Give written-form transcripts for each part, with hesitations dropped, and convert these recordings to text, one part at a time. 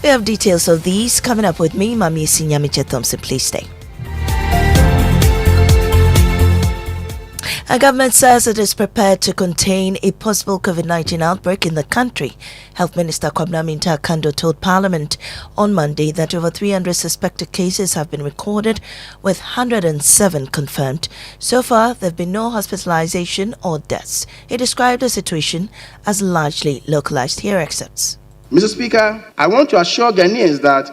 We have details of these coming up with me, Mami Sinyamiche Thompson. Please stay. Our government says it is prepared to contain a possible COVID-19 outbreak in the country. Health Minister Akoto told Parliament on Monday that over 300 suspected cases have been recorded, with 107 confirmed. So far, there have been no hospitalization or deaths. He described the situation as largely localized. Here excerpts. Mr. Speaker, I want to assure Ghanaians that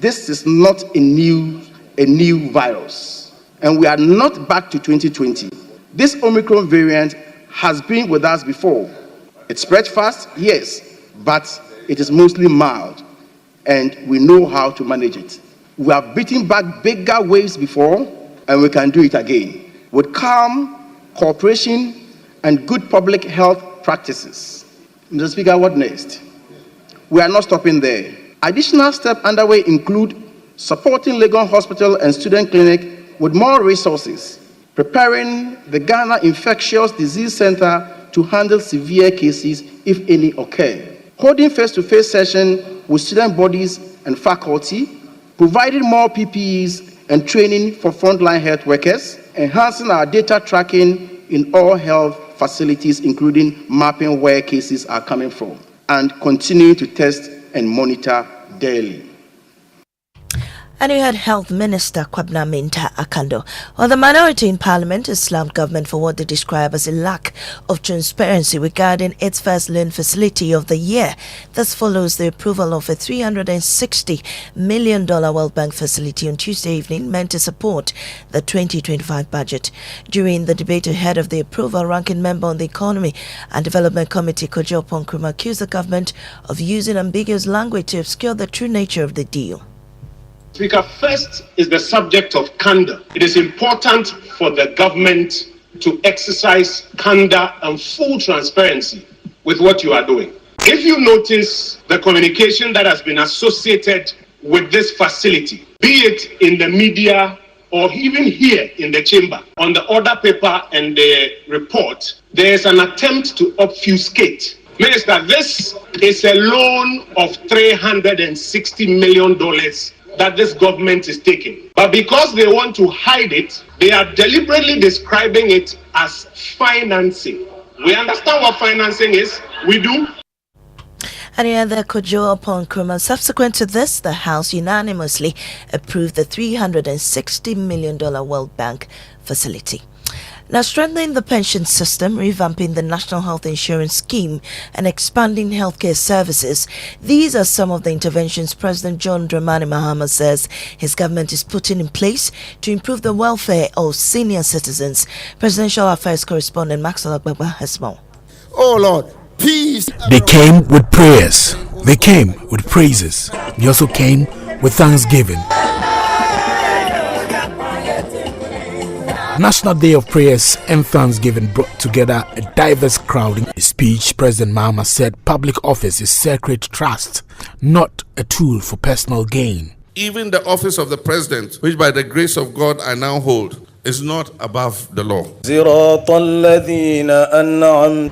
this is not a new virus, and we are not back to 2020. This Omicron variant has been with us before. It spread fast, yes, but it is mostly mild, and we know how to manage it. We have beaten back bigger waves before, and we can do it again with calm, cooperation, and good public health practices. Mr. Speaker, what next? We are not stopping there. Additional steps underway include supporting Legon Hospital and Student Clinic with more resources, preparing the Ghana Infectious Disease Center to handle severe cases if any occur, holding face-to-face sessions with student bodies and faculty, providing more PPEs and training for frontline health workers, enhancing our data tracking in all health facilities, including mapping where cases are coming from, and continuing to test and monitor daily. And you had Health Minister Kwabena Mintah Akandoh. While the minority in Parliament has slammed government for what they describe as a lack of transparency regarding its first loan facility of the year. This follows the approval of a $360 million World Bank facility on Tuesday evening meant to support the 2025 budget. During the debate ahead of the approval, ranking member on the Economy and Development Committee Kojo accused the government of using ambiguous language to obscure the true nature of the deal. Speaker, first is the subject of candor. It is important for the government to exercise candor and full transparency with what you are doing. If you notice the communication that has been associated with this facility, be it in the media or even here in the chamber, on the order paper and the report, there is an attempt to obfuscate. Minister, this is a loan of $360 million that this government is taking. But because they want to hide it, they are deliberately describing it as financing. We understand what financing is. We do. And yeah, the Kojo upon Nkrumah. Subsequent to this, the House unanimously approved the $360 million World Bank facility. Now, strengthening the pension system, revamping the National Health Insurance Scheme, and expanding healthcare services. These are some of the interventions President John Dramani Mahama says his government is putting in place to improve the welfare of senior citizens. Presidential Affairs Correspondent Maxwell Agbagba has more. Oh Lord, peace. They came with prayers. They came with praises. They also came with thanksgiving. National Day of Prayers and Thanksgiving brought together a diverse crowd. In his speech, President Mahama said public office is sacred trust, not a tool for personal gain. Even the office of the president, which by the grace of God I now hold, is not above the law.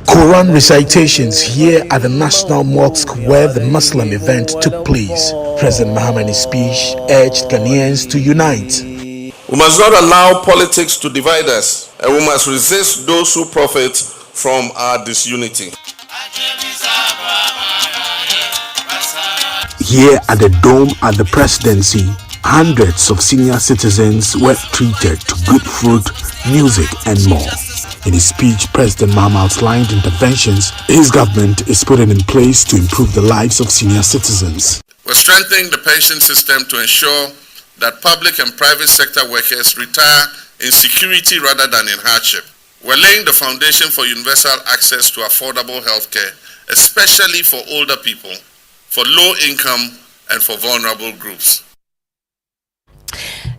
Quran recitations here at the National Mosque where the Muslim event took place. President Mahama in his speech urged Ghanaians to unite. We must not allow politics to divide us, and we must resist those who profit from our disunity. Here at the Dome at the Presidency, hundreds of senior citizens were treated to good food, music, and more. In his speech, President Mahama outlined interventions his government is putting in place to improve the lives of senior citizens. We're strengthening the pension system to ensure that public and private sector workers retire in security rather than in hardship. We're laying the foundation for universal access to affordable health care, especially for older people, for low income, and for vulnerable groups.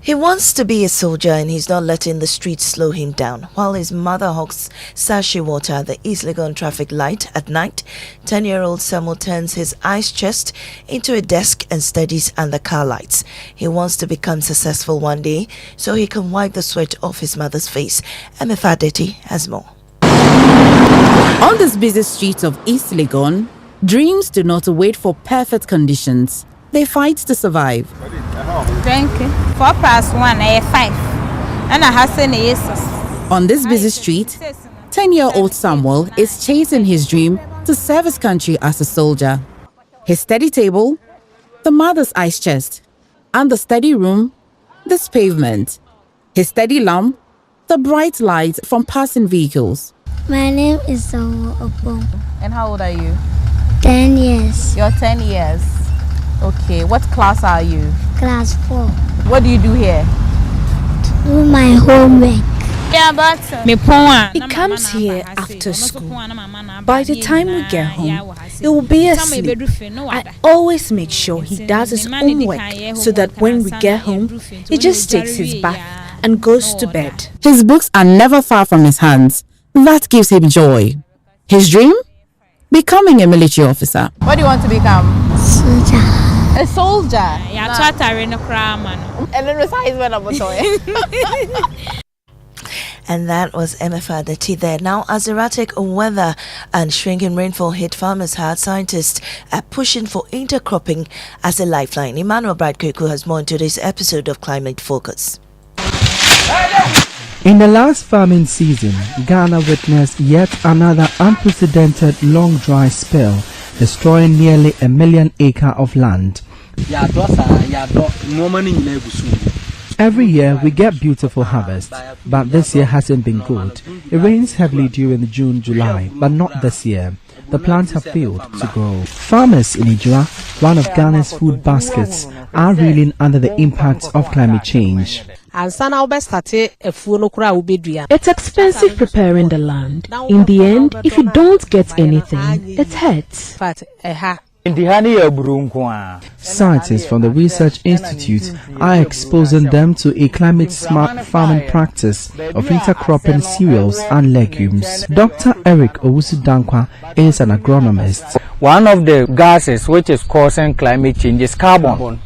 He wants to be a soldier and he's not letting the streets slow him down. While his mother hawks sachet water at the East Legon traffic light at night, 10-year-old Samuel turns his ice chest into a desk and studies under car lights. He wants to become successful one day so he can wipe the sweat off his mother's face. Emefadeti has more. On these busy streets of East Legon, Dreams do not wait for perfect conditions. They fight to survive. Drink 4 + 1 is 5. And I have seen Jesus. On this busy street, 10-year-old Samuel is chasing his dream to serve his country as a soldier. His study table, the mother's ice chest, and the study room, this pavement. His study lamp, the bright lights from passing vehicles. My name is Akoto. And how old are you? 10 years. You're 10 years. Okay, what class are you? Class 4. What do you do here? Do my homework. He comes here after school. By the time we get home, he will be asleep. I always make sure he does his homework so that when we get home, he just takes his bath and goes to bed. His books are never far from his hands. That gives him joy. His dream? Becoming a military officer. What do you want to become? Soldier. A soldier? And then besides when I'm And that was MFR the T there. Now, as erratic weather and shrinking rainfall hit farmers hard, scientists are pushing for intercropping as a lifeline. Emmanuel Bright-Kweku has more in today's episode of Climate Focus. In the last farming season, Ghana witnessed yet another unprecedented long dry spell, destroying nearly 1 million acres of land. Every year we get beautiful harvests, but this year hasn't been good. It rains heavily during June, July, but not this year. The plants have failed to grow. Farmers in Ijua, one of Ghana's food baskets, are reeling under the impact of climate change. It's expensive preparing the land. In the end, if you don't get anything, it hurts. Scientists from the Research Institute are exposing them to a climate-smart farming practice of intercropping cereals and legumes. Dr. Eric Owusu-Dankwa is an agronomist. One of the gases which is causing climate change is carbon.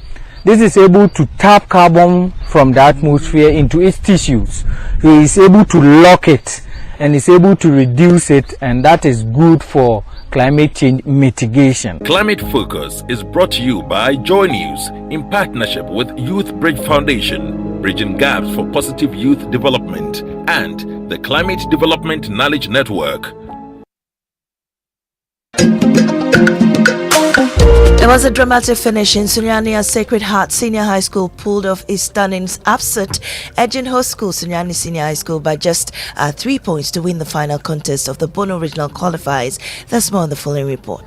This is able to tap carbon from the atmosphere into its tissues. It is able to lock it and is able to reduce it, and that is good for climate change mitigation. Climate Focus is brought to you by Joy News in partnership with Youth Bridge Foundation, Bridging Gaps for Positive Youth Development, and the Climate Development Knowledge Network. There was a dramatic finish in Sunyani Sacred Heart Senior High School pulled off its stunning upset, edging host school Sunyani Senior High School by just 3 points to win the final contest of the Bono Regional Qualifiers. That's more in the following report.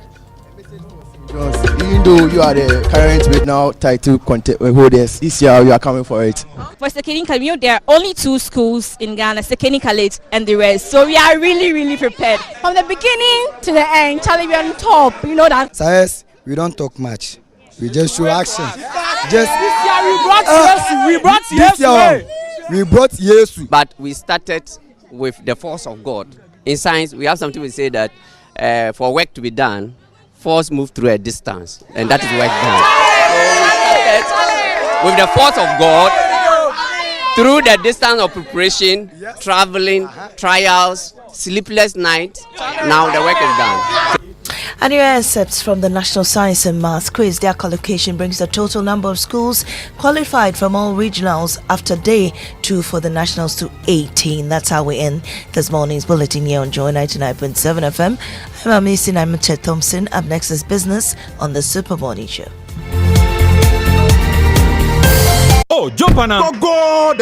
Even though you are the current with now title holders, this year you are coming for it. For Sekeni College, there are only 2 schools in Ghana, Sekeni College and the rest. So we are really prepared. From the beginning to the end, Charlie, we are on top. You know that. Science, we don't talk much. We just show action. Just this year we brought Yesu. We brought Yesu. But we started with the force of God. In science, we have something we say that for work to be done, force move through a distance, and that is work done. So we started with the force of God through the distance of preparation, traveling, trials, sleepless nights. Now the work is done. And your excerpts from the National Science and Maths quiz. Their collocation brings the total number of schools qualified from all regionals after day 2 for the nationals to 18. That's how we end this morning's bulletin here on Joy 99.7 FM. I'm Amisi Naimachet Thompson. Up next is business on the Super Morning Show. Oh, jump on go.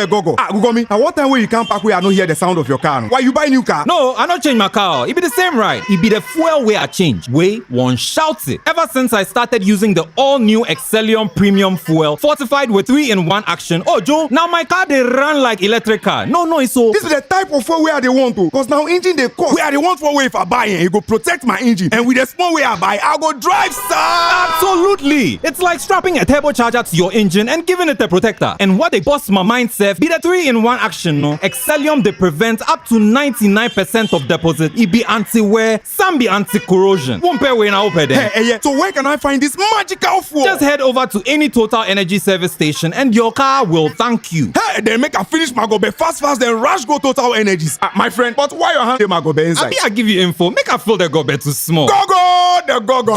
Google me. At what time will you come back where I don't hear the sound of your car? Why you buy new car? No, I don't change my car. It be the same ride. It be the fuel way I change. Way one shouts it. Ever since I started using the all-new Excellium Premium Fuel, fortified with 3-in-1 action. Oh, Joe, now my car they run like electric car. No, it's so. This is the type of fuel where they want to. Cause now engine they cost. Where they want for way if I buy it, it go protect my engine. And with the small way I buy, I'll go drive, sir. Absolutely. It's like strapping a turbocharger to your engine and giving it a protector. APSA. And what they boss my mind self be the 3-in-1 action, no? Excellium they prevent up to 99% of deposit. It be anti-wear, some be anti-corrosion. Won't pay when I open there. Hey, so where can I find this magical fuel? Just head over to any Total Energy service station and your car will thank you. Hey, then make a finish my gobe fast, then rush go Total Energies. My friend, but why your hand my gobe inside? I give you info. Make a feel the gobe too small. The gogo.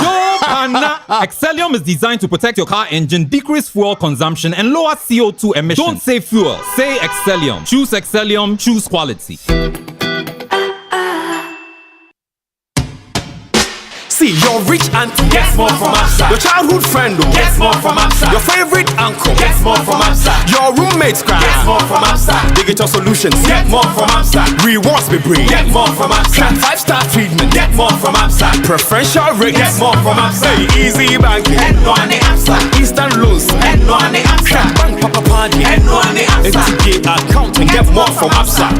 Excellium is designed to protect your car engine, decrease fuel consumption, and lower CO2 emissions. Don't say fuel, say Excellium. Choose Excellium, choose quality. See, your rich auntie gets more from APSA. Your childhood friend gets more from APSA. Your favorite uncle gets more from APSA. Your roommate's cry gets more from APSA. Digital solutions get more from APSA. Rewards be bring get more from APSA. 5-star treatment get more from APSA. Preferential rate get more from APSA. Easy banking and no ane APSA. Instant loans and no ane APSA. Bank papa party and no ane APSA. NTK accounting get more from APSA.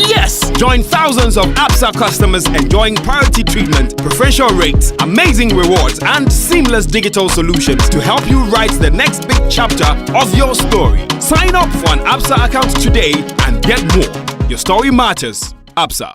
Yes! Join thousands of APSA customers enjoying priority treatment, preferential rates, amazing rewards, and seamless digital solutions to help you write the next big chapter of your story. Sign up for an APSA account today and get more. Your story matters. APSA.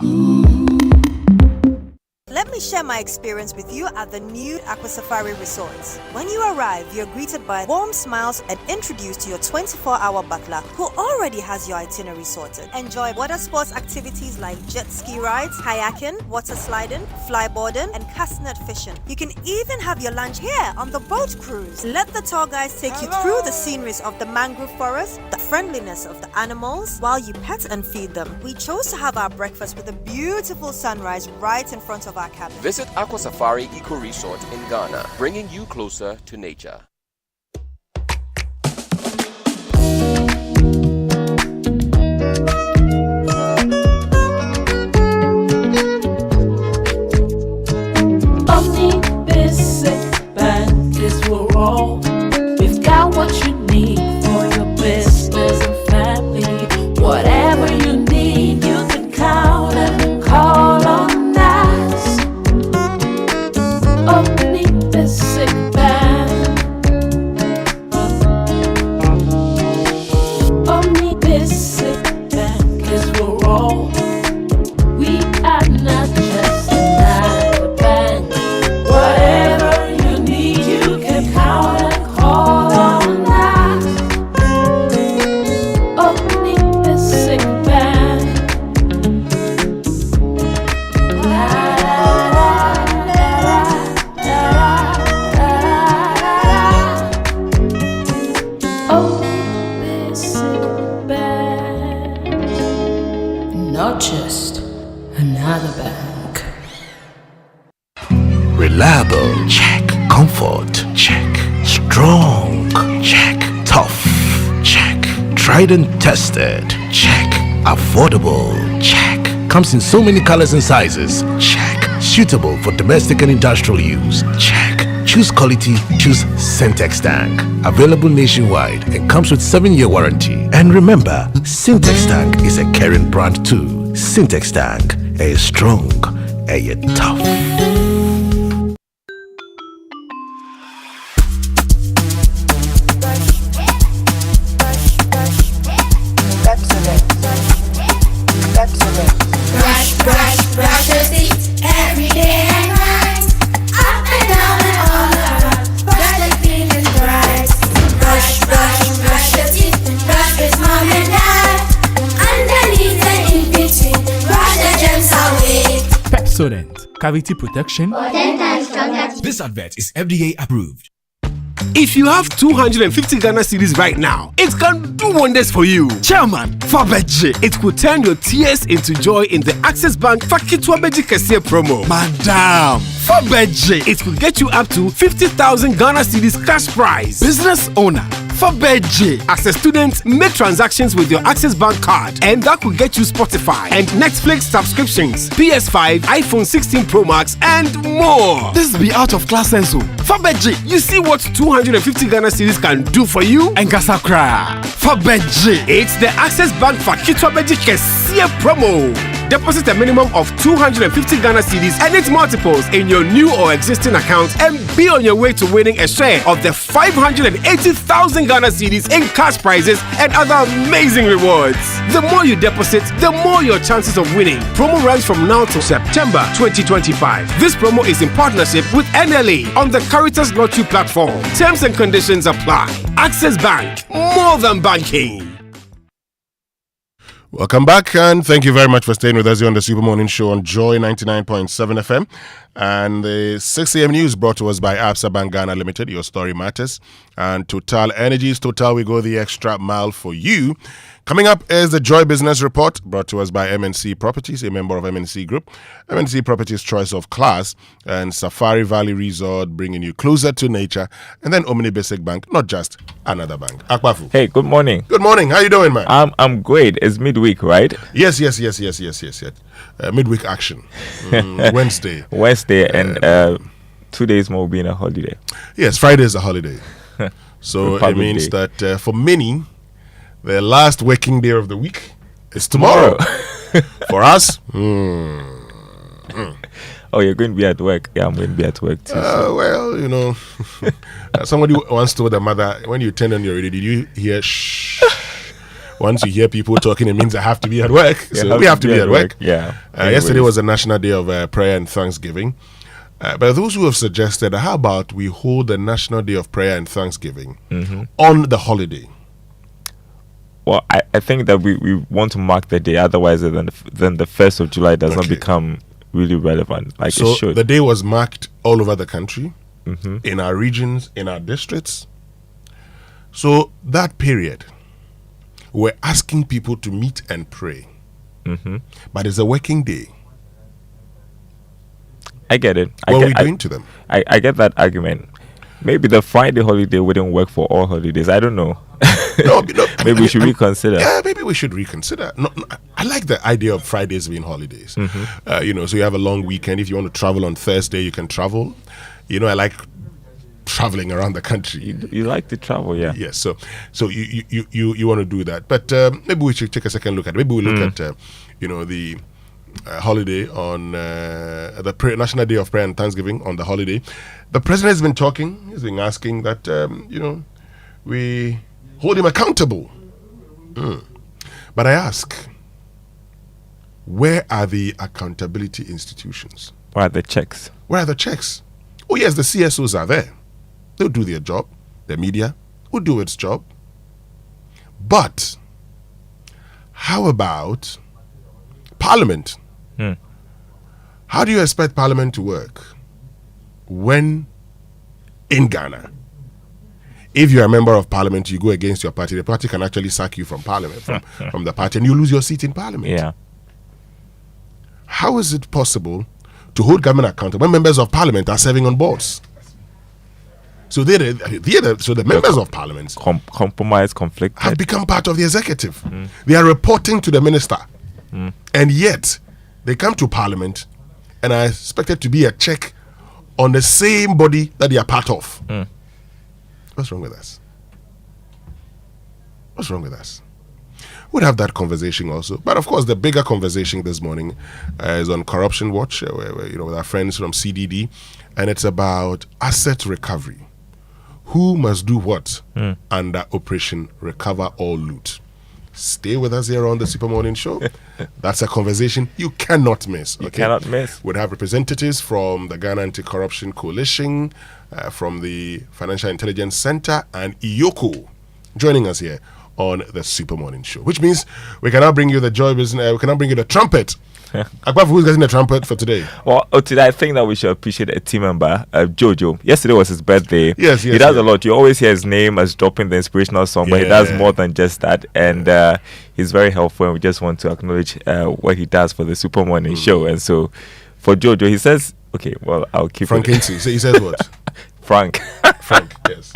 Let me share my experience with you at the new Aqua Safari Resorts. When you arrive, you're greeted by warm smiles and introduced to your 24-hour butler who already has your itinerary sorted. Enjoy water sports activities like jet ski rides, kayaking, water sliding, flyboarding, and castnet fishing. You can even have your lunch here on the boat cruise. Let the tour guides take you through the sceneries of the mangrove forest, the friendliness of the animals, while you pet and feed them. We chose to have our breakfast with a beautiful sunrise right in front of our cabin. Visit Aqua Safari Eco Resort in Ghana, bringing you closer to nature. Basic Bank is we're all. We've got what you need for your business and family. Whatever you need, you can count and call on. Basic Bank. Omni Basic Bank is we're all. We are not just another bank. Whatever you need, you can count and call on us. Omni Basic Bank. Not just another bank. Reliable, check. Comfort, check. Strong, check. Tough, check. Tried and tested, check. Affordable, check. Comes in so many colors and sizes, check. Suitable for domestic and industrial use, check. Choose quality, choose Syntex Tank. Available nationwide and comes with 7-year warranty. And remember, Syntex Tank is a caring brand too. Syntex Tank, a strong, a tough. Brush your teeth every day and night. Up and down and all around. Brush like feeling bright. Brush your teeth. Brush with mom and dad. Underneath and in between. Brush the germs away. Pepsodent, cavity protection. This advert is FDA approved. If you have 250 Ghana cedis right now, it can do wonders for you. Chairman, Fabeji, it could turn your tears into joy in the Access Bank Fakitwabeji Kese promo. Madam, Fabeji, it could get you up to 50,000 Ghana cedis cash prize. Business owner, Fabeji. As a student, make transactions with your Access Bank card, and that could get you Spotify and Netflix subscriptions, PS5, iPhone 16 Pro Max, and more. This be out of class senso. Fabeji, you see what 250 Ghana cedis can do for you? Engasakra. Fabeji, it's the Access Bank Fakitwabeji Kesia promo. Deposit a minimum of 250 Ghana cedis and its multiples in your new or existing account and be on your way to winning a share of the 580,000 Ghana cedis in cash prizes and other amazing rewards. The more you deposit, the more your chances of winning. Promo runs from now to September 2025. This promo is in partnership with NLA on the Caritas Lottery platform. Terms and conditions apply. Access Bank, more than banking. Welcome back, and thank you very much for staying with us here on the Super Morning Show on Joy 99.7 FM. And the 6 a.m. news brought to us by Absa Bank Ghana Limited. Your story matters. And Total Energies. Total, we go the extra mile for you. Coming up is the Joy Business Report brought to us by MNC Properties, a member of MNC Group. MNC Properties Choice of Class and Safari Valley Resort, bringing you closer to nature. And then Omni Basic Bank, not just another bank. Akbafu. Hey, good morning. Good morning. How you doing, man? I'm great. It's midweek, right? Yes. Midweek action. Wednesday. Wednesday, and 2 days more will be in a holiday. Yes, Friday is a holiday. So it means that for many, the last working day of the week is tomorrow. For us, Oh, you're going to be at work? Yeah, I'm going to be at work too. Well, you know, somebody once told their mother, when you turn on your radio, did you hear shh? Once you hear people talking, it means I have to be at work. So we have to be at work. Yeah. Yesterday was a National Day of Prayer and Thanksgiving. But those who have suggested, how about we hold the National Day of Prayer and Thanksgiving on the holiday? Well, I think that we want to mark the day. Otherwise, then the 1st of July does not become really relevant like it should. The day was marked all over the country, in our regions, in our districts. So that period, we're asking people to meet and pray. But it's a working day. I get it. What are we doing to them? I get that argument. Maybe the Friday holiday wouldn't work for all holidays. I don't know. Maybe we should reconsider. Yeah, maybe we should reconsider. No, I like the idea of Fridays being holidays. So you have a long weekend. If you want to travel on Thursday, you can travel. I like traveling around the country. You like to travel, yeah. Yes. So you want to do that, but maybe we should take a second look at it. Maybe we look at the holiday on the National Day of Prayer and Thanksgiving on the holiday. The president has been talking. He's been asking that we hold him accountable. But I ask, where are the accountability institutions? Where are the checks? Where are the checks? Oh yes, the CSOs are there. They'll do their job. The media will do its job. But how about Parliament? How do you expect Parliament to work when in Ghana, if you're a member of Parliament, you go against your party, the party can actually sack you from Parliament, from the party, and you lose your seat in Parliament? Yeah. How is it possible to hold government accountable when members of Parliament are serving on boards? So the members of Parliament compromise, conflict, have become part of the executive. They are reporting to the minister, and yet they come to Parliament and are expected to be a check on the same body that they are part of. What's wrong with us? What's wrong with us? We'll have that conversation also. But of course, the bigger conversation this morning is on Corruption Watch, with our friends from CDD, and it's about asset recovery. Who must do what under Operation Recover All Loot? Stay with us here on the Super Morning Show. That's a conversation you cannot miss. You cannot miss. We'll have representatives from the Ghana Anti-Corruption Coalition, from the Financial Intelligence Center, and IOCO joining us here on the Super Morning Show. Which means we can now bring you the joy business. We can now bring you the trumpet. Akbafu, who's getting the trumpet for today? Well, today I think that we should appreciate a team member, Jojo. Yesterday was his birthday. Yes. He does a lot. You always hear his name as dropping the inspirational song, but he does more than just that. And he's very helpful, and we just want to acknowledge what he does for the Super Morning Show. And so for Jojo, he says, okay, well, I'll keep Frank it. Incy. He says what? Frank, yes.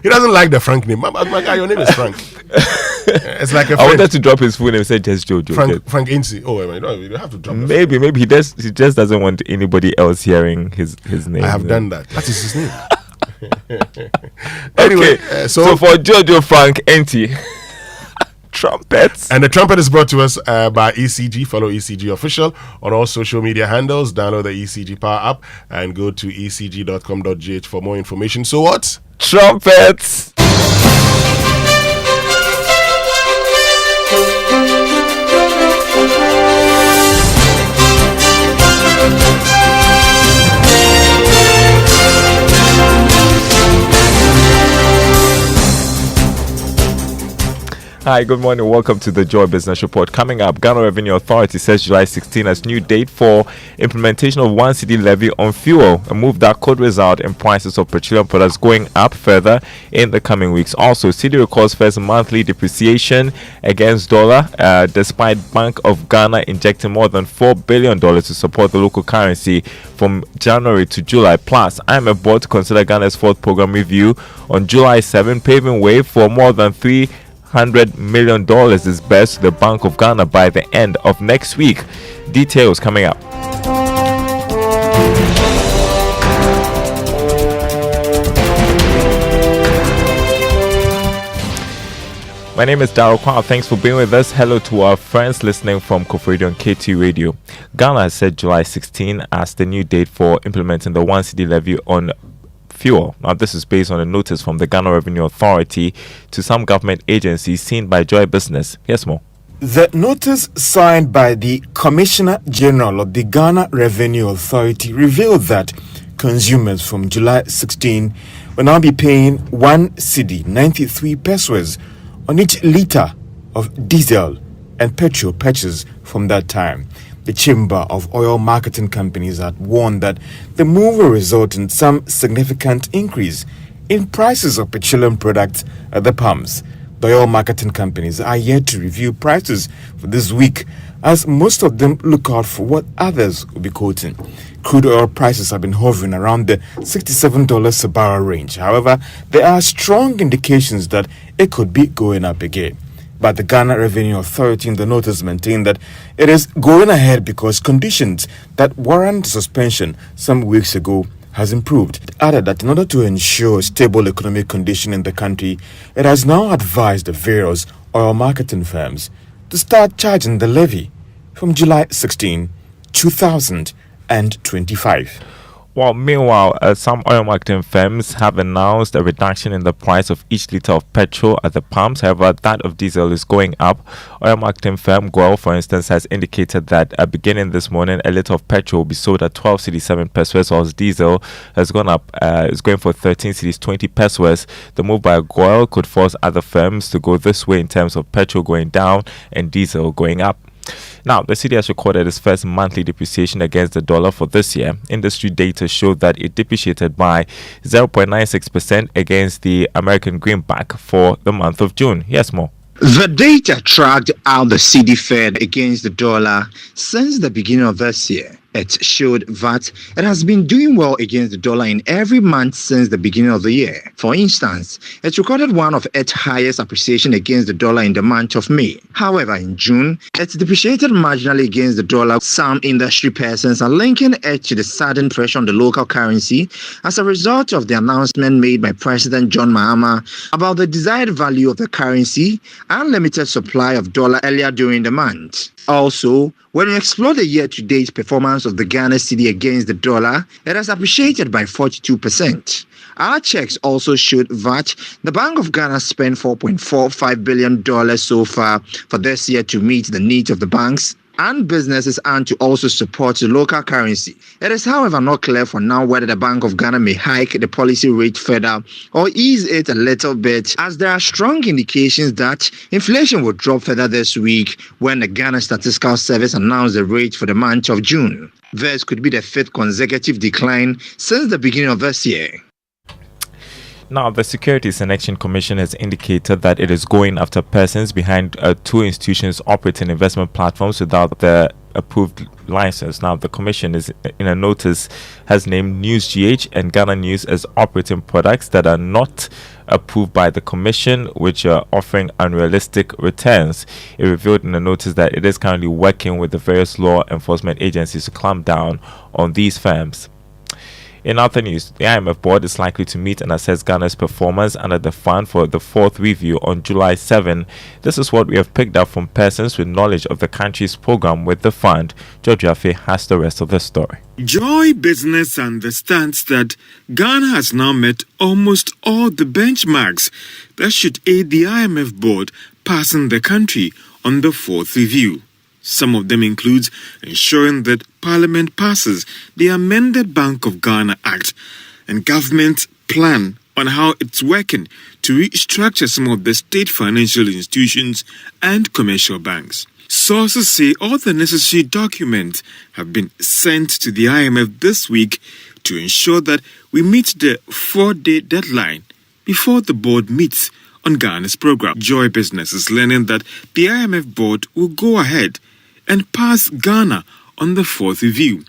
He doesn't like the Frank name. My guy, your name is Frank. It's like a friend. I wanted to drop his full name. Said just Jojo. Frank Incy. Oh, you don't have to drop. Maybe he does. He just doesn't want anybody else hearing his name. I have done that. That is his name. Anyway, so for Jojo Frank Enti. Trumpets. And the trumpet is brought to us by ECG. Follow ECG Official on all social media handles. Download the ECG Power app and go to ecg.com.gh for more information. So what? Trumpets. Hi, good morning. Welcome to the Joy Business Report. Coming up, Ghana Revenue Authority says July 16 as new date for implementation of 1 cedi levy on fuel, a move that could result in prices of petroleum products going up further in the coming weeks. Also, cedi records first monthly depreciation against dollar, despite Bank of Ghana injecting more than $4 billion to support the local currency from January to July. Plus, IMF board to consider Ghana's fourth program review on July 7, paving way for more than $300 million disbursed to the Bank of Ghana by the end of next week. Details coming up. My name is Daryl Kwao. Thanks for being with us. Hello to our friends listening from Koforidon on KT Radio. Ghana has set July 16 as the new date for implementing the 1 cedi levy on fuel. Now, this is based on a notice from the Ghana Revenue Authority to some government agencies seen by Joy Business. Here's more. The notice signed by the Commissioner General of the Ghana Revenue Authority revealed that consumers from July 16 will now be paying 1 cedi 93 pesos on each litre of diesel and petrol purchased from that time. The Chamber of Oil Marketing Companies had warned that the move will result in some significant increase in prices of petroleum products at the pumps. The oil marketing companies are yet to review prices for this week, as most of them look out for what others will be quoting. Crude oil prices have been hovering around the $67 a barrel range. However, there are strong indications that it could be going up again. But the Ghana Revenue Authority in the notice maintained that it is going ahead because conditions that warrant suspension some weeks ago has improved. It added that in order to ensure stable economic condition in the country, it has now advised the various oil marketing firms to start charging the levy from July 16, 2025. Well, meanwhile, some oil marketing firms have announced a reduction in the price of each litre of petrol at the pumps. However, that of diesel is going up. Oil marketing firm Goel, for instance, has indicated that beginning this morning, a litre of petrol will be sold at 12 cedis 7 pesos, whilst diesel has gone up, is going for 13 cedis 20 pesos. The move by Goel could force other firms to go this way in terms of petrol going down and diesel going up. Now, the cedi has recorded its first monthly depreciation against the dollar for this year. Industry data showed that it depreciated by 0.96% against the American greenback for the month of June. Here's more. The data tracked how the cedi fared against the dollar since the beginning of this year. It showed that it has been doing well against the dollar in every month since the beginning of the year. For instance, it recorded one of its highest appreciation against the dollar in the month of May. However, in June, it depreciated marginally against the dollar. Some industry persons are linking it to the sudden pressure on the local currency as a result of the announcement made by President John Mahama about the desired value of the currency and limited supply of dollar earlier during the month. Also, when we explore the year-to-date performance of the Ghana cedi against the dollar, it has appreciated by 42%. Our checks also showed that the Bank of Ghana spent $4.45 billion so far for this year to meet the needs of the banks and businesses and to also support the local currency. It is, however, not clear for now whether the Bank of Ghana may hike the policy rate further or ease it a little bit, as there are strong indications that inflation will drop further this week when the Ghana Statistical Service announced the rate for the month of June. This could be the fifth consecutive decline since the beginning of this year. Now, the Securities and Exchange Commission has indicated that it is going after persons behind two institutions operating investment platforms without the approved license. Now, the Commission is in a notice has named NewsGH and Ghana News as operating products that are not approved by the Commission, which are offering unrealistic returns. It revealed in a notice that it is currently working with the various law enforcement agencies to clamp down on these firms. In other news, the IMF board is likely to meet and assess Ghana's performance under the fund for the fourth review on July 7. This is what we have picked up from persons with knowledge of the country's program with the fund. George Afe has the rest of the story. Joy Business understands that Ghana has now met almost all the benchmarks that should aid the IMF board passing the country on the fourth review. Some of them include ensuring that Parliament passes the amended Bank of Ghana Act and government plan on how it's working to restructure some of the state financial institutions and commercial banks. Sources say all the necessary documents have been sent to the IMF this week to ensure that we meet the 4-day deadline before the board meets on Ghana's program. Joy Business is learning that the IMF board will go ahead and pass Ghana on the fourth review.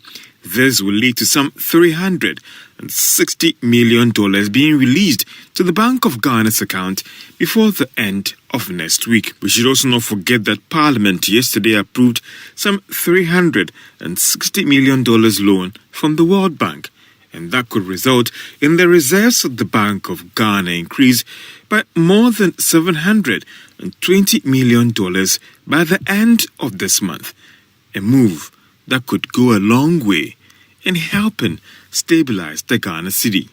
This will lead to some $360 million being released to the Bank of Ghana's account before the end of next week. We should also not forget that Parliament yesterday approved some $360 million loan from the World Bank, and that could result in the reserves of the Bank of Ghana increase by more than $720 million by the end of this month. A move that could go a long way in helping stabilize the Ghana cedi.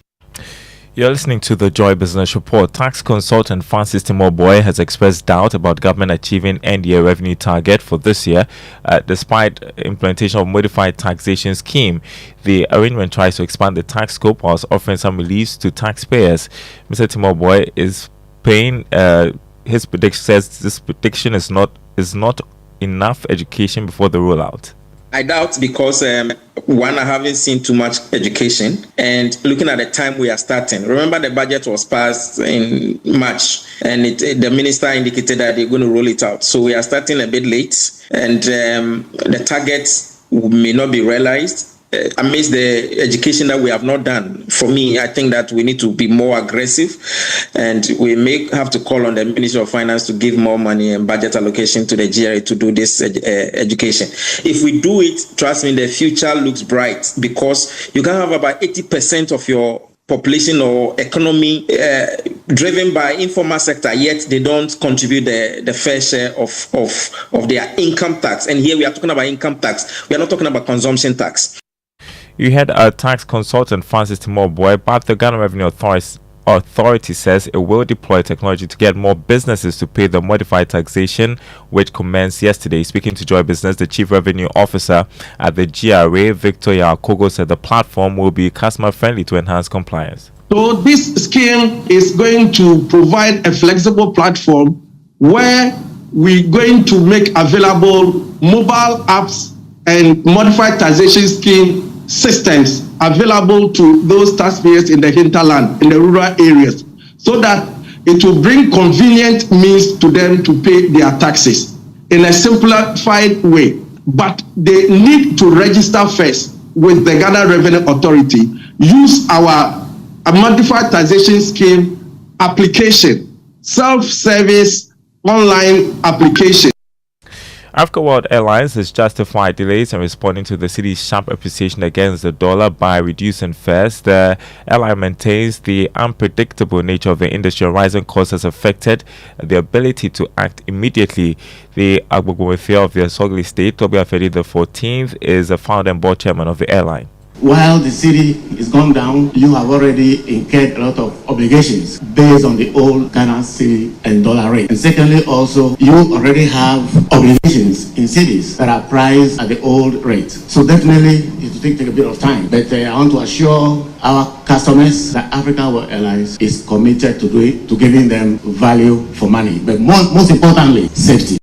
You're listening to the Joy Business Report. Tax consultant Francis Timoboy has expressed doubt about government achieving NDA revenue target for this year. Despite implementation of modified taxation scheme, the arrangement tries to expand the tax scope whilst offering some reliefs to taxpayers. Mr. Timoboy is paying. His prediction says this prediction is not enough education before the rollout. I doubt because one, I haven't seen too much education, and looking at the time we are starting. Remember, the budget was passed in March, and the minister indicated that they're going to roll it out. So we are starting a bit late, and the targets may not be realized. Amidst the education that we have not done, for me, I think that we need to be more aggressive, and we may have to call on the Ministry of Finance to give more money and budget allocation to the GRA to do this education. If we do it, trust me, the future looks bright, because you can have about 80% of your population or economy driven by informal sector, yet they don't contribute the fair share of their income tax. And here we are talking about income tax. We are not talking about consumption tax. You had a tax consultant, Francis Timoboy, but the Ghana Revenue Authority says it will deploy technology to get more businesses to pay the modified taxation, which commenced yesterday. Speaking to Joy Business, the Chief Revenue Officer at the GRA, Victoria Kojo, said the platform will be customer-friendly to enhance compliance. So this scheme is going to provide a flexible platform where we're going to make available mobile apps and modified taxation scheme systems available to those taxpayers in the hinterland, in the rural areas, so that it will bring convenient means to them to pay their taxes in a simplified way. But they need to register first with the Ghana Revenue Authority, use our modified taxation scheme application, self-service online application. Africa World Airlines has justified delays in responding to the city's sharp appreciation against the dollar by reducing fares. The airline maintains the unpredictable nature of the industry. Rising costs has affected the ability to act immediately. The Agbogbo of the Sogah state, Sogah the 14th, is the founder and board chairman of the airline. While the city is gone down, you have already incurred a lot of obligations based on the old Ghana cedi and dollar rate. And secondly, also, you already have obligations in cities that are priced at the old rate. So definitely, it will take a bit of time. But I want to assure our customers that African World Airlines is committed to do it, to giving them value for money. But most importantly, safety.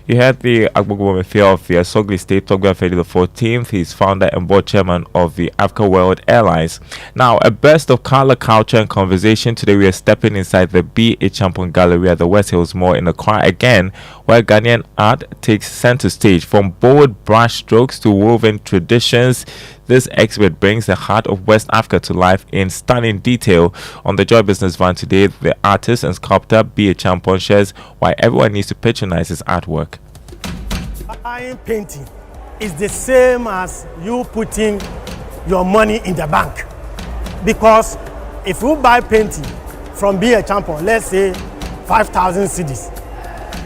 You had the Agbogbo of the Sogah State, Sogah the 14th. He's founder and board chairman of the Africa World Airlines. Now, a burst of color, culture, and conversation. Today, we are stepping inside the B.A. Champon Gallery at the West Hills Mall in Accra again, where Ghanaian art takes center stage. From bold brush strokes to woven traditions, this exhibit brings the heart of West Africa to life in stunning detail. On the Joy Business van today, the artist and sculptor B.A. Champon shares why everyone needs to patronize his artwork. Iron painting is the same as you putting your money in the bank. Because if you buy painting from Be a Champion, let's say 5,000 cedis,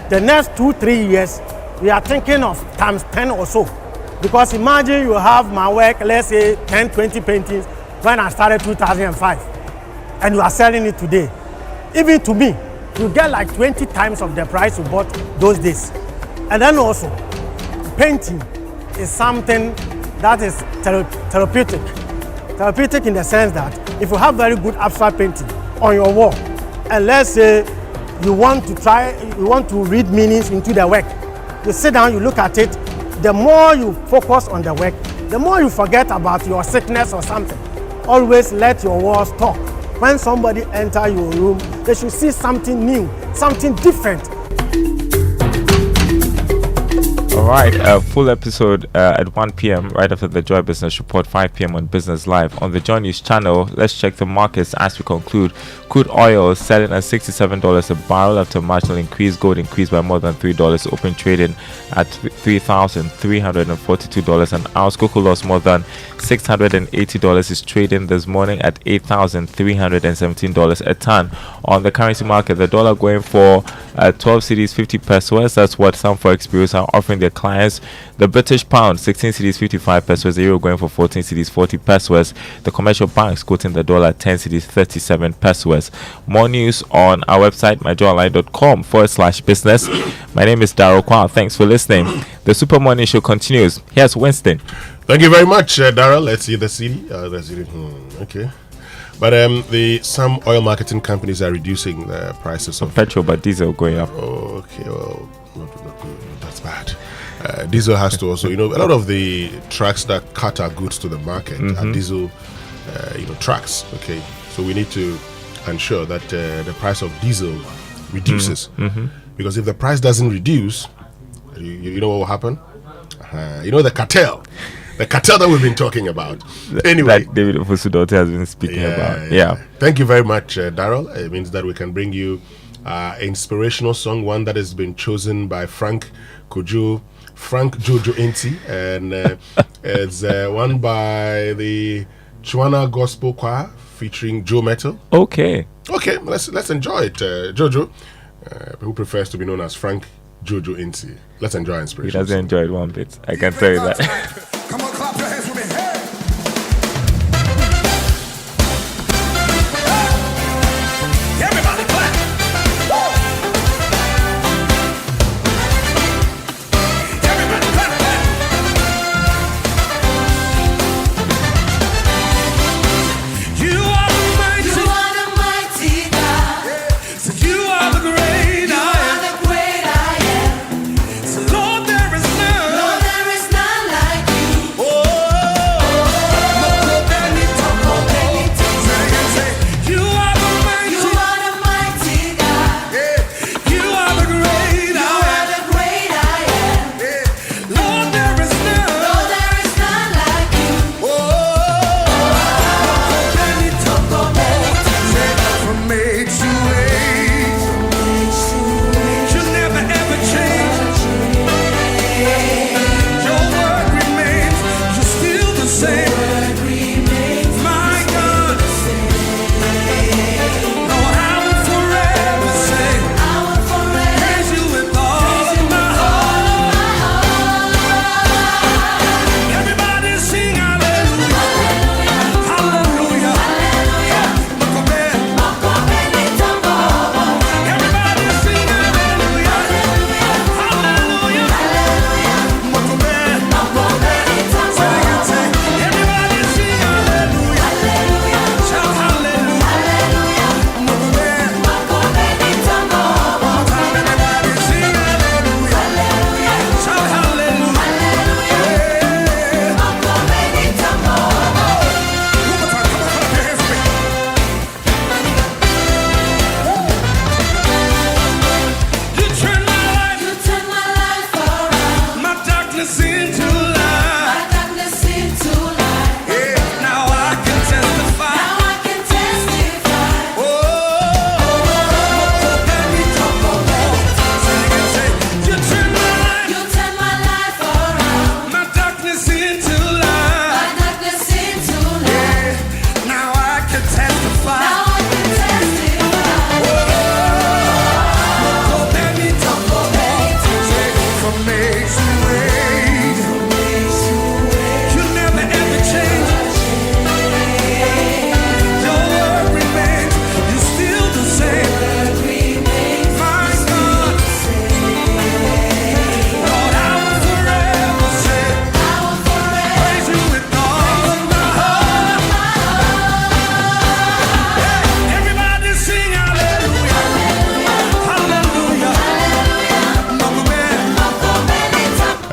the next 2-3 years, we are thinking of times 10 or so. Because imagine you have my work, let's say 10-20 paintings when I started 2005, and you are selling it today. Even to me, you get like 20 times of the price you bought those days. And then also, painting is something that is therapeutic. Therapeutic in the sense that if you have very good abstract painting on your wall, and let's say you want to read meanings into the work, you sit down, you look at it, the more you focus on the work, the more you forget about your sickness or something. Always let your walls talk. When somebody enter your room, they should see something new, something different. All right, a full episode at 1 p.m. right after the Joy Business Report, 5 p.m. on Business Live. On the Joy News channel, let's check the markets as we conclude. Crude oil selling at $67 a barrel after marginal increase. Gold increased by more than $3. Open trading at $3,342 an ounce. Cocoa lost more than $680. Is trading this morning at $8,317 a ton. On the currency market, the dollar going for 12 cedis 50 pesos. That's what some forex bureaus are offering their clients. The British pound 16 cedis 55 pesos. The euro going for 14 cedis 40 pesos. The commercial banks quoting the dollar 10 cedis 37 pesos. More news on our website myjoyonline.com/business. My name is Daryl Kwao. Thanks for listening. The Super Morning Show continues. Here's Winston. Thank you very much, Daryl. Let's see the CD. Okay. But some oil marketing companies are reducing the prices of petrol, but diesel going up. Oh, okay. Well, that's bad. Diesel has to also, a lot of the trucks that cut our goods to the market are diesel, trucks. Okay, so we need to ensure that the price of diesel reduces, because if the price doesn't reduce, you know what will happen? The cartel. The cartel that we've been talking about. Anyway, that David Ofosudote has been speaking about. Yeah. Thank you very much, Daryl. It means that we can bring you an inspirational song, one that has been chosen by Frank Kojo, Frank Jojo Enti, and it's one by the Chwana Gospel Choir featuring Joe Metal. Okay, let's enjoy it. Jojo, who prefers to be known as Frank Jojo Enti. Let's enjoy inspiration. He doesn't enjoy it one bit. I can tell you that. Come on, clap your hands with me. Hey! Everybody clap. Woo! Everybody clap, clap. You are the mighty. You are the mighty God. So you are the great I am. The great I am. So Lord, there is none. Lord, there is none like you. Oh,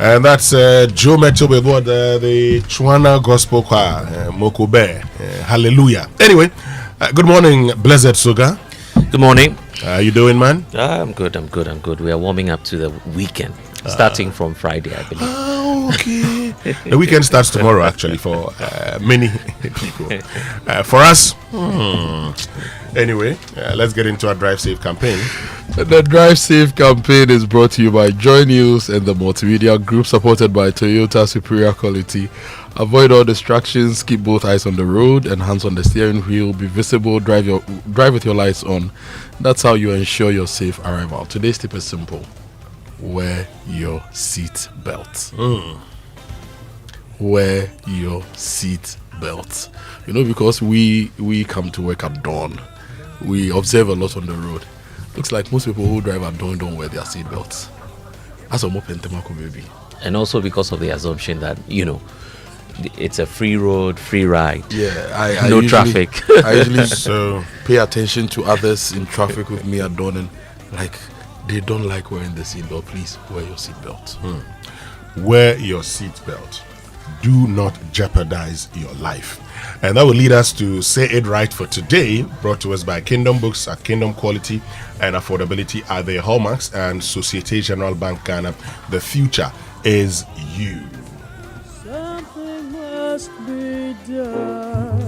And that's Joe Meto with what the Chwana Gospel Choir, Mokobe. Hallelujah. Anyway, good morning, blessed Sogah. Good morning. How you doing, man? I'm good. We are warming up to the weekend, starting from Friday, I believe. Okay. The weekend starts tomorrow, actually, for many people. For us, anyway, let's get into our Drive Safe campaign. The Drive Safe campaign is brought to you by Joy News and the Multimedia Group, supported by Toyota Superior Quality. Avoid all distractions, keep both eyes on the road and hands on the steering wheel. Be visible, drive with your lights on. That's how you ensure your safe arrival. Today's tip is simple. Wear your seat belt. Wear your seat belt. You know, because we come to work at dawn. We observe a lot on the road. Looks like most people who drive at dawn don't wear their seat belts. That's a more pentamako baby. And also because of the assumption that, it's a free road, free ride. Yeah, no traffic. I usually pay attention to others in traffic with me at dawn, and they don't like wearing the seatbelt. Please wear your seatbelt. Wear your seatbelt. Do not jeopardize your life. And that will lead us to Say It Right for today, brought to us by Kingdom Books. At Kingdom, quality and affordability are their hallmarks, and Societe Generale Bank Ghana. The future is you. Something must be done.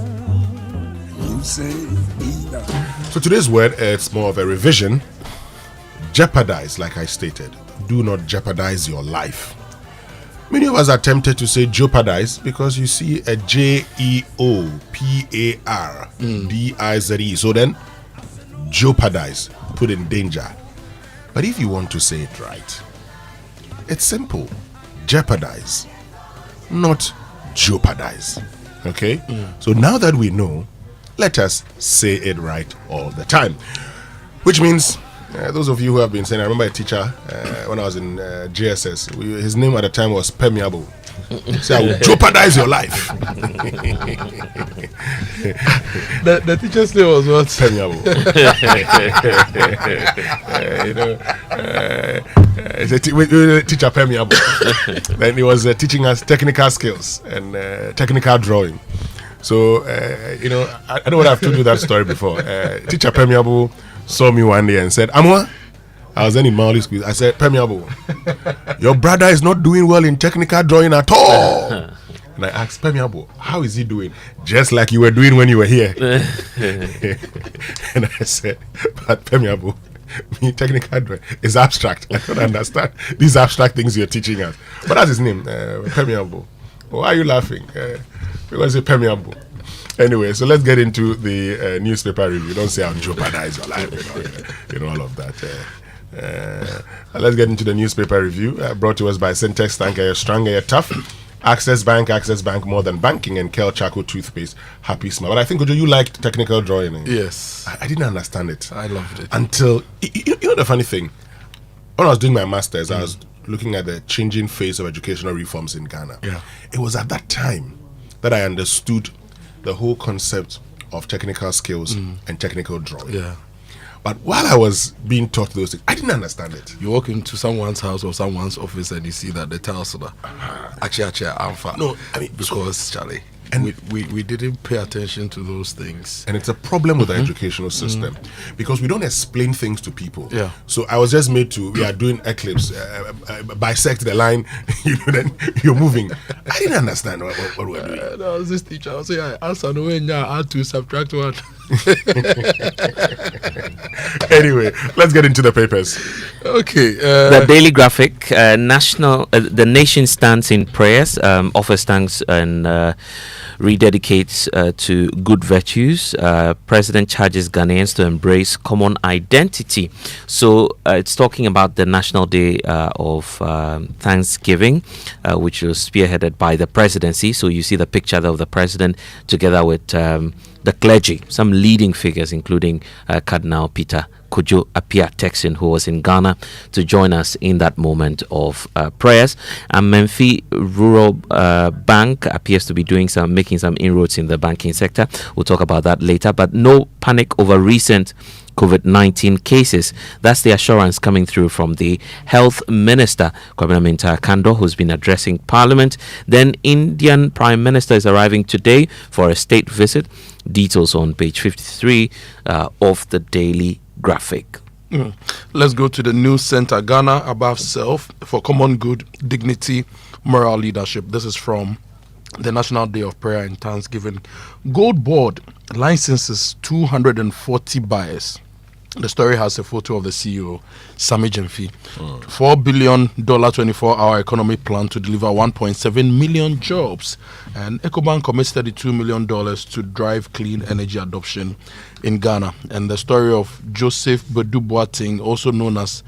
You say either. So today's word, it's more of a revision. Jeopardize, like I stated. Do not jeopardize your life. Many of us are tempted to say jeopardize because you see a Jeopardize. So then, jeopardize, put in danger. But if you want to say it right, it's simple. Jeopardize, not jeopardize. Okay? So now that we know, let us say it right all the time. Which means, those of you who have been saying, I remember a teacher when I was in JSS, his name at the time was Permeable. So I will jeopardize your life. The teacher's name was what? Permeable. Teacher Permeable. Then he was teaching us technical skills and technical drawing. So, I know what I've told you that story before. Teacher Permeable saw me one day and said, Amoah, I was then in Maoli school. I said, Permeable, your brother is not doing well in technical drawing at all. And I asked, Permeable, how is he doing? Just like you were doing when you were here. And I said, but Permeable, technical drawing is abstract. I don't understand these abstract things you're teaching us. But that's his name, Permeable. Why are you laughing? Because it's Permeable. Anyway, so let's get into the newspaper review. Don't say I'll jeopardize your life, all of that. Let's get into the newspaper review, brought to us by Syntex Tanker. You're stronger, you're tough. Access Bank, more than banking, and Kel Charcoal toothpaste. Happy smile. But I think, Kojo, you liked technical drawing. Yes. I didn't understand it. I loved it. Until, you know the funny thing? When I was doing my master's, I was looking at the changing face of educational reforms in Ghana. Yeah. It was at that time that I understood the whole concept of technical skills and technical drawing. Yeah. But while I was being taught those things, I didn't understand it. You walk into someone's house or someone's office and you see that the tiles are actually alpha. No, I mean, because Charlie, and we didn't pay attention to those things. And it's a problem with the educational system because we don't explain things to people. Yeah. So I was just made to, we are doing eclipse, bisect the line, then you're moving. I didn't understand what we're doing. That was this teacher. I was saying, answer no way, add to subtract one. Anyway, let's get into the papers. Okay. The Daily Graphic, the nation stands in prayers, offers thanks and rededicates to good virtues. President charges Ghanaians to embrace common identity. So it's talking about the National Day of Thanksgiving, which was spearheaded by the presidency. So you see the picture of the president together with the clergy. Some leading figures, including Cardinal Peter Kojo, appear Texan, who was in Ghana, to join us in that moment of prayers. And Menfi Rural Bank appears to be making some inroads in the banking sector. We'll talk about that later. But no panic over recent COVID-19 cases. That's the assurance coming through from the Health Minister, Kwabena Minta Kando, who's been addressing Parliament. Then Indian Prime Minister is arriving today for a state visit. Details on page 53 of the Daily Graphic. Let's go to the News Center. Ghana above self for common good, dignity, moral leadership. This is from the National Day of Prayer and Thanksgiving. Gold Board licenses 240 buyers. The story has a photo of the CEO, Sami Jemfi. $4 billion 24-hour economy plan to deliver 1.7 million jobs. And EcoBank commits $32 million to drive clean energy adoption in Ghana. And the story of Joseph Bedu Boateng, also known as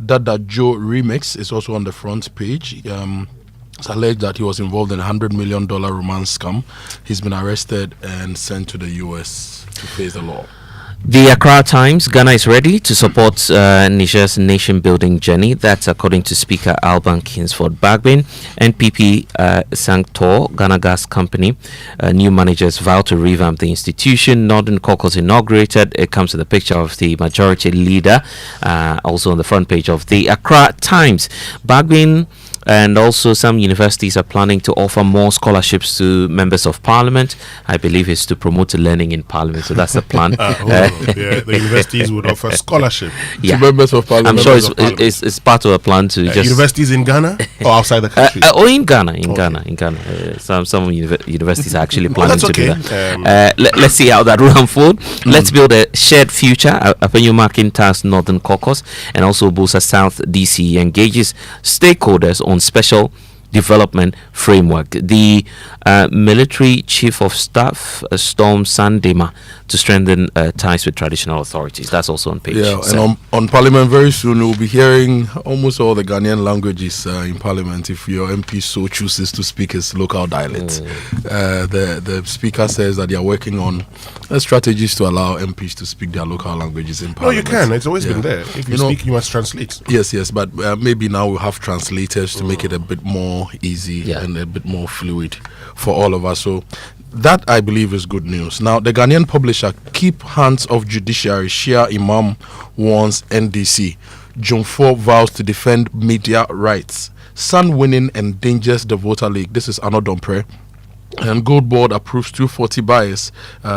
Dada Joe Remix, is also on the front page. It's alleged that he was involved in a $100 million romance scam. He's been arrested and sent to the US to face the law. The Accra Times, Ghana is ready to support Niger's nation-building journey. That's according to Speaker Alban Kingsford Bagbin. NPP Sanctor, Ghana Gas Company, new managers vow to revamp the institution. Northern Caucus inaugurated. It comes with a picture of the majority leader, also on the front page of the Accra Times. Bagbin and also some universities are planning to offer more scholarships to members of parliament. I believe it's to promote learning in parliament, so that's the plan. The universities would offer scholarship to members of parliament. I'm sure it's part of a plan to just universities in Ghana or outside the country. Or in Ghana, Ghana. Some universities are actually planning to do that. Let's see how that will unfold. Let's build a shared future. Apenyu Macintas Northern Caucus and also Busa South DC engages stakeholders on special development framework. The military chief of staff Storm Sandema to strengthen ties with traditional authorities. That's also on page 7. And on Parliament very soon we'll be hearing almost all the Ghanaian languages in Parliament if your MP so chooses to speak his local dialect. The speaker says that they are working on strategies to allow MPs to speak their local languages in Parliament. No, you can. It's always been there. If you speak, you must translate. Yes, but maybe now we'll have translators to make it a bit more easy and a bit more fluid for all of us. So that, I believe, is good news. Now, the Ghanaian publisher Keep Hands Off Judiciary, Shia Imam warns NDC. June 4 vows to defend media rights. Sun winning endangers the voter league. This is Anodompre. And Gold Board approves 240 buyers.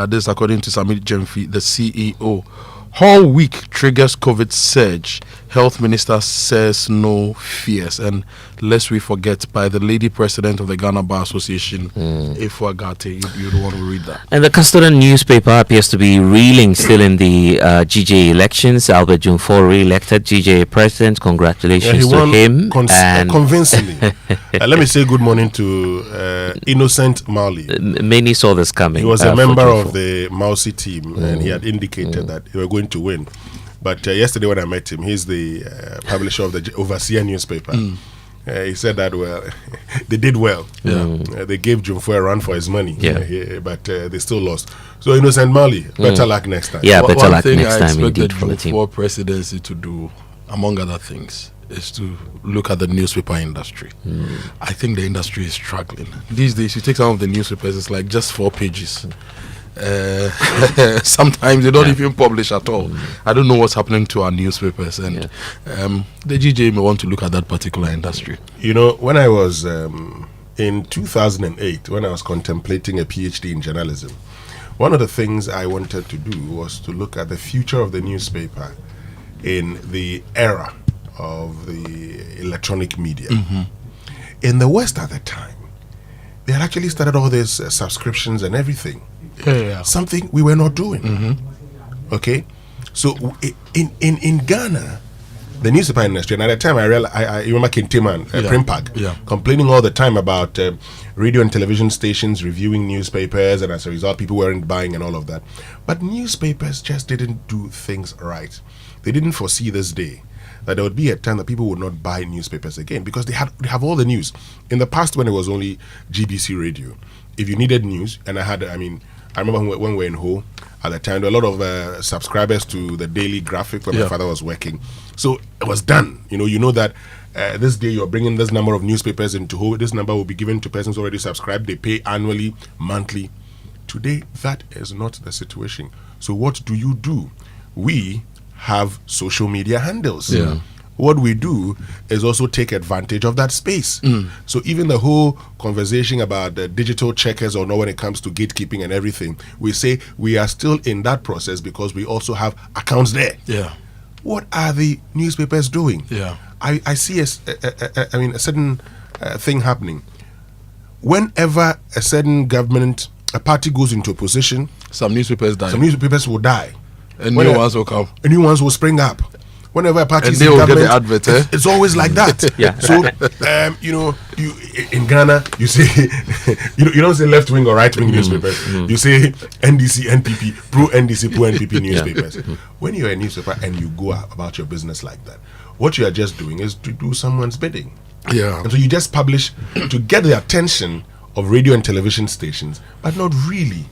This is according to Samit Jemfi, the CEO. Whole week triggers COVID surge. Health Minister says no fears. And lest we forget, by the lady president of the Ghana Bar Association, Efua Gate, you'd want to read that. And the custodian newspaper appears to be reeling still in the GJ elections. Albert Jumfor re-elected GJ president. Congratulations to him. Convincingly. Let me say good morning to Innocent Mali. Many saw this coming. He was a member of the Mausi team, and he had indicated that they were going to win. But yesterday when I met him, he's the publisher of the Overseer newspaper. He said that, well, they did well. They gave Jumfo a run for his money, but they still lost. So Innocent Mali, better luck next time. Yeah, better luck thing next I time indeed expected for the team. Jumfo presidency to do, among other things, is to look at the newspaper industry. I think the industry is struggling. These days, you take some of the newspapers, it's like just 4 pages. Sometimes they don't even publish at all. I don't know what's happening to our newspapers, and the GJ may want to look at that particular industry. You know, when I was in 2008, when I was contemplating a PhD in journalism, one of the things I wanted to do was to look at the future of the newspaper in the era of the electronic media. In the West at the time, they had actually started all these subscriptions and everything. Something we were not doing. Okay, so in Ghana, the newspaper industry, and at the time I remember Kintiman, Primpag, complaining all the time about radio and television stations reviewing newspapers, and as a result, people weren't buying and all of that. But newspapers just didn't do things right. They didn't foresee this day that there would be a time that people would not buy newspapers again because they have all the news. In the past, when it was only GBC radio, if you needed news, and I I remember when we were in Ho at the time, there were a lot of subscribers to the Daily Graphic where my father was working. So it was done. You know that this day you're bringing this number of newspapers into Ho. This number will be given to persons already subscribed. They pay annually, monthly. Today, that is not the situation. So what do? We have social media handles. Yeah. What we do is also take advantage of that space. So even the whole conversation about the digital checkers or not when it comes to gatekeeping and everything, we say we are still in that process because we also have accounts there. Yeah. What are the newspapers doing? Yeah. I see a certain thing happening. Whenever a certain government, a party goes into a position, some newspapers die. Some newspapers will die. And new ones will come. And new ones will spring up. Whenever a party is in government, get the advert, it's always like that. So, you in Ghana, you say, you don't say left wing or right wing newspapers. You say NDC, NPP, pro NDC, pro NPP newspapers. When you're a newspaper and you go about your business like that, what you are just doing is to do someone's bidding. Yeah. And so you just publish to get the attention of radio and television stations, but not really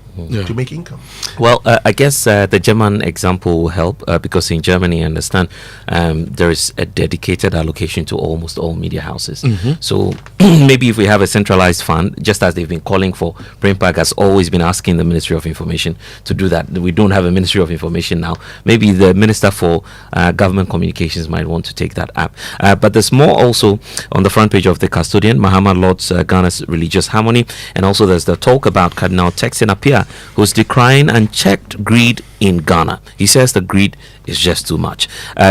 to make income. Well, I guess the German example will help because in Germany, I understand there is a dedicated allocation to almost all media houses. So maybe if we have a centralized fund, just as they've been calling for, Printpark has always been asking the Ministry of Information to do that. We don't have a Ministry of Information now. Maybe the Minister for Government Communications might want to take that up. But there's more also on the front page of The Custodian, Muhammad Lord's Ghana's religious harmony, and also there's the talk about Cardinal Texin Appiah, who's decrying unchecked greed in Ghana. He says the greed is just too much.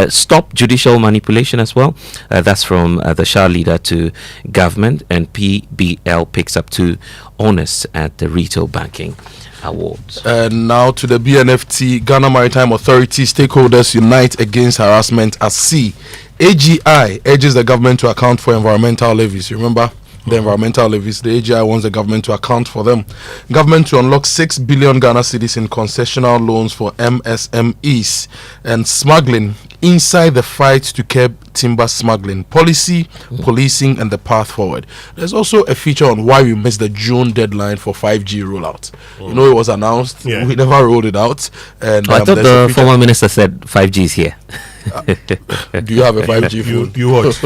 Stop judicial manipulation as well. That's from the Shah leader to government, and PBL picks up 2 honors at the Retail Banking Awards. And now to the BNFT. Ghana Maritime Authority stakeholders unite against harassment at sea. AGI urges the government to account for environmental levies. You remember the environmental levies? The AGI wants the government to account for them. Government to unlock 6 billion Ghana cedis in concessional loans for MSMEs. And smuggling inside the fight to curb timber smuggling. Policy, policing, and the path forward. There's also a feature on why we missed the June deadline for 5G rollout. You know, it was announced. We never rolled it out. And I thought the former minister said 5G is here. Do you have a 5G phone? You watch.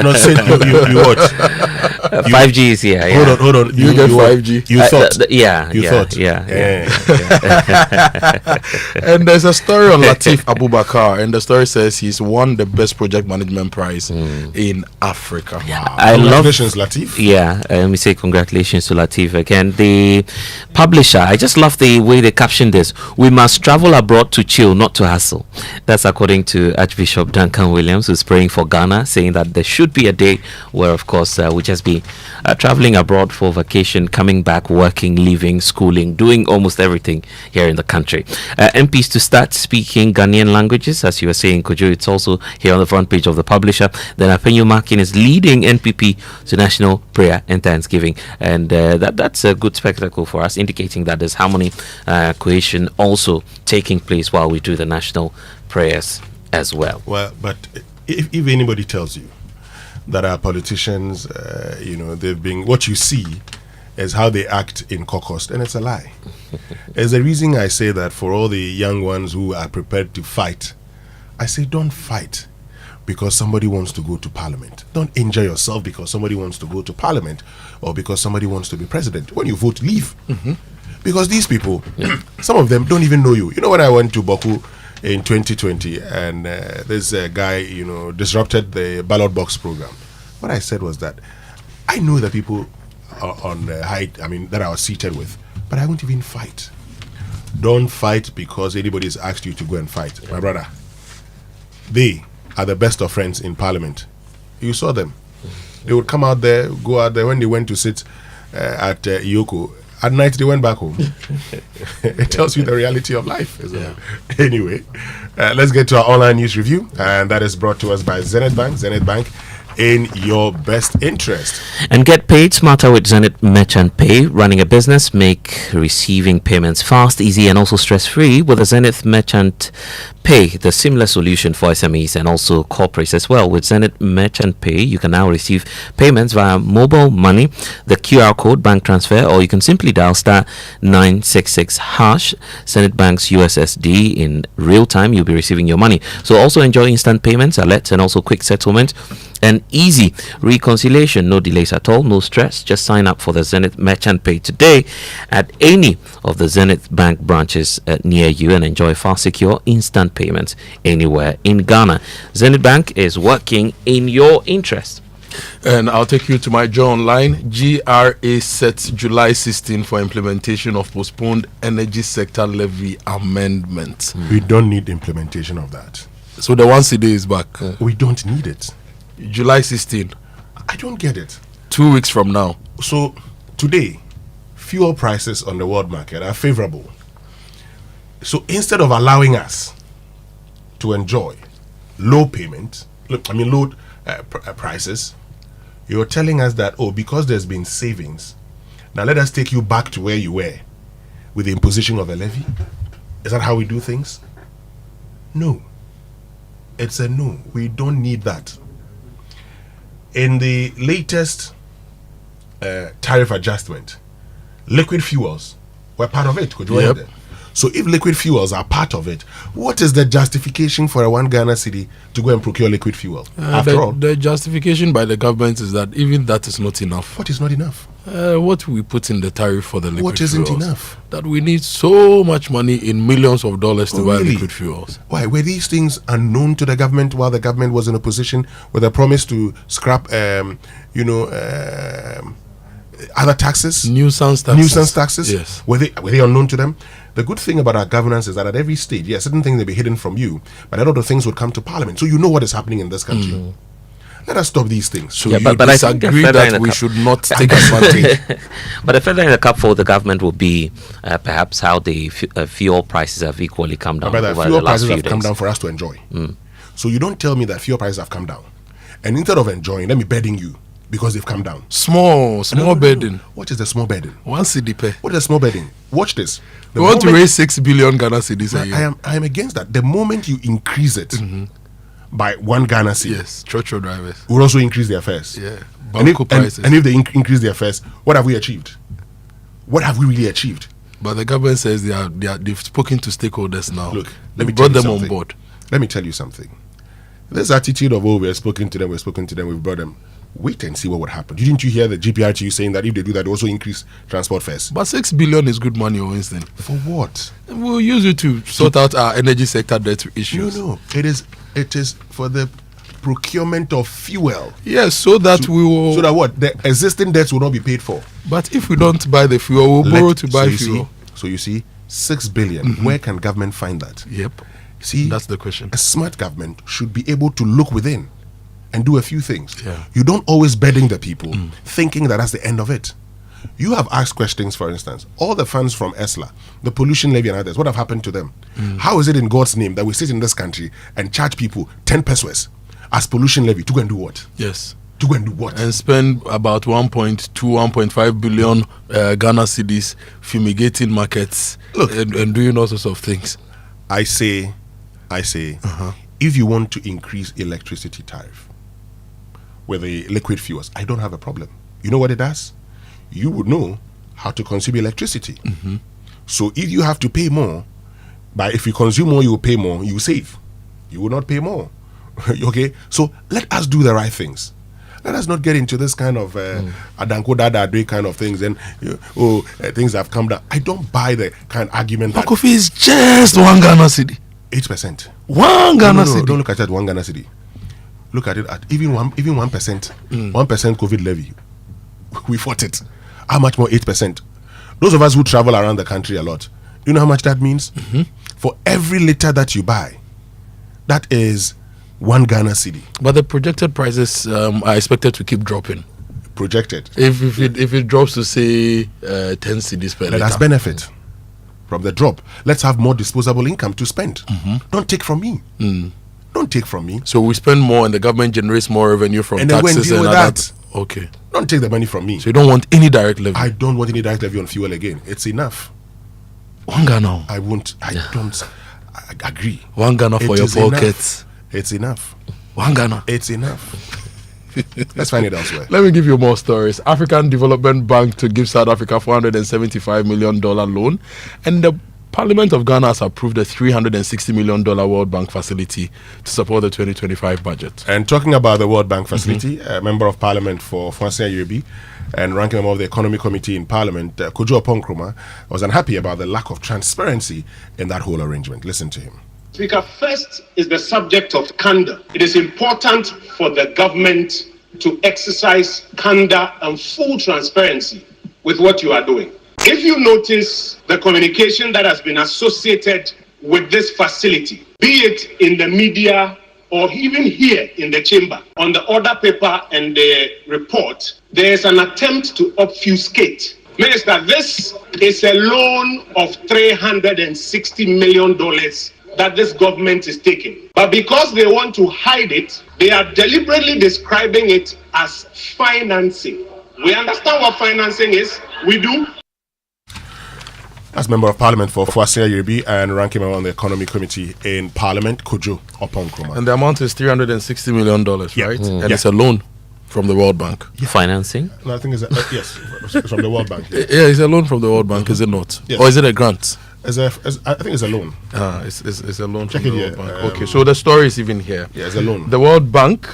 Not saying you watch. 5G is here. Yeah. Hold on. You get 5G. You thought. You thought. Yeah. And there's a story on Latif Abubakar, and the story says he's won the best project management prize in Africa. Wow. Congratulations, Latif. Yeah, let me say congratulations to Latif again. The publisher, I just love the way they captioned this. We must travel abroad to chill, not to hustle. That's according to Archbishop Duncan Williams, who's praying for Ghana, saying that there should be a day where, of course, we'll just be traveling abroad for vacation, coming back, working, living, schooling, doing almost everything here in the country. MPs to start speaking Ghanaian languages, as you were saying, Kojo. It's also here on the front page of the publisher. Then Apenyo Makin is leading NPP to national prayer and thanksgiving, and that's a good spectacle for us, indicating that there's harmony, cohesion also taking place while we do the national prayers as well. Well, but if anybody tells you that our politicians, they've been, what you see is how they act in caucus, and it's a lie. There's a reason I say that for all the young ones who are prepared to fight. I say don't fight because somebody wants to go to parliament. Don't injure yourself because somebody wants to go to parliament or because somebody wants to be president. When you vote, leave. Because these people, some of them don't even know you. You know, when I went to Baku in 2020 and this guy, disrupted the ballot box program, what I said was that I know the people on the height, that I was seated with, but I won't even fight. Don't fight because anybody's asked you to go and fight. My brother, they are the best of friends in parliament. You saw them. They would come out there, go out there. When they went to sit at Yoko, at night they went back home. It tells you the reality of life, isn't it? Anyway, let's get to our online news review, and that is brought to us by Zenith Bank. Zenith Bank in your best interest. And get paid smarter with Zenith Merchant Pay. Running a business, make receiving payments fast, easy, and also stress-free with the Zenith Merchant Pay, the seamless solution for SMEs and also corporates as well. With Zenith Merchant Pay, you can now receive payments via mobile money, the QR code, bank transfer, or you can simply dial *966# Zenith Bank's USSD in real time. You'll be receiving your money. So also enjoy instant payments, alerts, and also quick settlement and easy reconciliation. No delays at all, no stress. Just sign up for the Zenith Merchant Pay today at any of the Zenith Bank branches near you and enjoy fast, secure, instant payments anywhere in Ghana. Zenith Bank is working in your interest. And I'll take you to my Joe Online. GRA sets July 16 for implementation of postponed energy sector levy amendment. We don't need implementation of that. So the 1 cedi is back. We don't need it. July 16. I don't get it. 2 weeks from now. So today, fuel prices on the world market are favorable. So instead of allowing us to enjoy low prices, you're telling us that, because there's been savings, now let us take you back to where you were with the imposition of a levy. Is that how we do things? No. It's a no. We don't need that. In the latest tariff adjustment, liquid fuels were part of it. Kojo, Yep. So if liquid fuels are part of it, what is the justification for a 1 Ghana cedi to go and procure liquid fuel? After all, the justification by the government is that even that is not enough. What is not enough? What we put in the tariff for the liquid What isn't fuels, enough? that we need so much money in millions of dollars to buy really? liquid fuels. Why were these things unknown to the government while the government was in opposition with a promise to scrap, other taxes? Nuisance taxes. Yes. Were they unknown to them? The good thing about our governance is that at every stage, yes, certain things may be hidden from you, but a lot of things would come to Parliament, so you know what is happening in this country. Let us stop these things. So but I disagree that we should not take advantage. But the feather in the cap for the government will be perhaps how the fuel prices have equally come down. But over fuel the last prices few have days. come down for us to enjoy. So you don't tell me that fuel prices have come down, and instead of enjoying, let me burden you because they've come down. Small burden. What is the small burden? 1 cedi per. What is the small burden? Watch this. We want to raise 6 billion Ghana cedis a year. I am against that. The moment you increase it by 1 Ghana cedi, yes, trotro drivers will also increase their fares. Yeah, and if they increase their fares, what have we achieved? What have we really achieved? But the government says they've spoken to stakeholders now. Look, let me brought tell you them on something. board. Let me tell you something. This attitude of we've spoken to them, we've brought them. Wait and see what would happen. Didn't you hear the GPRTU saying that if they do that, they also increase transport fares? But 6 billion is good money, Winston. For what? We'll use it to sort out our energy sector debt issues. No. It is for the procurement of fuel. Yes, so that we will. So that what? The existing debts will not be paid for. But if we don't buy the fuel, we'll borrow to buy fuel. So you see, 6 billion. Where can government find that? Yep. See, that's the question. A smart government should be able to look within and do a few things. Yeah. You don't always burden the people thinking that that's the end of it. You have asked questions, for instance, all the funds from ESLA, the pollution levy and others, what have happened to them? How is it in God's name that we sit in this country and charge people 10 pesos as pollution levy to go and do what? Yes. To go and do what? And spend about 1.2, 1.5 billion Ghana cedis fumigating markets. Look, and doing all sorts of things. I say, if you want to increase electricity tariff with the liquid fuels, I don't have a problem. You know what it does? You would know how to consume electricity. So if you have to pay more, but if you consume more, you will pay more, you save. You will not pay more. Okay? So let us do the right things. Let us not get into this kind of Adanko Dada kind of things and things have come down. I don't buy the kind of argument that coffee is just 1 Ghana cedi. 8%. 1 Ghana cedi. Don't look at it at 1 Ghana cedi. Look at it at even 1%. 1% COVID levy. We fought it. How much more 8%? Those of us who travel around the country a lot, do you know how much that means? For every liter that you buy, that is 1 Ghana cedi. But the projected prices are expected to keep dropping. Projected. If it drops to say 10 cedis per liter. Let us benefit from the drop. Let's have more disposable income to spend. Don't take from me. Don't take from me. So we spend more and the government generates more revenue from And then go and taxes deal and with other. that. Okay. Don't take the money from me. So you don't want any direct levy? I don't want any direct levy on fuel again. It's enough. One Ghana. I won't. I don't. I agree. One Ghana for your pockets. It's enough. One Ghana. It's enough. Let's find it elsewhere. Let me give you more stories. African Development Bank to give South Africa $475 million loan, and the Parliament of Ghana has approved a $360 million World Bank facility to support the 2025 budget. And talking about the World Bank facility, a member of Parliament for Fonsia Yorubi and ranking member of the Economic Committee in Parliament, Kojo was unhappy about the lack of transparency in that whole arrangement. Listen to him. Speaker, first is the subject of candor. It is important for the government to exercise candor and full transparency with what you are doing. If you notice the communication that has been associated with this facility, be it in the media or even here in the chamber, on the order paper and the report, there is an attempt to obfuscate. Minister, this is a loan of $360 million that this government is taking. But because they want to hide it, they are deliberately describing it as financing. We understand what financing is. We do. As Member of Parliament for Fonsia Yorubi and ranking member on the Economic Committee in Parliament, Kojo Oponkroma. And the amount is $360 million, right? And Yeah. it's a loan from the World Bank. Financing? No, I think it's yes, it's from the World Bank. Yeah, it's a loan from the World Bank, is it not? Yes. Or is it a grant? I think it's a loan. It's a loan Check from it the here. World Bank. Okay, so the story is even here. Yeah, it's a loan. The World Bank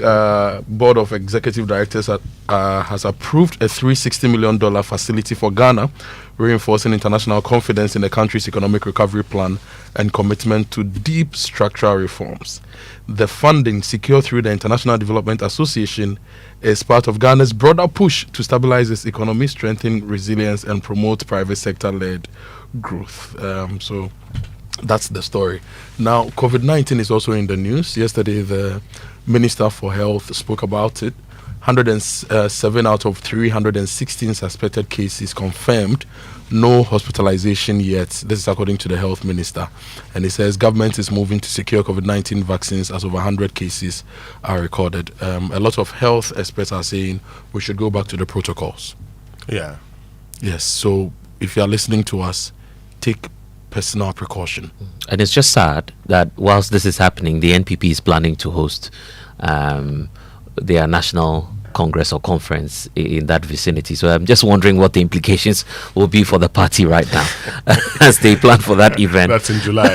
Board of Executive Directors has approved a $360 million facility for Ghana, reinforcing international confidence in the country's economic recovery plan and commitment to deep structural reforms. The funding, secured through the International Development Association, is part of Ghana's broader push to stabilize its economy, strengthen resilience, and promote private sector-led growth. So that's the story. Now, COVID-19 is also in the news. Yesterday, the Minister for Health spoke about it. 107 out of 316 suspected cases confirmed. No hospitalization yet. This is according to the health minister. And he says government is moving to secure COVID-19 vaccines as over 100 cases are recorded. A lot of health experts are saying we should go back to the protocols. Yeah. Yes. So if you are listening to us, take personal precaution. And it's just sad that whilst this is happening, the NPP is planning to host their national congress or conference in that vicinity. So I'm just wondering what the implications will be for the party right now as they plan for that event. That's in July.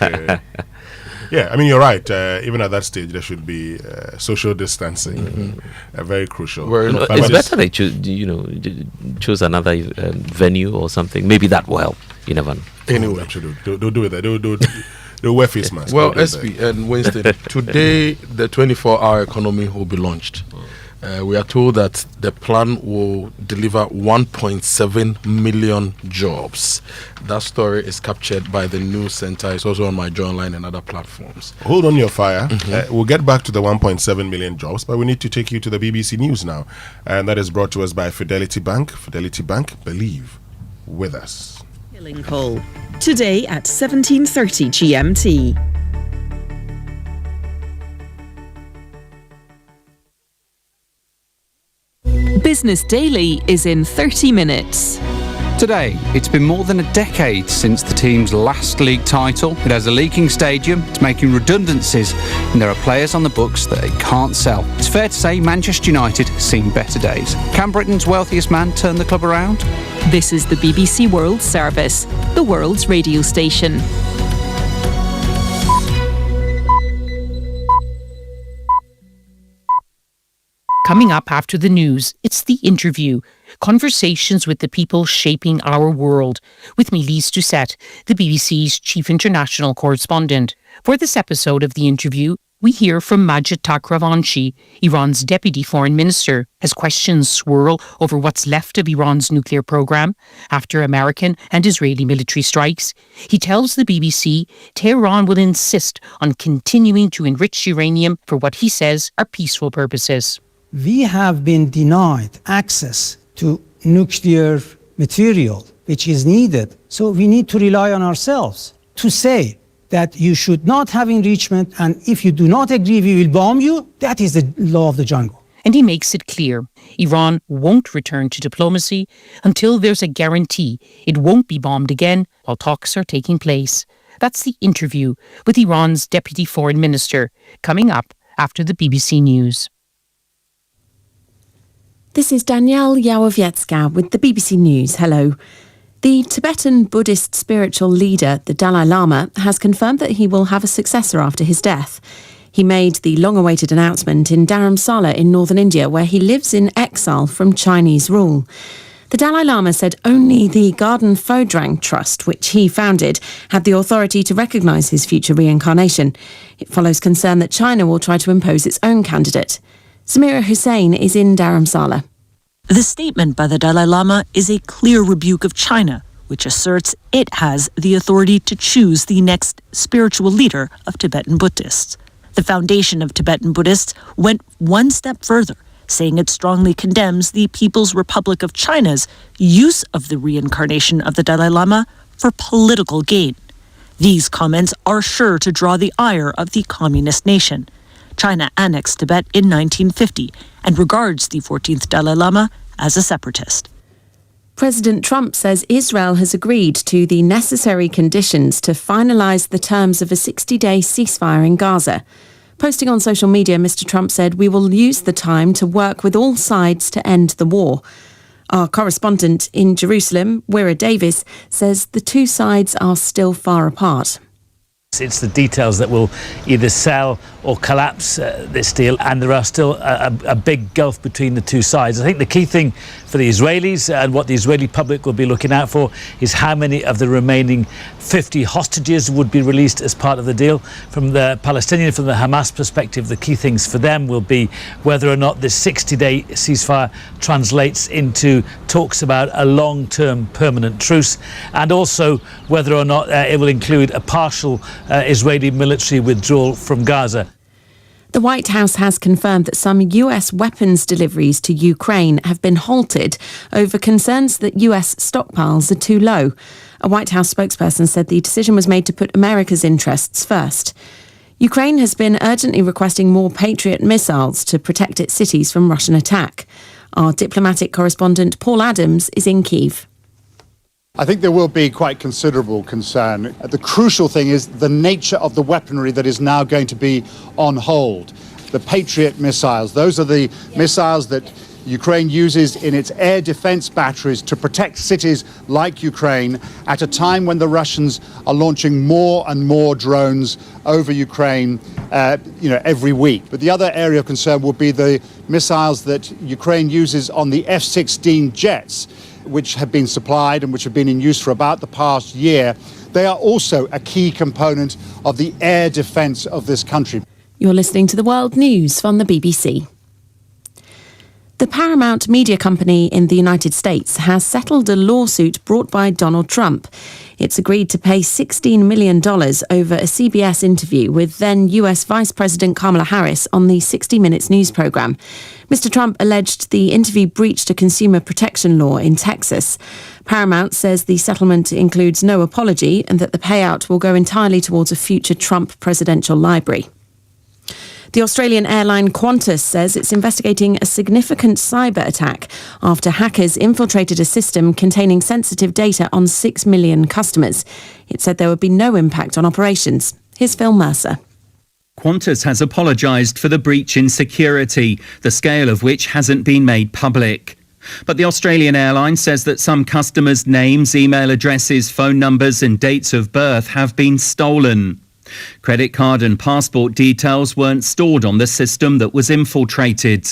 Okay. Yeah, I mean, you're right. Even at that stage, there should be social distancing. Very crucial. It's better they choose another venue or something. Maybe that will help. You never know. Anyway, they'll do it. They'll wear face masks. Well, SP and Winston, today the 24-hour economy will be launched. We are told that the plan will deliver 1.7 million jobs. That story is captured by the News Center. It's also on my Joy Online and other platforms. Hold on your fire. We'll get back to the 1.7 million jobs, but we need to take you to the BBC News now. And that is brought to us by Fidelity Bank. Fidelity Bank, believe with us. Call today at 17:30 GMT. Business Daily is in 30 minutes. Today, it's been more than a decade since the team's last league title. It has a leaking stadium, it's making redundancies, and there are players on the books that it can't sell. It's fair to say Manchester United have seen better days. Can Britain's wealthiest man turn the club around? This is the BBC World Service, the world's radio station. Coming up after the news, it's The Interview. Conversations with the people shaping our world. With me, Lise Doucette, the BBC's chief international correspondent. For this episode of The Interview, we hear from Majid Takhravanchi, Iran's deputy foreign minister, as questions swirl over what's left of Iran's nuclear program after American and Israeli military strikes. He tells the BBC Tehran will insist on continuing to enrich uranium for what he says are peaceful purposes. We have been denied access to nuclear material, which is needed. So we need to rely on ourselves to say that you should not have enrichment, and if you do not agree, we will bomb you. That is the law of the jungle. And he makes it clear Iran won't return to diplomacy until there's a guarantee it won't be bombed again while talks are taking place. That's the interview with Iran's Deputy Foreign Minister, coming up after the BBC News. This is Danielle Yawowiecka with the BBC News. Hello. The Tibetan Buddhist spiritual leader, the Dalai Lama, has confirmed that he will have a successor after his death. He made the long-awaited announcement in Dharamsala in northern India, where he lives in exile from Chinese rule. The Dalai Lama said only the Garden Phodrang Trust, which he founded, had the authority to recognise his future reincarnation. It follows concern that China will try to impose its own candidate. Samira Hussain is in Dharamsala. The statement by the Dalai Lama is a clear rebuke of China, which asserts it has the authority to choose the next spiritual leader of Tibetan Buddhists. The Foundation of Tibetan Buddhists went one step further, saying it strongly condemns the People's Republic of China's use of the reincarnation of the Dalai Lama for political gain. These comments are sure to draw the ire of the communist nation. China annexed Tibet in 1950 and regards the 14th Dalai Lama as a separatist. President Trump says Israel has agreed to the necessary conditions to finalise the terms of a 60-day ceasefire in Gaza. Posting on social media, Mr. Trump said, "We will use the time to work with all sides to end the war." Our correspondent in Jerusalem, Wira Davis, says the two sides are still far apart. It's the details that will either sell or collapse this deal, and there are still a big gulf between the two sides. I think the key thing for the Israelis and what the Israeli public will be looking out for is how many of the remaining 50 hostages would be released as part of the deal. From the Palestinian, from the Hamas perspective, the key things for them will be whether or not this 60-day ceasefire translates into talks about a long-term permanent truce, and also whether or not it will include a partial Israeli military withdrawal from Gaza. The White House has confirmed that some US weapons deliveries to Ukraine have been halted over concerns that US stockpiles are too low. A White House spokesperson said the decision was made to put America's interests first. Ukraine has been urgently requesting more Patriot missiles to protect its cities from Russian attack. Our diplomatic correspondent Paul Adams is in Kyiv. I think there will be quite considerable concern. The crucial thing is the nature of the weaponry that is now going to be on hold. The Patriot missiles, those are the missiles that Ukraine uses in its air defense batteries to protect cities like Ukraine at a time when the Russians are launching more and more drones over Ukraine every week. But the other area of concern will be the missiles that Ukraine uses on the F-16 jets, which have been supplied and which have been in use for about the past year. They are also a key component of the air defence of this country. You're listening to the World News from the BBC. The Paramount Media Company in the United States has settled a lawsuit brought by Donald Trump. It's agreed to pay $16 million over a CBS interview with then US Vice President Kamala Harris on the 60 Minutes news program. Mr. Trump alleged the interview breached a consumer protection law in Texas. Paramount says the settlement includes no apology and that the payout will go entirely towards a future Trump presidential library. The Australian airline Qantas says it's investigating a significant cyber attack after hackers infiltrated a system containing sensitive data on 6 million customers. It said there would be no impact on operations. Here's Phil Mercer. Qantas has apologised for the breach in security, the scale of which hasn't been made public. But the Australian airline says that some customers' names, email addresses, phone numbers and dates of birth have been stolen. Credit card and passport details weren't stored on the system that was infiltrated.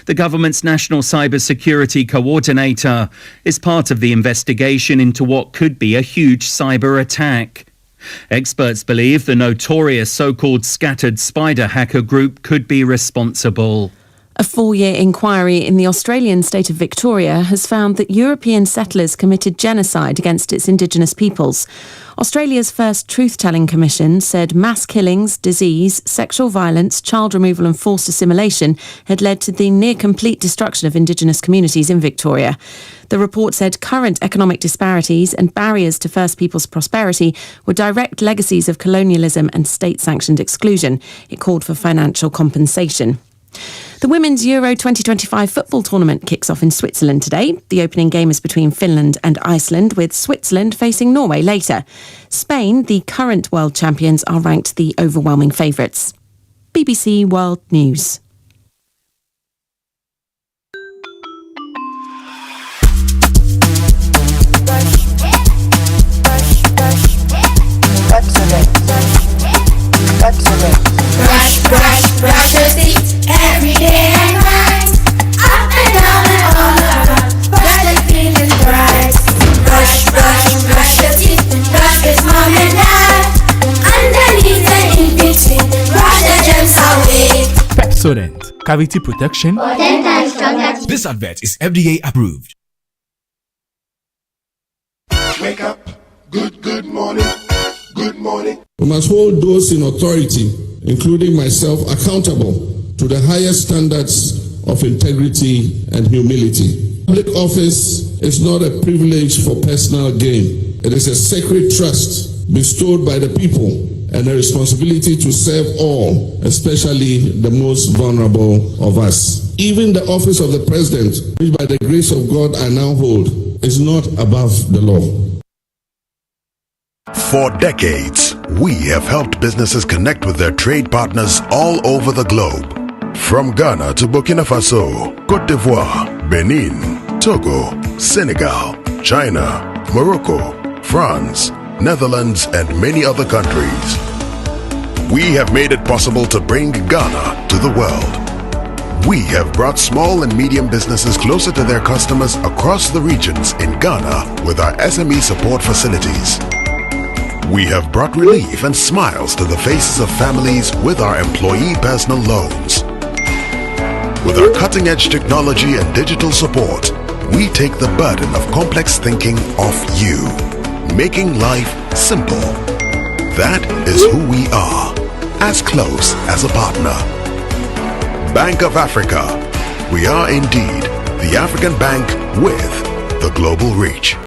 The government's National Cybersecurity Coordinator is part of the investigation into what could be a huge cyber attack. Experts believe the notorious so-called scattered spider hacker group could be responsible. A 4-year inquiry in the Australian state of Victoria has found that European settlers committed genocide against its indigenous peoples. Australia's first truth-telling commission said mass killings, disease, sexual violence, child removal and forced assimilation had led to the near-complete destruction of indigenous communities in Victoria. The report said current economic disparities and barriers to First Peoples' prosperity were direct legacies of colonialism and state-sanctioned exclusion. It called for financial compensation. The Women's Euro 2025 football tournament kicks off in Switzerland today. The opening game is between Finland and Iceland, with Switzerland facing Norway later. Spain, the current world champions, are ranked the overwhelming favourites. BBC World News. Brush your teeth every day and night. Up and down and all around. Brush like feeling bright. Brush your teeth. Brush with mom and dad. Underneath and in between. Brush the germs away. Pepsodent Cavity Protection For dental strong. This advert is FDA approved. Wake up. Good morning. Good morning. We must hold those in authority, including myself, accountable to the highest standards of integrity and humility. Public office is not a privilege for personal gain. It is a sacred trust bestowed by the people and a responsibility to serve all, especially the most vulnerable of us. Even the office of the president, which by the grace of God I now hold, is not above the law. For decades, we have helped businesses connect with their trade partners all over the globe. From Ghana to Burkina Faso, Côte d'Ivoire, Benin, Togo, Senegal, China, Morocco, France, Netherlands, and many other countries. We have made it possible to bring Ghana to the world. We have brought small and medium businesses closer to their customers across the regions in Ghana with our SME support facilities. We have brought relief and smiles to the faces of families with our employee personal loans. With our cutting-edge technology and digital support, we take the burden of complex thinking off you, making life simple. That is who we are, as close as a partner. Bank of Africa. We are indeed the African bank with the global reach.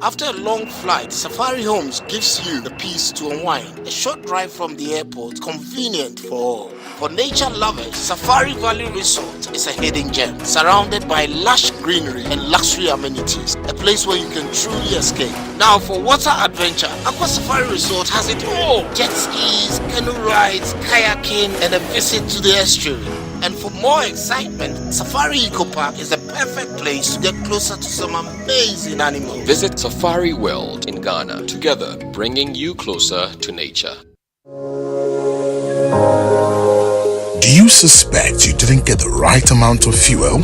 After a long flight, Safari Homes gives you the peace to unwind. A short drive from the airport, convenient for all. For nature lovers, Safari Valley Resort is a hidden gem, surrounded by lush greenery and luxury amenities. A place where you can truly escape. Now for water adventure, Aqua Safari Resort has it all. Jet skis, canoe rides, kayaking, and a visit to the estuary. And for more excitement, Safari Eco Park is the perfect place to get closer to some amazing animals. Visit Safari World in Ghana, together bringing you closer to nature. Do you suspect you didn't get the right amount of fuel?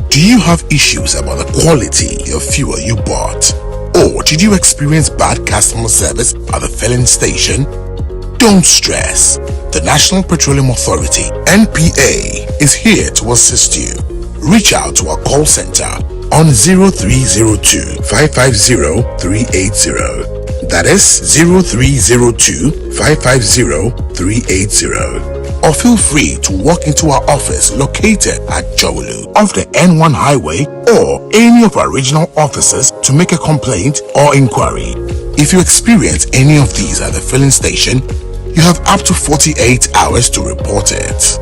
Do you have issues about the quality of fuel you bought? Or did you experience bad customer service at the filling station? Don't stress. The National Petroleum Authority, NPA, is here to assist you. Reach out to our call center on 0302 550 380. That is 0302 550 380. Or feel free to walk into our office located at Jowolu off the N1 highway or any of our regional offices to make a complaint or inquiry. If you experience any of these at the filling station, you have up to 48 hours to report it.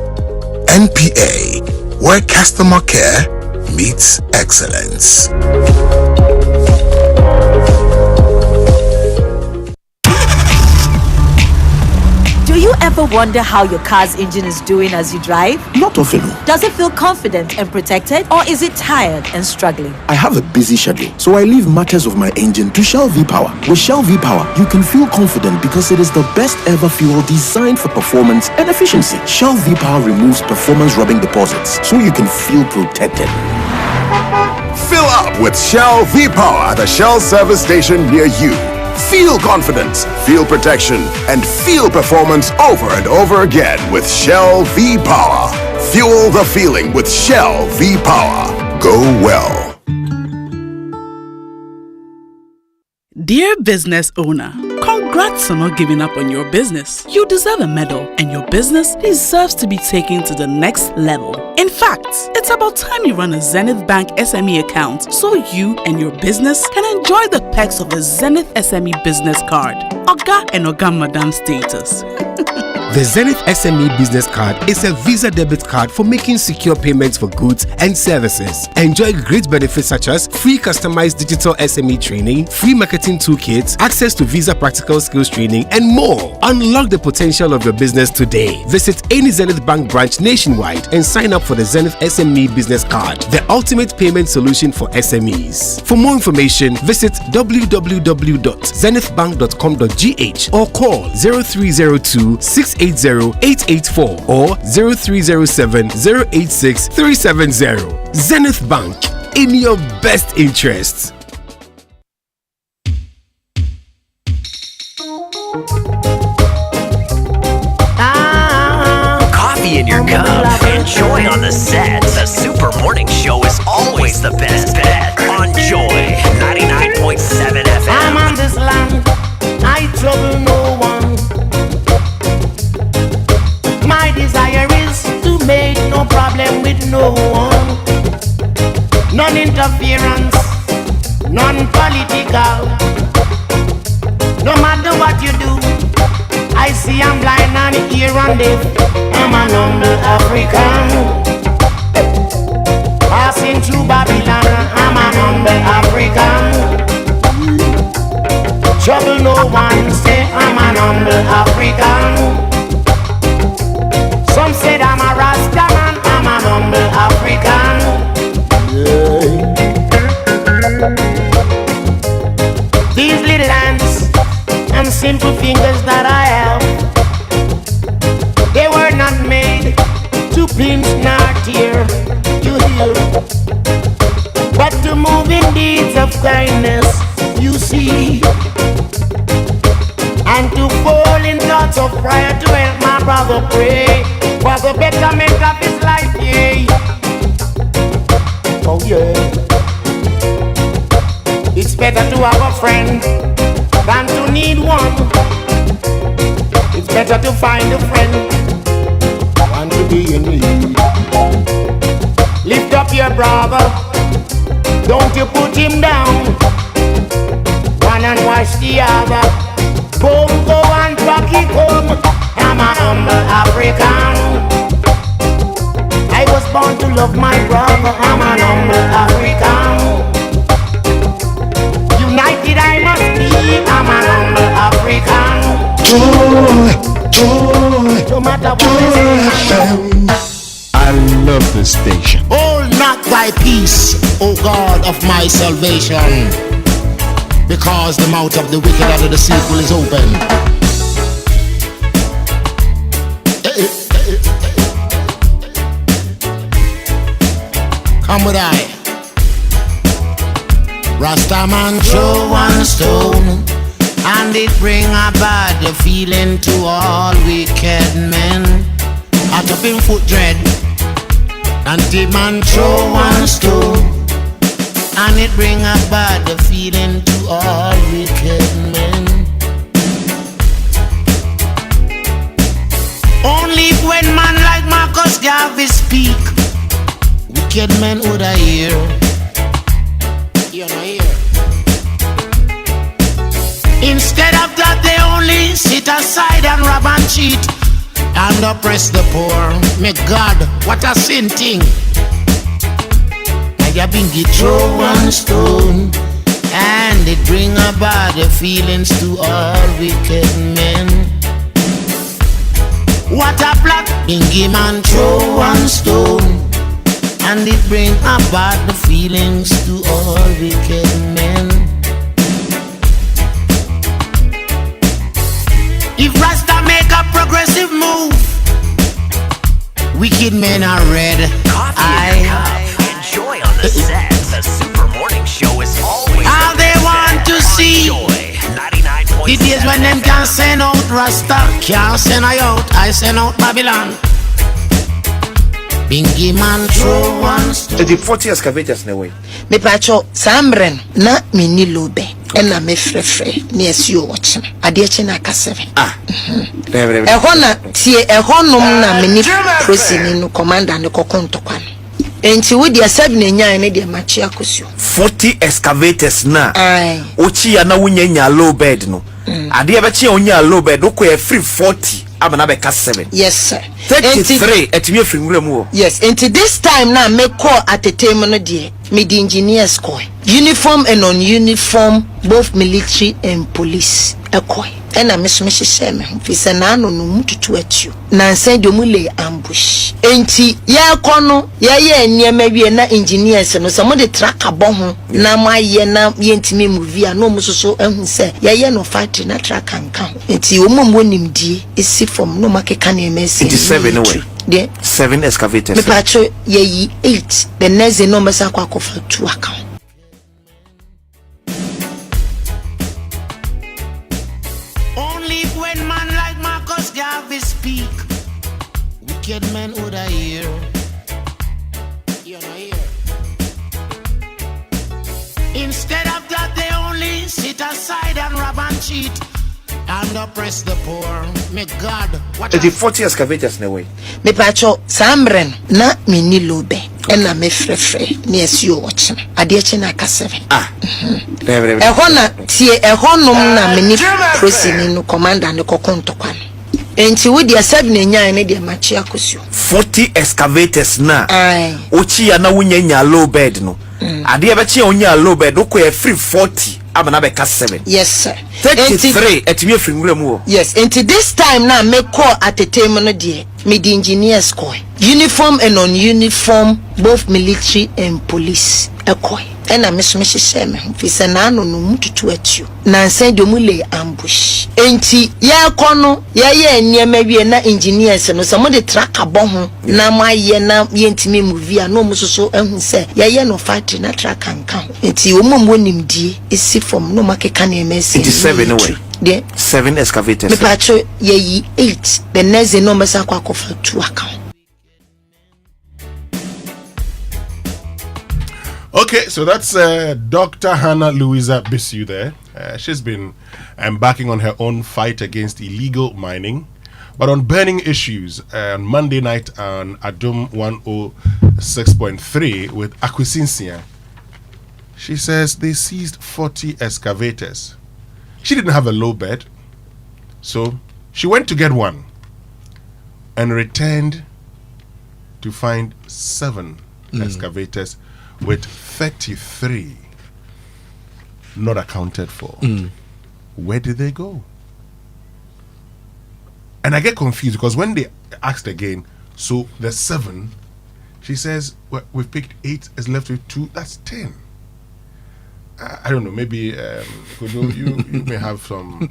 NPA, where customer care meets excellence. Do you ever wonder how your car's engine is doing as you drive? Not often. Does it feel confident and protected, or is it tired and struggling? I have a busy schedule, so I leave matters of my engine to Shell V-Power. With Shell V-Power, you can feel confident because it is the best ever fuel designed for performance and efficiency. Shell V-Power removes performance-robbing deposits, so you can feel protected. Fill up with Shell V-Power at a Shell service station near you. Feel confidence, feel protection, and feel performance over and over again with Shell V-Power. Fuel the feeling with Shell V-Power. Go well. Dear business owner, congrats on not giving up on your business. You deserve a medal, and your business deserves to be taken to the next level. In fact, it's about time you run a Zenith Bank SME account so you and your business can enjoy the perks of a Zenith SME business card. Oga and Oga Madam status. The Zenith SME Business Card is a Visa debit card for making secure payments for goods and services. Enjoy great benefits such as free customized digital SME training, free marketing toolkits, access to Visa practical skills training, and more. Unlock the potential of your business today. Visit any Zenith Bank branch nationwide and sign up for the Zenith SME Business Card, the ultimate payment solution for SMEs. For more information, visit www.zenithbank.com.gh or call 0302 680-884 or 0307-086-370. Zenith Bank, in your best interests. Coffee in your cup, enjoy on the set. The Super Morning Show is always the best bet on Joy 99.7 FM. I'm on this land, I trouble no one. My desire is to make no problem with no one. None interference, none political. No matter what you do, I see I'm blind and hear and deaf. I'm an humble African, passing through Babylon. I'm an humble African. Trouble no one, say I'm an humble African. Some said I'm a Rasta man, I'm an humble African. These little hands and simple fingers that I have, they were not made to pinch nor tear, you hear, but to move in deeds of kindness, you see, and to fall in thoughts of prayer to help my brother pray for the betterment of his life, yeah. Oh yeah. It's better to have a friend than to need one. It's better to find a friend than to be in need. Lift up your brother, don't you put him down. One and wash the other. Boom, go and rock it home. I'm an humble African. I was born to love my brother. I'm an humble African. United I must be. I'm an humble African. Joy, no matter what they say. I love this station. Hold not thy peace, O God of my salvation, because the mouth of the wicked and the deceitful is open. Come with I. Rastaman throw one stone, and it bring a bad feeling to all wicked men. Hot up in foot dread, and the man throw one stone, and it bring a bad feeling to all wicked men. Only when man like Marcus Garvey speak, wicked men would I hear. You know hear. Instead of that, they only sit aside and rob and cheat and oppress the poor. May God, what a sin thing. I have been get throw one stone, and it bring about the feelings to all wicked men. What a plot, bingy man throw one stone, and it bring about the feelings to all wicked men. If Rasta make a progressive move, wicked men are red. Coffee in your cup, enjoy on the set. The Super Morning Show is always all they want to see. Joy 99.7 the days when them can't send out Rasta, can't send I out, I send out Babylon. Bingy man throw one stone. The 40 excavators in a way. Me pacho Sambren na mini lobe. Ena me frefre ni esio watching. Adieche na ka 7. Ehona tie ehonum na mini prosini no commander ne kokonto kwan. Enti wo dia 7 nyan ne dia machi akosio. 40 excavators na. Ochi ya na wunya low bed no. Ade be chi onya low bed wo ko free 40 abana be ka 7. Yes sir. 33 etimi free nwura mu. Yes, enti this time na me call at the time no dia. Me the engineers call. Uniform and non-uniform, both military and police. Ekoi. Ena mesomeshe sheme. Fisa na ano no mututu etu. Na nsen do mule ambush. Enti ya kono ya ye nniema wie na engineers no so mo de tracker bo ho na ma ye na ye ntimi movie no mo so ehun se ya ye no factory na tracker nka. Enti omombo nimdie esi from no makeka na emesi. 87 away. Yeah. 7 excavators. Me pacho ye 8. The next number sa kwa kofa 2 account. Only when man like Marcus Garvey speak, wicked men would I hear. You're not here. Instead of that, they only sit aside and rob and cheat and oppress the poor. May God watch. The 40 excavators in a way. Me pacho Sambren na mini lobe. Ena me frefre ni esio watching. Adieche na ka 7. Ehona tie ehonum na mini prosini no commander ne kokonto kwan. Enti wo dia 7 nyan ne dia machi akosio. 40 excavators na. Ochi ya na wunya low bed no. Ade be chi onya low bed wo ko free 40 abana be ka 7. Yes sir. 33 etimi free nwura mu. Yes, enti this time na me call at the time no dia. Me the engineers call. Uniform and non-uniform, both military and police. Ekoi. Ena mesomeshe sheme. Fisa na ano no mututu etu. Na nsen do mule ambush. Enti ya kono ya ye nniema wie na engineers no so mo de tracker bo ho na ma ye na ye ntimi movie no mo so ehun se ya ye no factory na tracker nka. Enti omombo nimdie esi from no makeka na emesi. 87 away. Yeah. 7 excavators. Me pacho ye 8. The next number sa kwa kofa 2 account. Okay, so that's Dr. Hannah Louisa Bisu there. She's been embarking on her own fight against illegal mining. But on burning issues, on Monday night on Adum 106.3 with Akwisinsia, she says they seized 40 excavators. She didn't have a low bed, so she went to get one and returned to find 7 excavators with 33 not accounted for. Where did they go? And I get confused because when they asked again, so the 7, she says, well, we've picked 8, is left with 2, that's 10. I don't know, maybe Kojo, you may have some.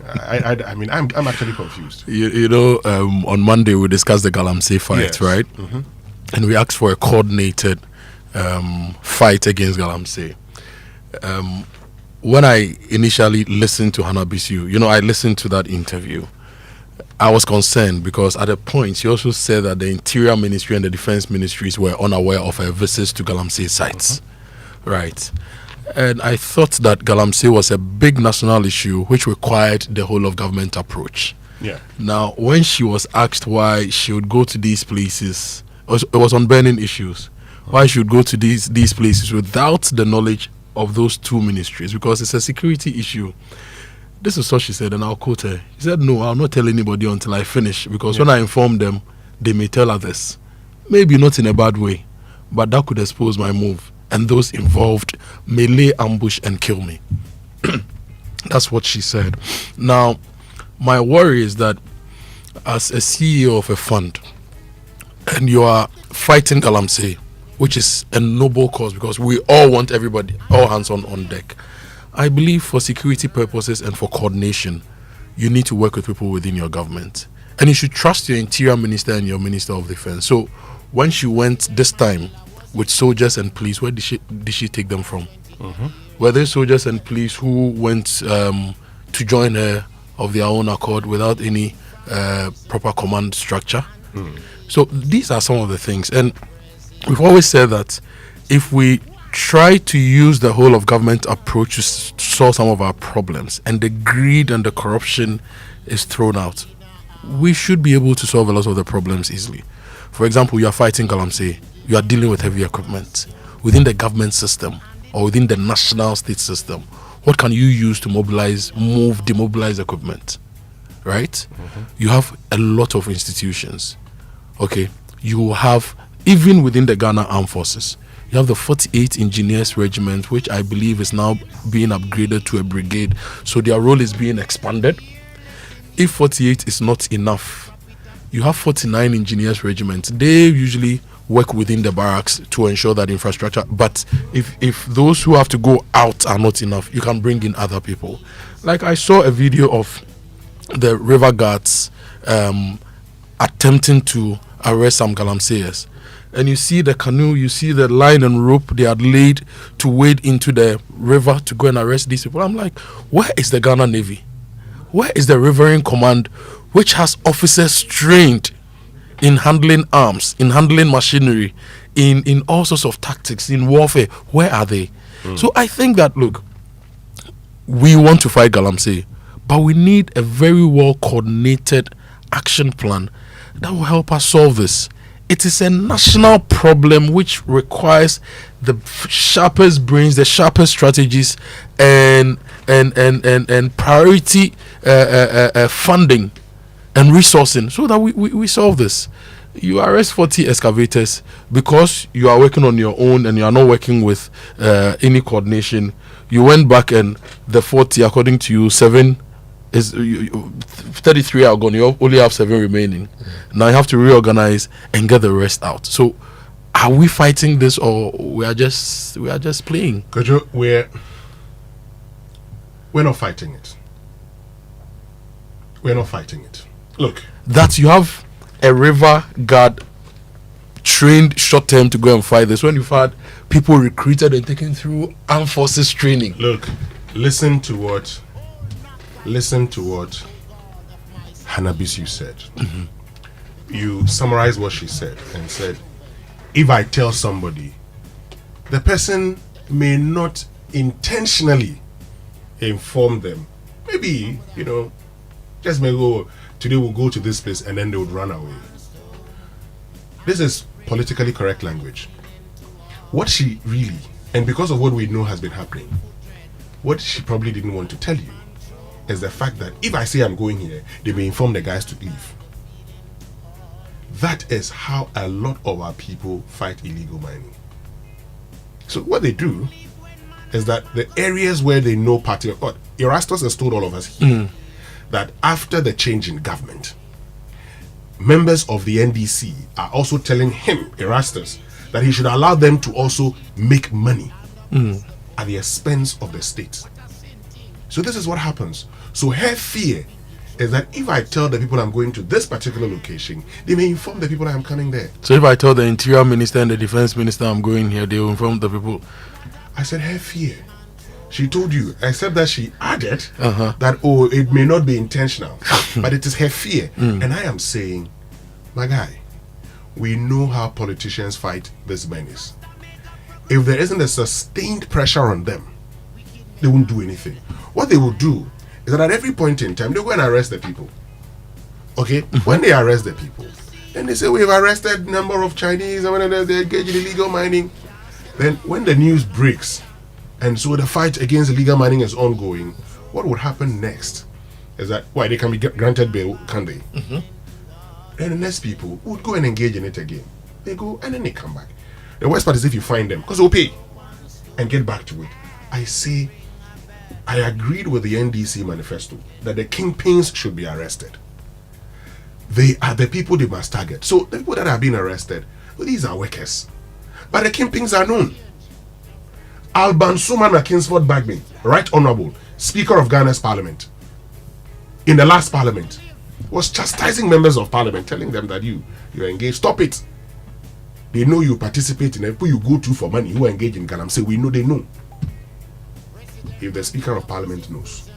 I mean, I'm actually confused. You know, on Monday we discussed the Galamsey fight, yes. Right? And we asked for a coordinated fight against Galamsey. When I initially listened to Hannah Bisu, you know, I listened to that interview. I was concerned because at a point she also said that the Interior Ministry and the Defense Ministries were unaware of her visits to Galamsey sites, right? And I thought that Galamsey was a big national issue which required the whole of government approach. Yeah. Now, when she was asked why she would go to these places, it was on burning issues, why she would go to these places without the knowledge of those 2 ministries, because it's a security issue. This is what she said, and I'll quote her. She said, no, I'll not tell anybody until I finish, because when I inform them, they may tell others. Maybe not in a bad way, but that could expose my move, and those involved may lay ambush and kill me. That's what she said. Now, my worry is that as a CEO of a fund, and you are fighting Galamsey, which is a noble cause because we all want everybody, all hands on deck. I believe for security purposes and for coordination, you need to work with people within your government. And you should trust your Interior Minister and your Minister of Defense. So when she went this time with soldiers and police, where did she take them from? Were there soldiers and police who went to join her of their own accord without any proper command structure? So these are some of the things, and we've always said that if we try to use the whole of government approach to solve some of our problems, and the greed and the corruption is thrown out, we should be able to solve a lot of the problems easily. For example, you are fighting Galamsey, you are dealing with heavy equipment within the government system or within the national state system. What can you use to demobilize equipment? Right? You have a lot of institutions. Okay, you have, even within the Ghana Armed Forces, you have the 48 Engineers Regiment, which I believe is now being upgraded to a brigade. So their role is being expanded. If 48 is not enough, you have 49 Engineers Regiment. They usually work within the barracks to ensure that infrastructure. But if those who have to go out are not enough, you can bring in other people. Like I saw a video of the river guards attempting to arrest some Galamseyers. And you see the canoe, you see the line and rope they had laid to wade into the river to go and arrest these people. I'm like, where is the Ghana Navy? Where is the Riverine Command, which has officers trained in handling arms, in handling machinery, in all sorts of tactics, in warfare? Where are they? So I think that, look, we want to fight Galamsey, but we need a very well coordinated action plan that will help us solve this. It is a national problem which requires the sharpest brains, the sharpest strategies, and priority funding and resourcing so that we solve this. You arrest 40 excavators because you are working on your own and you are not working with any coordination. You went back and the 40, according to you, 7 is 33 are gone. You only have 7 remaining. Now you have to reorganize and get the rest out. So are we fighting this, or we are just playing? Kojo, we're not fighting it. We're not fighting it. Look, that you have a river guard trained short term to go and fight this, when you've had people recruited and taken through armed forces training. Look, listen to what Hannah Bisu said. You summarized what she said and said, if I tell somebody, the person may not intentionally inform them. Maybe, just may go, today we'll go to this place, and then they would run away. This is politically correct language. What she really, and because of what we know has been happening, what she probably didn't want to tell you is the fact that if I say I'm going here, they may inform the guys to leave. That is how a lot of our people fight illegal mining. So what they do is that the areas where they know party, Erastus has told all of us here that after the change in government, members of the NDC are also telling him, Erastus, that he should allow them to also make money at the expense of the state. So this is what happens. So her fear is that if I tell the people I'm going to this particular location, they may inform the people that I'm coming there. So if I tell the Interior Minister and the Defense Minister I'm going here, they will inform the people. I said her fear. She told you, except that she added that, it may not be intentional, but it is her fear. And I am saying, my guy, we know how politicians fight this menace. If there isn't a sustained pressure on them, they won't do anything. What they will do is that at every point in time, they'll go and arrest the people. Okay? When they arrest the people, then they say, we've arrested a number of Chinese, and when they engage in illegal mining. Then when the news breaks, and so the fight against illegal mining is ongoing, what would happen next is that, they can be granted bail, can they? And the next people would go and engage in it again. They go and then they come back. The worst part is if you find them, because they'll pay and get back to it. I say, I agreed with the NDC manifesto that the kingpins should be arrested. They are the people they must target. So the people that are being arrested, these are workers. But the kingpins are known. Alban Suman Kingsford Bagby, Right Honorable, Speaker of Ghana's Parliament, in the last Parliament, was chastising members of Parliament, telling them that you're engaged. Stop it. They know you participate in it. People you go to for money who are engaged in Ghana. Say, we know they know. If the Speaker of Parliament knows,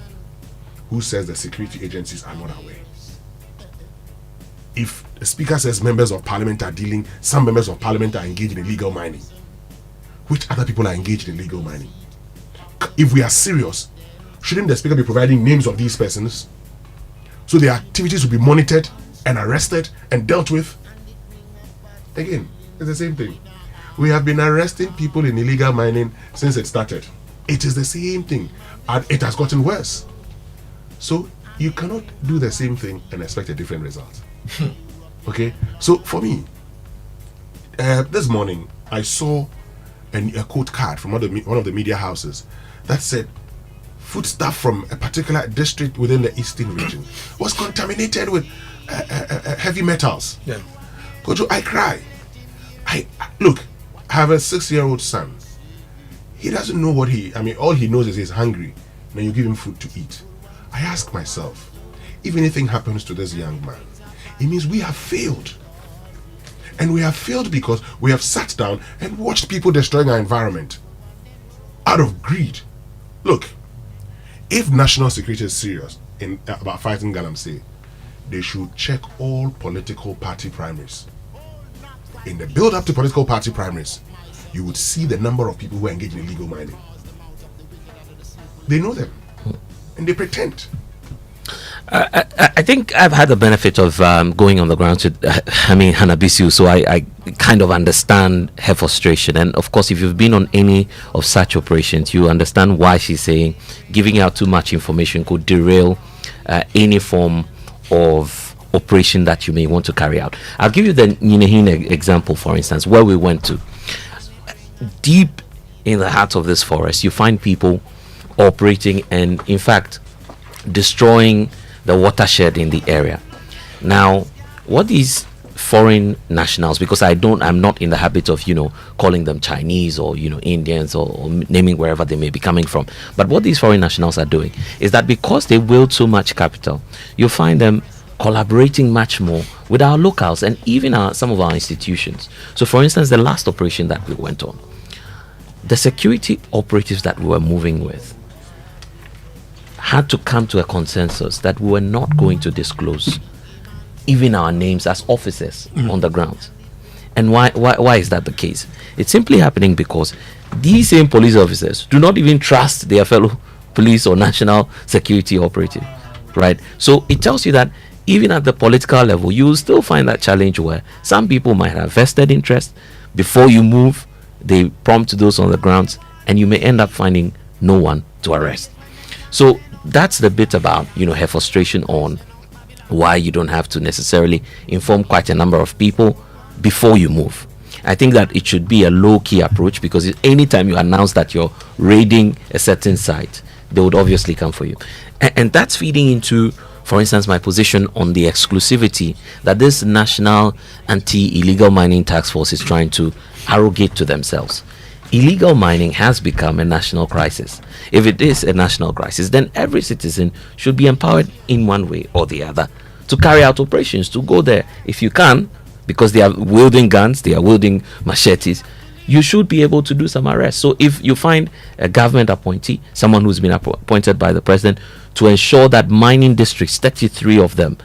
who says the security agencies are not aware? if the speaker says members of parliament are dealing, some members of parliament are engaged in illegal mining, which other people are engaged in illegal mining? If we are serious, shouldn't the speaker be providing names of these persons so their activities will be monitored and arrested and dealt with? Again, it's the same thing. We have been arresting people in illegal mining since it started. It is the same thing, and it has gotten worse. So you cannot do the same thing and expect a different result. Okay, so for me, this morning I saw a quote card from one of the media houses that said foodstuff from a particular district within the eastern region was contaminated with heavy metals. Yeah. Kojo, I cry. I look, I have a 6-year-old son. He doesn't know all he knows is he's hungry. Then you give him food to eat. I ask myself, if anything happens to this young man, it means we have failed. And we have failed because we have sat down and watched people destroying our environment out of greed. Look, if national security is serious about fighting Galamsey, they should check all political party primaries. In the build-up to political party primaries, you would see the number of people who are engaged in illegal mining. They know them, and they pretend. I think I've had the benefit of going on the ground with Hannah Bisiu, so I kind of understand her frustration. And of course, if you've been on any of such operations, you understand why she's saying giving out too much information could derail any form of operation that you may want to carry out. I'll give you the Nyinehine example, for instance, where we went to. Deep in the heart of this forest, you find people operating and, in fact, destroying the watershed in the area. Now, what these foreign nationals, because I'm not in the habit of calling them Chinese or Indians or naming wherever they may be coming from, but what these foreign nationals are doing is that because they wield so much capital, you find them collaborating much more with our locals and even some of our institutions. So, for instance, the last operation that we went on, the security operatives that we were moving with had to come to a consensus that we were not going to disclose even our names as officers on the ground. And why is that the case? It's simply happening because these same police officers do not even trust their fellow police or national security operative, right? So it tells you that even at the political level, you will still find that challenge where some people might have vested interest. Before you move, they prompt those on the grounds, and you may end up finding no one to arrest. So that's the bit about her frustration on why you don't have to necessarily inform quite a number of people before you move. I think that it should be a low-key approach, because anytime you announce that you're raiding a certain site, they would obviously come for you. And that's feeding into, for instance, my position on the exclusivity that this National Anti-Illegal Mining Task Force is trying to arrogate to themselves. Illegal mining has become a national crisis. If it is a national crisis, then every citizen should be empowered in one way or the other to carry out operations, to go there. If you can, because they are wielding guns, they are wielding machetes, you should be able to do some arrests. So if you find a government appointee, someone who's been appointed by the president to ensure that mining districts, 33 of them,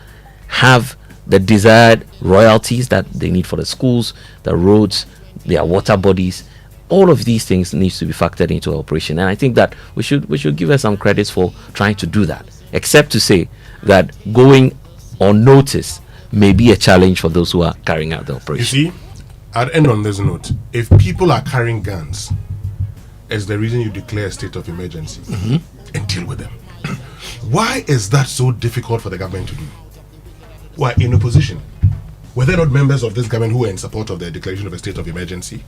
have the desired royalties that they need for the schools, the roads, their water bodies, all of these things needs to be factored into our operation. And I think that we should give us some credits for trying to do that, except to say that going unnoticed may be a challenge for those who are carrying out the operation. You see, I'd end on this note. If people are carrying guns, it's the reason you declare a state of emergency and deal with them. Why is that so difficult for the government to do? Why, in opposition, were there not members of this government who were in support of the declaration of a state of emergency?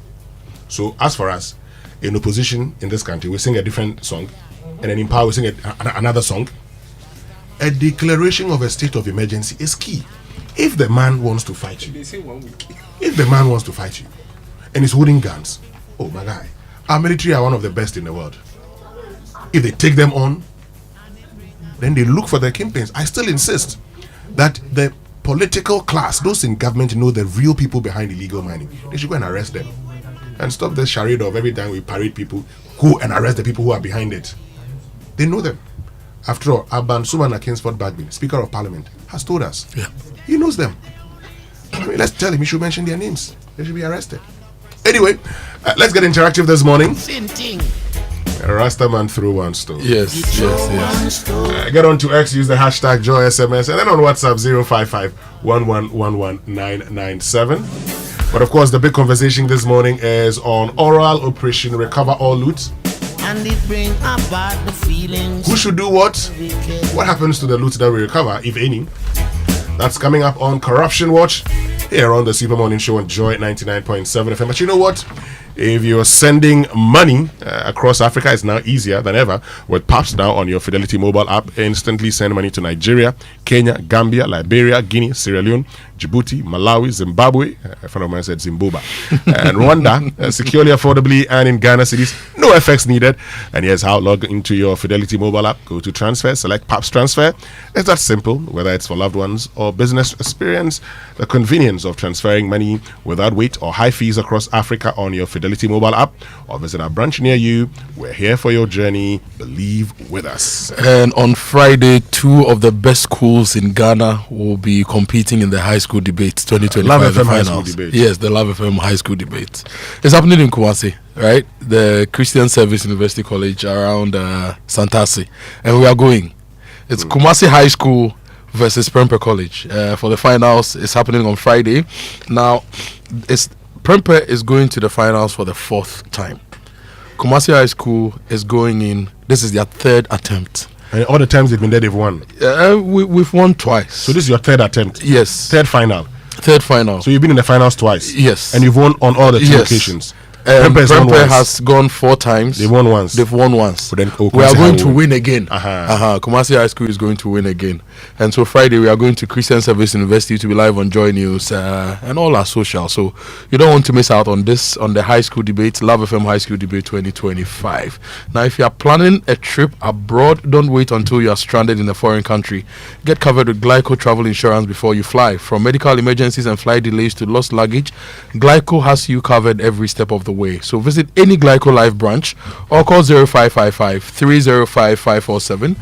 So, as for us, in opposition in this country, we sing a different song, and then in power, we sing another song. A declaration of a state of emergency is key. If the man wants to fight you, if the man wants to fight you, and is holding guns, oh my guy, our military are one of the best in the world. If they take them on, then they look for their kingpins. I still insist that the political class, those in government, know the real people behind illegal mining. They should go and arrest them. And stop this charade of every time we parade people, go and arrest the people who are behind it. They know them. After all, Aban Suman Kingsford Bagbin, Speaker of Parliament, has told us. Yeah. He knows them. mean, let's tell him he should mention their names. They should be arrested. Anyway, let's get interactive this morning. Rastaman through one stone. Yes. Get on to X, use the hashtag JoySMS, and then on WhatsApp 055-1111-997. But of course, the big conversation this morning is on oral operation recover all loot. And it bring about the feelings. Who should do what? What happens to the loot that we recover, if any? That's coming up on Corruption Watch here on the Super Morning Show on Joy 99.7 FM. But you know what? If you're sending money across Africa, it's now easier than ever with PAPS now on your Fidelity mobile app. Instantly send money to Nigeria, Kenya, Gambia, Liberia, Guinea, Sierra Leone, Djibouti, Malawi, Zimbabwe. A friend of mine said Zimbabwe. And Rwanda, securely, affordably, and in Ghana cities. No FX needed. And here's how: log into your Fidelity mobile app, go to transfer, select PAPS transfer. It's that simple, whether it's for loved ones or business. Experience the convenience of transferring money without wait or high fees across Africa on your Fidelity mobile app, or visit our branch near you. We're here for your journey. Believe with us. And on Friday, 2 of the best schools in Ghana will be competing in the high school debate 2025 Love FM finals. High School Debate. Yes, the Love FM High School Debate. It's happening in Kumasi, right? The Christian Service University College around Santasi, and we are going. It's Kumasi High School versus Prempeh College for the finals. It's happening on Friday. Now, Prempeh is going to the finals for the 4th time. Kumasi High School is going in. This is their 3rd attempt. And all the times they've been there, they've won. We've won twice. So this is your 3rd attempt? Yes. 3rd final? 3rd final. So you've been in the finals twice? Yes. And you've won on all the 2 occasions? Prempeh has gone 4 times. They've won once. They've won once. Then, we are going to win again. Kumasi High School is going to win again. And so Friday we are going to Christian Service University to be live on Joy News and all our social. So you don't want to miss out on this, on the high school debate, Love FM High School Debate 2025. Now, if you are planning a trip abroad, don't wait until you are stranded in a foreign country. Get covered with Glyco travel insurance before you fly. From medical emergencies and flight delays to lost luggage, Glyco has you covered every step of the way. So visit any Glyco Live branch or call 0555 305 547.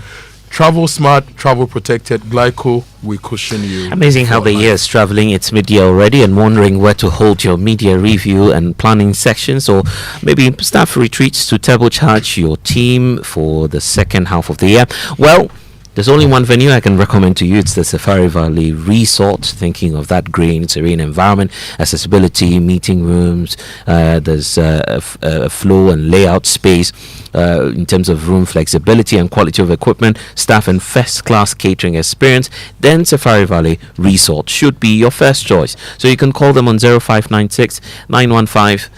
Travel smart, travel protected. Glyco, we cushion you. Amazing how the year is traveling. It's mid-year already, and wondering where to hold your media review and planning sections, or maybe staff retreats to turbocharge your team for the second half of the year. Well, there's only one venue I can recommend to you. It's the Safari Valley Resort. Thinking of that green, serene environment, accessibility, meeting rooms. There's a flow and layout space in terms of room flexibility and quality of equipment, staff and first-class catering experience. Then Safari Valley Resort should be your first choice. So you can call them on 0596 915.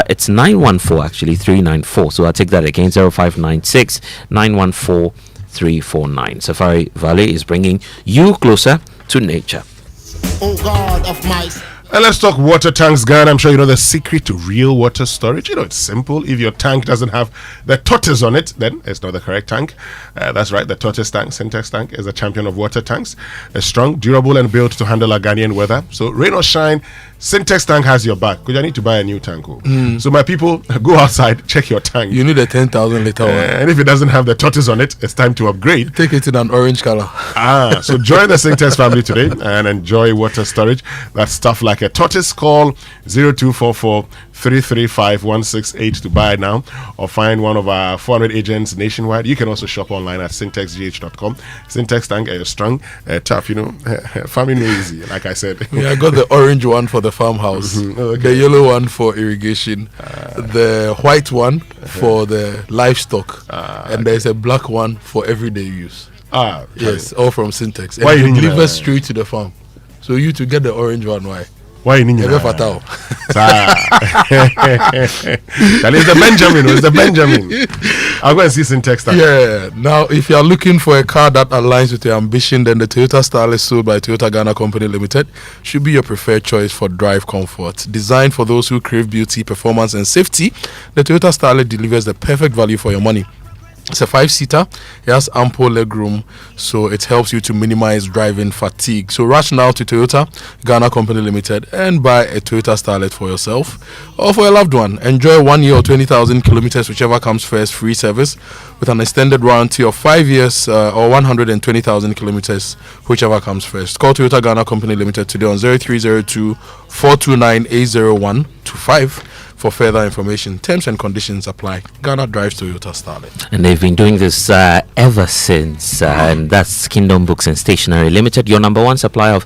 It's 914 actually 394. So I'll take that again. 0596 914 349. Safari Valley is bringing you closer to nature. Oh God of my... And let's talk water tanks, Ghana. I'm sure you know the secret to real water storage. You know, it's simple. If your tank doesn't have the tortoise on it, then it's not the correct tank. That's right, the tortoise tank, Syntex tank, is a champion of water tanks. It's strong, durable, and built to handle our Ghanaian weather. So rain or shine, Syntex tank has your back. Because I need to buy a new tank. So my people, go outside, check your tank. You need a 10,000 liter one. And if it doesn't have the tortoise on it, it's time to upgrade. Take it in an orange color. So join the Syntex family today and enjoy water storage. That's stuff like a tortoise. Call 0244 335 168 to buy it now, or find one of our 400 agents nationwide. You can also shop online at syntexgh.com. Syntex tank is strong, tough, you know, farming easy, like I said. I got the orange one for the farmhouse, the yellow one for irrigation, the white one for the livestock, and there's a black one for everyday use. Yes, all from Syntex. And why you deliver straight to the farm. So you to get the orange one, why? Why you need It's the Benjamin. It's the Benjamin. I'll go and see Syntex tank. Yeah. Now, if you are looking for a car that aligns with your ambition, then the Toyota Starlet sold by Toyota Ghana Company Limited should be your preferred choice for drive comfort. Designed for those who crave beauty, performance, and safety, the Toyota Starlet delivers the perfect value for your money. It's a 5-seater. It has ample legroom, so it helps you to minimize driving fatigue. So rush now to Toyota Ghana Company Limited and buy a Toyota Starlet for yourself or for your loved one. Enjoy 1 year or 20,000 kilometers, whichever comes first, free service with an extended warranty of 5 years or 120,000 kilometers, whichever comes first. Call Toyota Ghana Company Limited today on 0302 429 80125 for further information. Terms and conditions apply. Ghana drives Toyota Starlet. And they've been doing this ever since. And that's Kingdom Books and Stationery Limited, your number one supplier of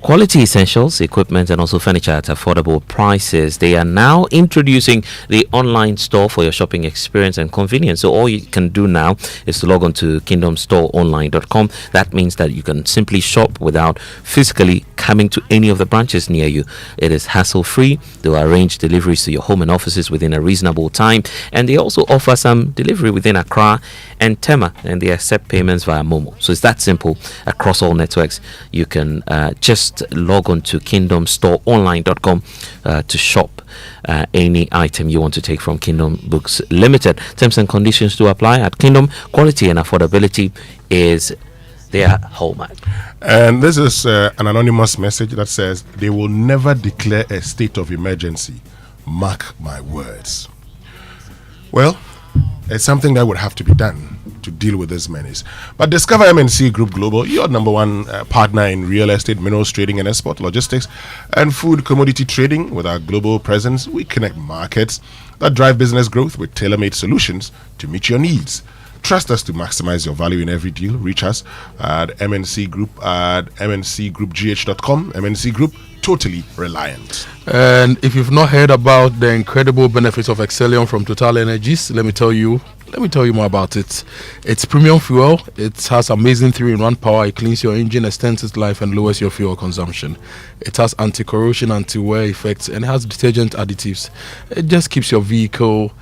quality essentials, equipment, and also furniture at affordable prices. They are now introducing the online store for your shopping experience and convenience. So all you can do now is to log on to kingdomstoreonline.com. That means that you can simply shop without physically coming to any of the branches near you. It is hassle-free. They'll arrange deliveries to your home and offices within a reasonable time. And they also offer some delivery within Accra and Tema, and they accept payments via Momo. So it's that simple across all networks. You can just log on to kingdomstoreonline.com to shop any item you want to take from Kingdom Books Limited. Terms and conditions to apply at Kingdom. Quality and affordability is their hallmark. And this is an anonymous message that says they will never declare a state of emergency. Mark my words. Well, it's something that would have to be done to deal with this menace. But discover MNC Group Global, your number one partner in real estate, minerals trading and export, logistics, and food commodity trading. With our global presence, we connect markets that drive business growth with tailor-made solutions to meet your needs. Trust us to maximize your value in every deal. Reach us at MNC Group at mncgroupgh.com. MNC Group, totally reliant. And if you've not heard about the incredible benefits of Excellium from Total Energies, let me tell you more about it. It's premium fuel. It has amazing 3-in-1 power. It cleans your engine, extends its life, and lowers your fuel consumption. It has anti-corrosion, anti-wear effects, and it has detergent additives. It just keeps your vehicle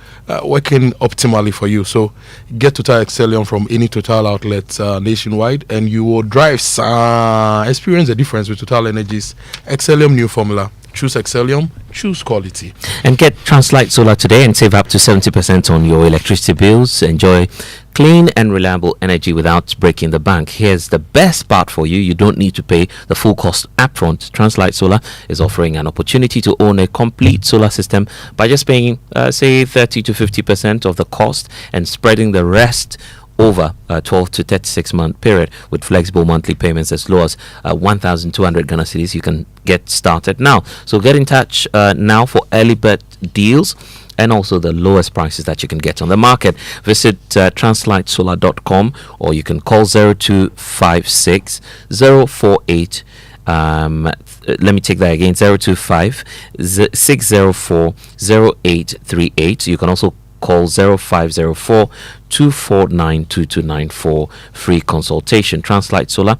working optimally for you. So get Total Excellium from any Total outlet nationwide, and you will drive experience the difference with Total Energies Excellium new formula. Choose Excellium, choose quality. And get Translight Solar today and save up to 70% on your electricity bills. Enjoy clean and reliable energy without breaking the bank. Here's the best part for you. You don't need to pay the full cost upfront. Translight Solar is offering an opportunity to own a complete solar system by just paying, say, 30 to 50% of the cost and spreading the rest over a 12 to 36 month period with flexible monthly payments as low as 1,200 Ghana cedis. You can get started now. So get in touch now for early bird deals and also the lowest prices that you can get on the market. Visit translightsolar.com or you can call 0256 048 let me take that again, 025 604 0838. You can also call 0504 249 2294 free consultation. Translight Solar,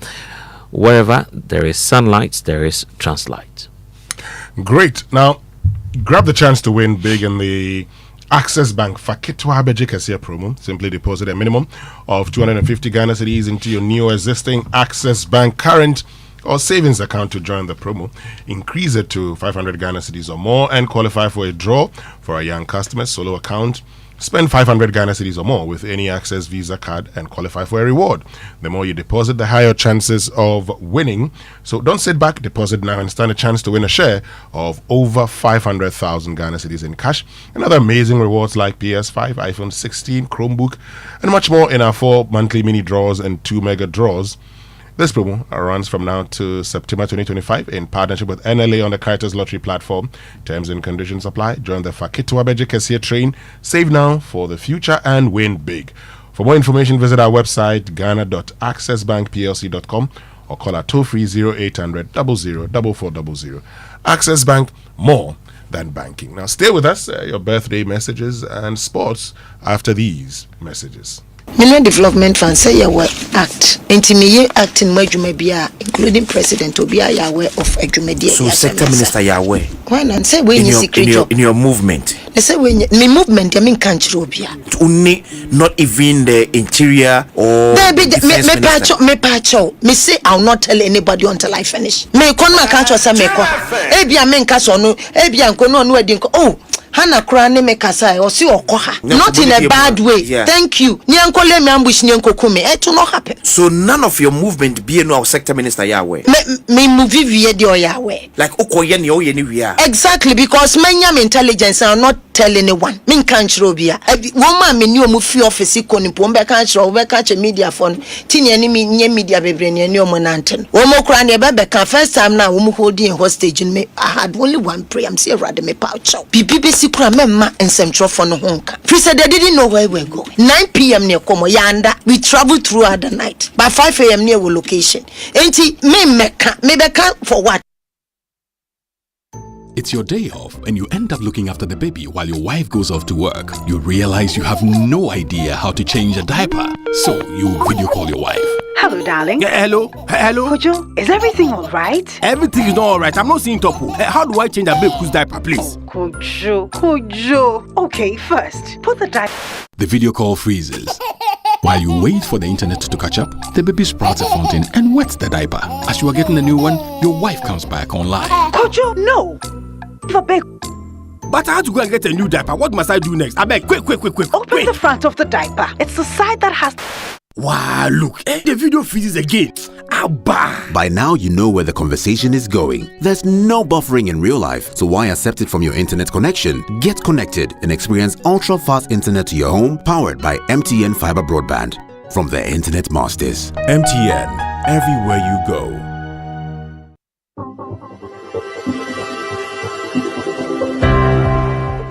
wherever there is sunlight, there is Translight. Great. Now grab the chance to win big in the Access Bank Fakitwa Beji Kasia promo. Simply deposit a minimum of 250 Ghana cedis into your new existing Access Bank current or savings account to join the promo. Increase it to 500 Ghana cedis or more and qualify for a draw for a young customer solo account. Spend 500 Ghana cedis or more with any Access Visa card and qualify for a reward. The more you deposit, the higher chances of winning. So don't sit back, deposit now and stand a chance to win a share of over 500,000 Ghana cedis in cash and other amazing rewards like PS5, iPhone 16, Chromebook, and much more in our 4 monthly mini draws and 2 mega draws. This promo runs from now to September 2025 in partnership with NLA on the Kites Lottery platform. Terms and conditions apply. Join the Fakitwa Beji Kasia train. Save now for the future and win big. For more information, visit our website ghana.accessbankplc.com or call our toll-free 0800 00 4400. Access Bank, more than banking. Now stay with us, your birthday messages and sports after these messages. Mineral Development Fund say you were act. Intimate acting major bia, including President Obia Yahweh of Ejumedi. So sector minister Yahweh. Why not say when you secret in your movement? They say when me movement I mean country Obia. Only not even the interior or me pacho. Me say I'll not tell anybody until I finish. Me kon ma country say me kwa. Ebia men kaso no, ebia nko no wedding. Oh, Hana Kurane me kasa or see okoha. Not in a bad way. Yeah. Thank you. Nyanko le me ambush nyanko kume. It will not happen. So none of your movement be no sector minister Yahweh. Me movie via the Yahweh. Like Okoye ni Oye ni we are. Exactly, because many intelligence are not tell anyone. Min can't robia. Woman me new mufi office koni pombe can't rob catch a media phone. Tini any media baby ni new monanten. Womo krani bebe can first time now womu holding hostage in me. I had only one prayer. I'm saying rather me pouch. BBC kura memma and central phone honka. Free said they didn't know where we're going. 9 p.m. near Como Yanda. We traveled throughout the night. By 5 a.m. near our location. Ain't he me can for what? It's your day off and you end up looking after the baby while your wife goes off to work. You realize you have no idea how to change a diaper. So you video call your wife. Hello, darling. Yeah, hello. Kojo, is everything all right? Everything is not all right. I'm not seeing Topo. How do I change a baby's diaper, please? Kojo. Okay, first, put the diaper. The video call freezes. While you wait for the internet to catch up, the baby sprouts a fountain and wets the diaper. As you are getting a new one, your wife comes back online. Kojo, no. But I have to go and get a new diaper. What must I do next? I beg, quick. Open the front of the diaper. It's the side that has... Wow, look. The video freezes again. Abba. By now, you know where the conversation is going. There's no buffering in real life, so why accept it from your internet connection? Get connected and experience ultra-fast internet to your home, powered by MTN Fiber Broadband. From the Internet Masters. MTN, everywhere you go.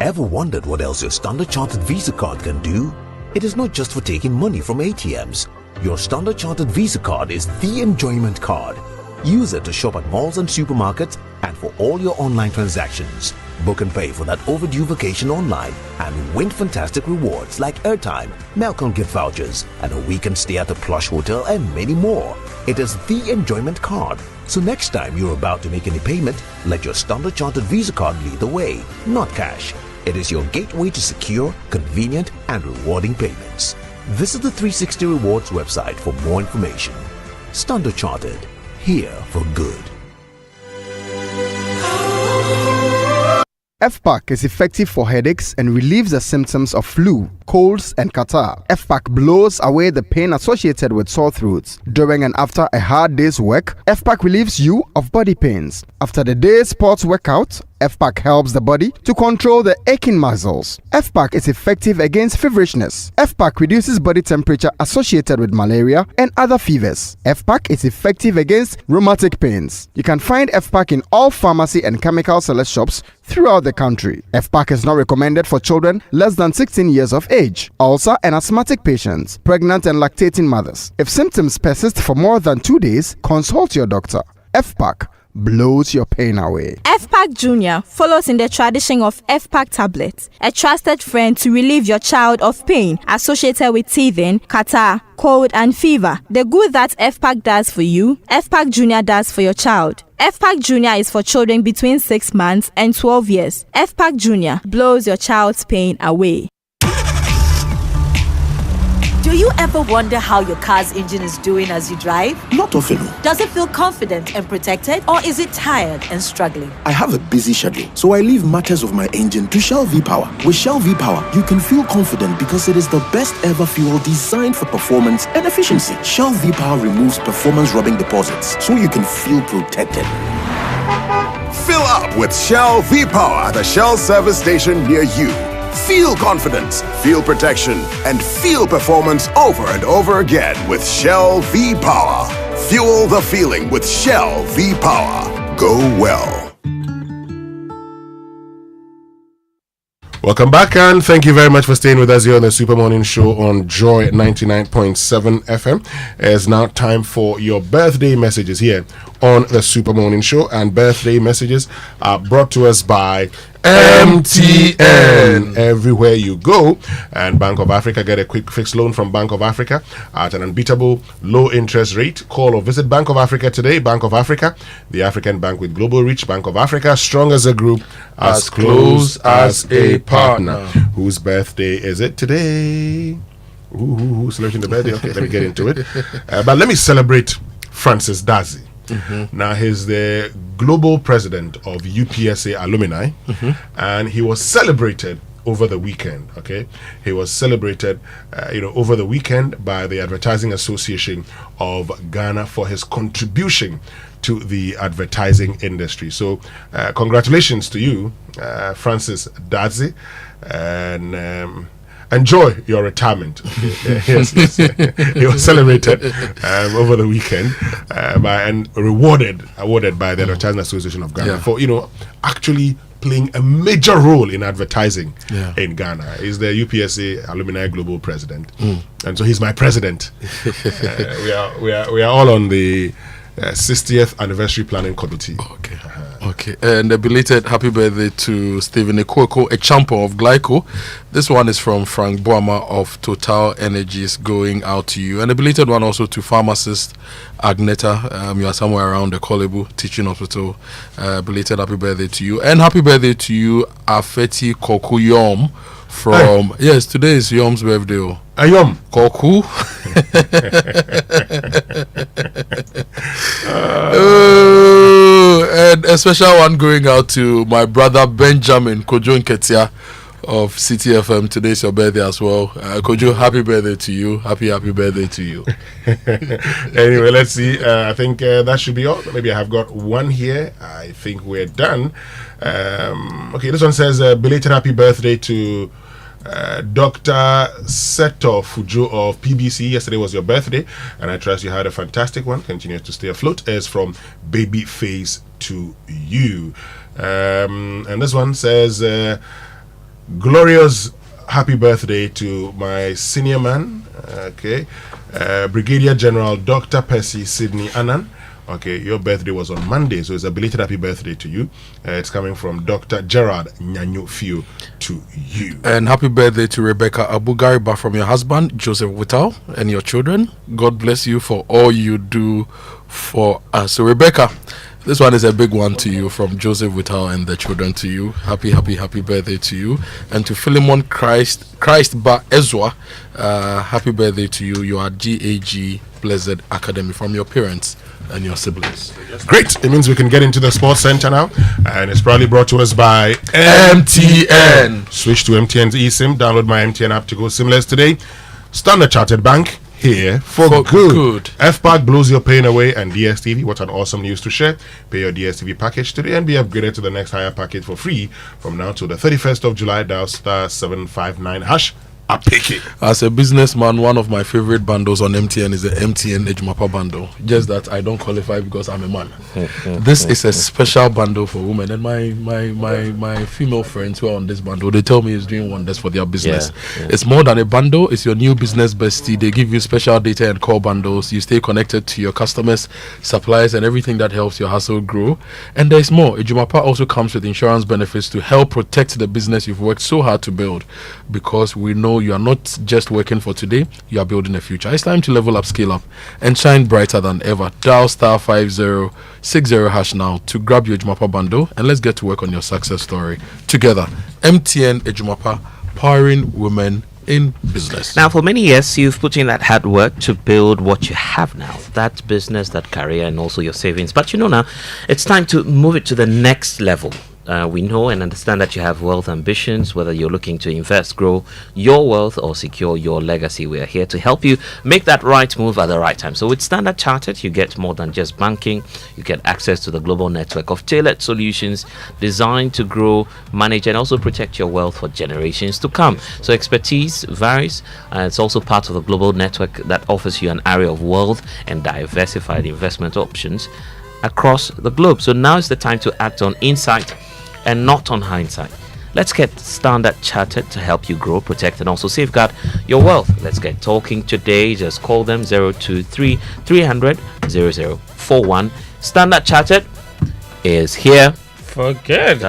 Ever wondered what else your Standard Chartered Visa card can do? It is not just for taking money from ATMs. Your Standard Chartered Visa card is the enjoyment card. Use it to shop at malls and supermarkets and for all your online transactions. Book and pay for that overdue vacation online and win fantastic rewards like airtime, Melcom gift vouchers, and a weekend stay at a plush hotel and many more. It is the enjoyment card. So next time you're about to make any payment, let your Standard Chartered Visa card lead the way, not cash. It is your gateway to secure, convenient, and rewarding payments. Visit the 360 Rewards website for more information. Standard Chartered, here for good. FPAC is effective for headaches and relieves the symptoms of flu, colds, and catarrh. FPAC blows away the pain associated with sore throats. During and after a hard day's work, FPAC relieves you of body pains. After the day's sports workout, FPAC helps the body to control the aching muscles. FPAC is effective against feverishness. FPAC reduces body temperature associated with malaria and other fevers. FPAC is effective against rheumatic pains. You can find FPAC in all pharmacy and chemical select shops throughout the country. FPAC is not recommended for children less than 16 years of age, ulcer and asthmatic patients, pregnant and lactating mothers. If symptoms persist for more than 2 days, consult your doctor. FPAC blows your pain away. FPAC Junior follows in the tradition of FPAC tablets, a trusted friend to relieve your child of pain associated with teething, catarrh, cold and fever. The good that FPAC does for you, FPAC Junior does for your child. FPAC Junior is for children between 6 months and 12 years. FPAC Junior blows your child's pain away. Do you ever wonder how your car's engine is doing as you drive? Not often. Does it feel confident and protected, or is it tired and struggling? I have a busy schedule, so I leave matters of my engine to Shell V-Power. With Shell V-Power, you can feel confident because it is the best ever fuel designed for performance and efficiency. Shell V-Power removes performance-robbing deposits, so you can feel protected. Fill up with Shell V-Power at a Shell service station near you. Feel confidence, feel protection, and feel performance over and over again with Shell V-Power. Fuel the feeling with Shell V-Power. Go well. Welcome back, and thank you very much for staying with us here on the Super Morning Show on Joy 99.7 FM. It's now time for your birthday messages here on the Super Morning Show, and birthday messages are brought to us by MTN. Everywhere you go, and Bank of Africa. Get a quick fixed loan from Bank of Africa at an unbeatable low interest rate. Call or visit Bank of Africa today. Bank of Africa, the African bank with global reach. Bank of Africa, strong as a group, as close as a partner. Whose birthday is it today? Who's celebrating the birthday? Okay, let me get into it. But let me celebrate Francis Dazi. Now, he's the global president of UPSA Alumni, and he was celebrated over the weekend. Okay, he was celebrated over the weekend by the Advertising Association of Ghana for his contribution to the advertising industry. So congratulations to you, Francis Dadzi, and enjoy your retirement. Yes. He was celebrated over the weekend and awarded by the Advertising Association of Ghana for actually playing a major role in advertising in Ghana. He's the UPSA Alumni Global President, and so he's my president. We are all on the 60th anniversary planning committee. Okay, and a belated happy birthday to Stephen Ekwoko, a champion of Glyco. This one is from Frank Boama of Total Energies, going out to you. And a belated one also to pharmacist Agneta. You are somewhere around the Kolebu Teaching Hospital. Belated happy birthday to you. And happy birthday to you, Afeti Koku Yom. From yes, today is Yom's birthday. Yom Koku. And a special one going out to my brother Benjamin Kojo Nketia of City FM. Today is your birthday as well. Kojo, happy birthday to you. Happy birthday to you. Anyway, let's see. I think that should be all. Maybe I have got one here. I think we're done. Okay, this one says belated happy birthday to Dr. Seto Fujo of PBC. Yesterday was your birthday, and I trust you had a fantastic one. Continue to stay afloat. As from Babyface to you. And this one says glorious happy birthday to my senior man, Brigadier General Dr. Percy Sidney Annan. Okay, your birthday was on Monday, so it's a belated happy birthday to you. It's coming from Dr. Gerard Nyanyo Fio to you. And happy birthday to Rebecca Abugariba from your husband, Joseph Whittal, and your children. God bless you for all you do for us. So, Rebecca, this one is a big one to you from Joseph Whittal and the children to you. Happy birthday to you. And to Philemon Christ Ba Ezwa, happy birthday to you. You are GAG Blessed Academy from your parents and your siblings. Great. It means we can get into the sports center now, and it's proudly brought to us by MTN. Switch to MTN's eSIM. Download my MTN app to go SIMless today. Standard Chartered Bank, here for good. FPAC blows your pain away, and DSTV, what an awesome news to share. Pay your DSTV package today and be upgraded to the next higher package for free from now to the 31st of July. Dial *759# I pick it. As a businessman, one of my favorite bundles on MTN is the MTN Ejumapa bundle. Just that I don't qualify because I'm a man. This is a special bundle for women, and my female friends who are on this bundle, they tell me it's doing wonders for their business. It's more than a bundle. It's your new business bestie. They give you special data and call bundles. You stay connected to your customers, suppliers, and everything that helps your hustle grow. And there's more. Ejumapa also comes with insurance benefits to help protect the business you've worked so hard to build, because we know you are not just working for today, you are building a future. It's time to level up, scale up, and shine brighter than ever. Dial *5060# now to grab your Ejumapa bundle, and let's get to work on your success story together. MTN Ejumapa, powering women in business. Now, for many years, you've put in that hard work to build what you have now, that business, that career, and also your savings. But now it's time to move it to the next level. We know and understand that you have wealth ambitions, whether you're looking to invest, grow your wealth, or secure your legacy. We are here to help you make that right move at the right time. So with Standard Chartered, you get more than just banking. You get access to the global network of tailored solutions designed to grow, manage, and also protect your wealth for generations to come. So expertise varies. It's also part of a global network that offers you an array of wealth and diversified investment options across the globe. So now is the time to act on insight and not on hindsight. Let's get Standard Chartered to help you grow, protect, and also safeguard your wealth. Let's get talking today. Just call them 023 300 0041. Standard Chartered is here for good.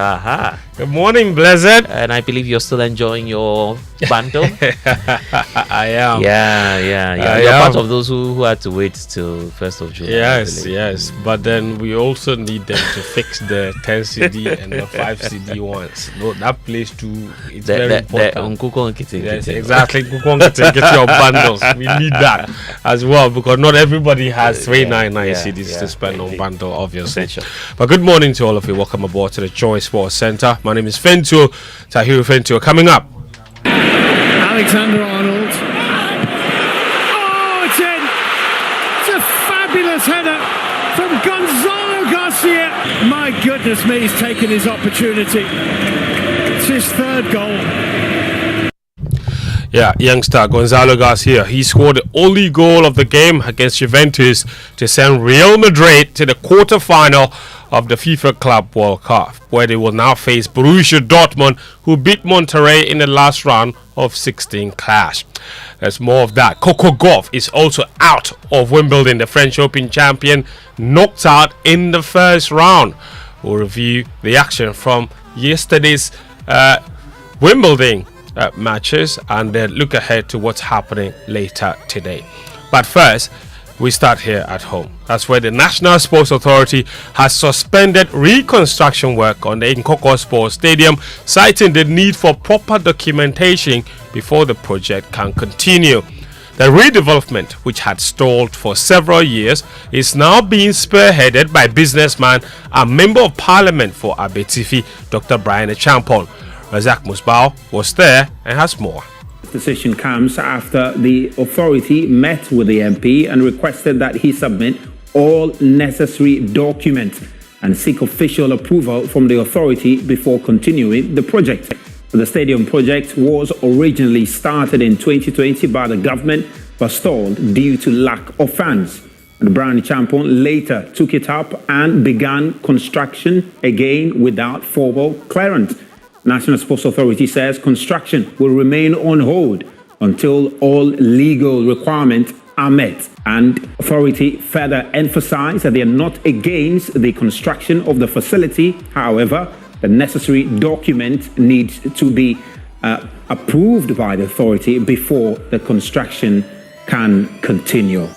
Good morning, Blessed. And I believe you're still enjoying your bundle. I am. Yeah. You're part of those who had to wait till 1st of June. Yes. But then we also need them to fix the 10 CD and the 5 CD ones. No, that place too. It's very important. Yes, exactly. Get your bundles. We need that as well because not everybody has 399 CDs to spend on bundle, obviously. But good morning to all of you. Welcome aboard to the Joy Sports Center. My name is Fentuo, Tahiru Fentuo. Coming up, Alexander Arnold. Oh, it's in! It's a fabulous header from Gonzalo Garcia. My goodness me, he's taken his opportunity. It's his third goal. Yeah, youngster Gonzalo Garcia. He scored the only goal of the game against Juventus to send Real Madrid to the quarter-final of the FIFA Club World Cup, where they will now face Borussia Dortmund, who beat Monterrey in the last round of 16 clash. There's more of that. Coco Gauff is also out of Wimbledon. The French Open champion knocked out in the first round. We'll review the action from yesterday's Wimbledon matches and then look ahead to what's happening later today. But first, we start here at home. That's where the National Sports Authority has suspended reconstruction work on the Nkoko Sports Stadium, citing the need for proper documentation before the project can continue. The redevelopment, which had stalled for several years, is now being spearheaded by businessman and Member of Parliament for Abetifi, Dr. Brian Achampong. Razak Musbao was there and has more. The decision comes after the authority met with the MP and requested that he submit all necessary documents and seek official approval from the authority before continuing the project. The stadium project was originally started in 2020 by the government but stalled due to lack of funds. And Brian Achampong later took it up and began construction again without formal clearance. National Sports Authority says construction will remain on hold until all legal requirements are met. And authority further emphasized that they are not against the construction of the facility. However, the necessary document needs to be approved by the authority before the construction can continue.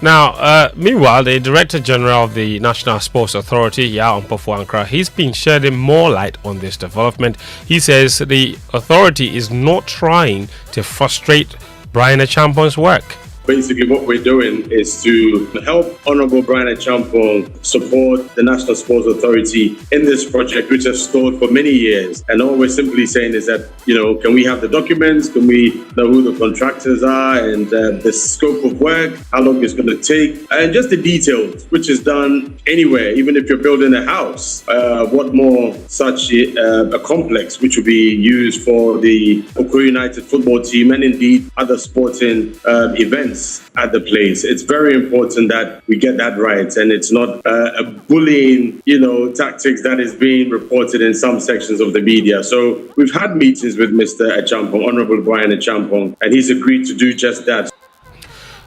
Now, meanwhile, the Director General of the National Sports Authority, Yao Mpofu-Ankra, he's been shedding more light on this development. He says the authority is not trying to frustrate Brian Achampong's work. Basically, what we're doing is to help Honorable Brian Achampong support the National Sports Authority in this project, which has stalled for many years. And all we're simply saying is that, can we have the documents? Can we know who the contractors are and the scope of work, how long it's going to take, and just the details, which is done anywhere, even if you're building a house. What more such a complex, which will be used for the Oko United football team and indeed other sporting events at the place. It's very important that we get that right, and it's not a bullying, tactics that is being reported in some sections of the media. So we've had meetings with Mr. Achampong, Honorable Brian Achampong, and he's agreed to do just that.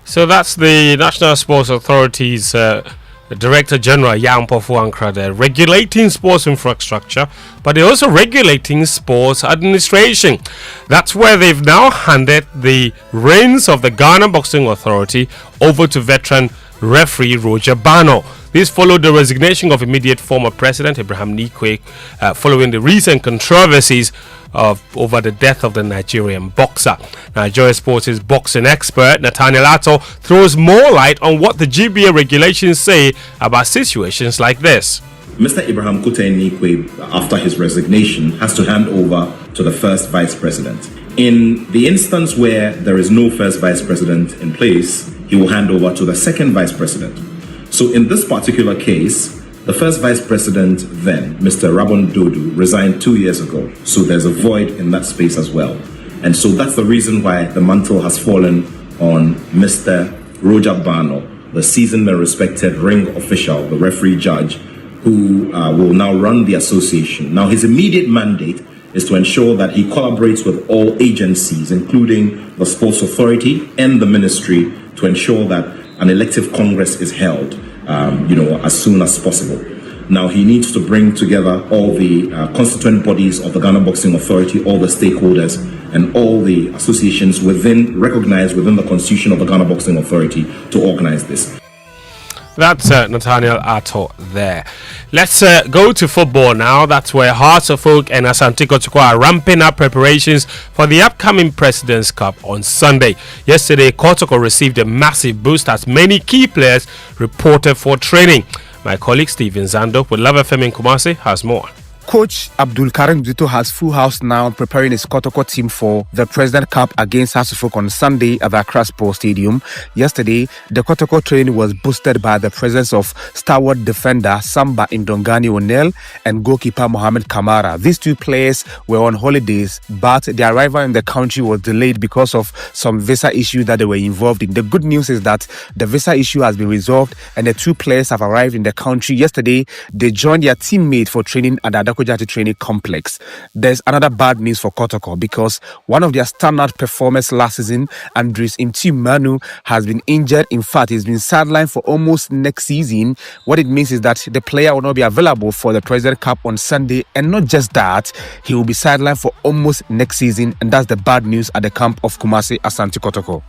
So that's the National Sports Authority's Director General Yao Mpofu-Ankra there, regulating sports infrastructure, but they're also regulating sports administration. That's where they've now handed the reins of the Ghana Boxing Authority over to veteran referee Roger Bano. This followed the resignation of immediate former President Abraham Nikwe following the recent controversies over the death of the Nigerian boxer. Nigeria Sports' boxing expert Nathaniel Atto throws more light on what the GBA regulations say about situations like this. Mr. Abraham Nikwe, after his resignation, has to hand over to the first vice president. In the instance where there is no first vice president in place, he will hand over to the second vice president. So in this particular case, the first vice president then, Mr. Rabon Dodu, resigned 2 years ago. So there's a void in that space as well. And so that's the reason why the mantle has fallen on Mr. Roger Bano, the seasoned and respected ring official, the referee judge, who will now run the association. Now, his immediate mandate is to ensure that he collaborates with all agencies, including the Sports Authority and the Ministry, to ensure that an elective Congress is held, as soon as possible. Now he needs to bring together all the constituent bodies of the Ghana Boxing Authority, all the stakeholders, and all the associations recognized within the constitution of the Ghana Boxing Authority to organize this. That's Nathaniel Ato there. Let's go to football now. That's where Hearts of Oak and Asante Kotoko are ramping up preparations for the upcoming President's Cup on Sunday. Yesterday, Kotoko received a massive boost as many key players reported for training. My colleague Stephen Zando with Love FM in Kumasi has more. Coach Abdul Karim Dito has full house now preparing his Kotoko team for the President Cup against Hasufuk on Sunday at the Accra Sports Stadium. Yesterday, the Kotoko training was boosted by the presence of stalwart defender Samba Indongani O'Neill and goalkeeper Mohamed Kamara. These two players were on holidays, but their arrival in the country was delayed because of some visa issues that they were involved in. The good news is that the visa issue has been resolved and the two players have arrived in the country. Yesterday, they joined their teammate for training at the Kojati training complex. There's another bad news for Kotoko because one of their standout performers last season, Andres Imti Manu, has been injured. In fact, he's been sidelined for almost next season. What it means is that the player will not be available for the President Cup on Sunday, and not just that, he will be sidelined for almost next season, and that's the bad news at the camp of Kumasi Asante Kotoko.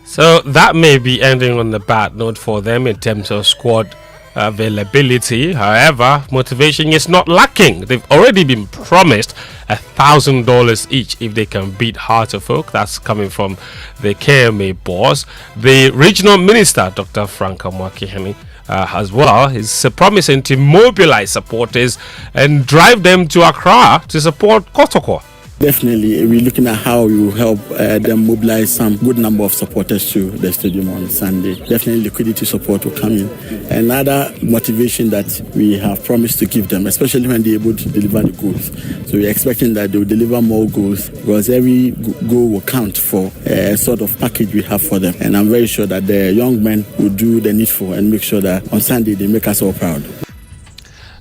So that may be ending on the bad note for them in terms of squad availability. However, motivation is not lacking. They've already been promised $1,000 each if they can beat Heart of Oak. That's coming from the KMA boss. The regional minister, Dr. Frank Amoah, as well, is promising to mobilize supporters and drive them to Accra to support Kotoko. Definitely, we're looking at how we will help them mobilize some good number of supporters to the stadium on Sunday. Definitely, liquidity support will come in. Another motivation that we have promised to give them, especially when they're able to deliver the goals. So we're expecting that they will deliver more goals because every goal will count for a sort of package we have for them. And I'm very sure that the young men will do the needful and make sure that on Sunday they make us all proud.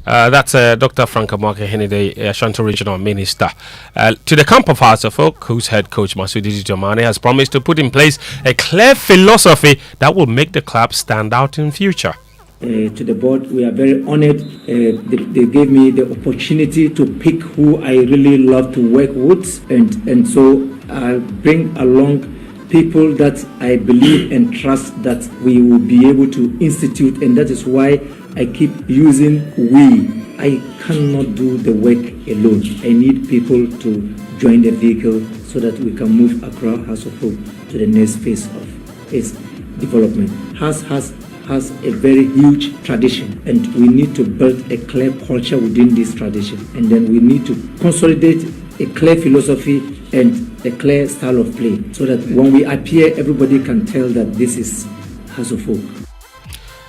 That's Dr. Frank Amoah, the Ashanti Regional Minister. To the camp of Hearts of Oak, whose head coach Masudi Jamani has promised to put in place a clear philosophy that will make the club stand out in future. To the board, we are very honored. They gave me the opportunity to pick who I really love to work with, and so I bring along people that I believe and trust that we will be able to institute, and that is why I keep using we. I cannot do the work alone. I need people to join the vehicle so that we can move Accra House of Hope to the next phase of its development. Has a very huge tradition, and we need to build a clear culture within this tradition, and then we need to consolidate a clear philosophy and a clear style of play so that when we appear, everybody can tell that this is House of Hope.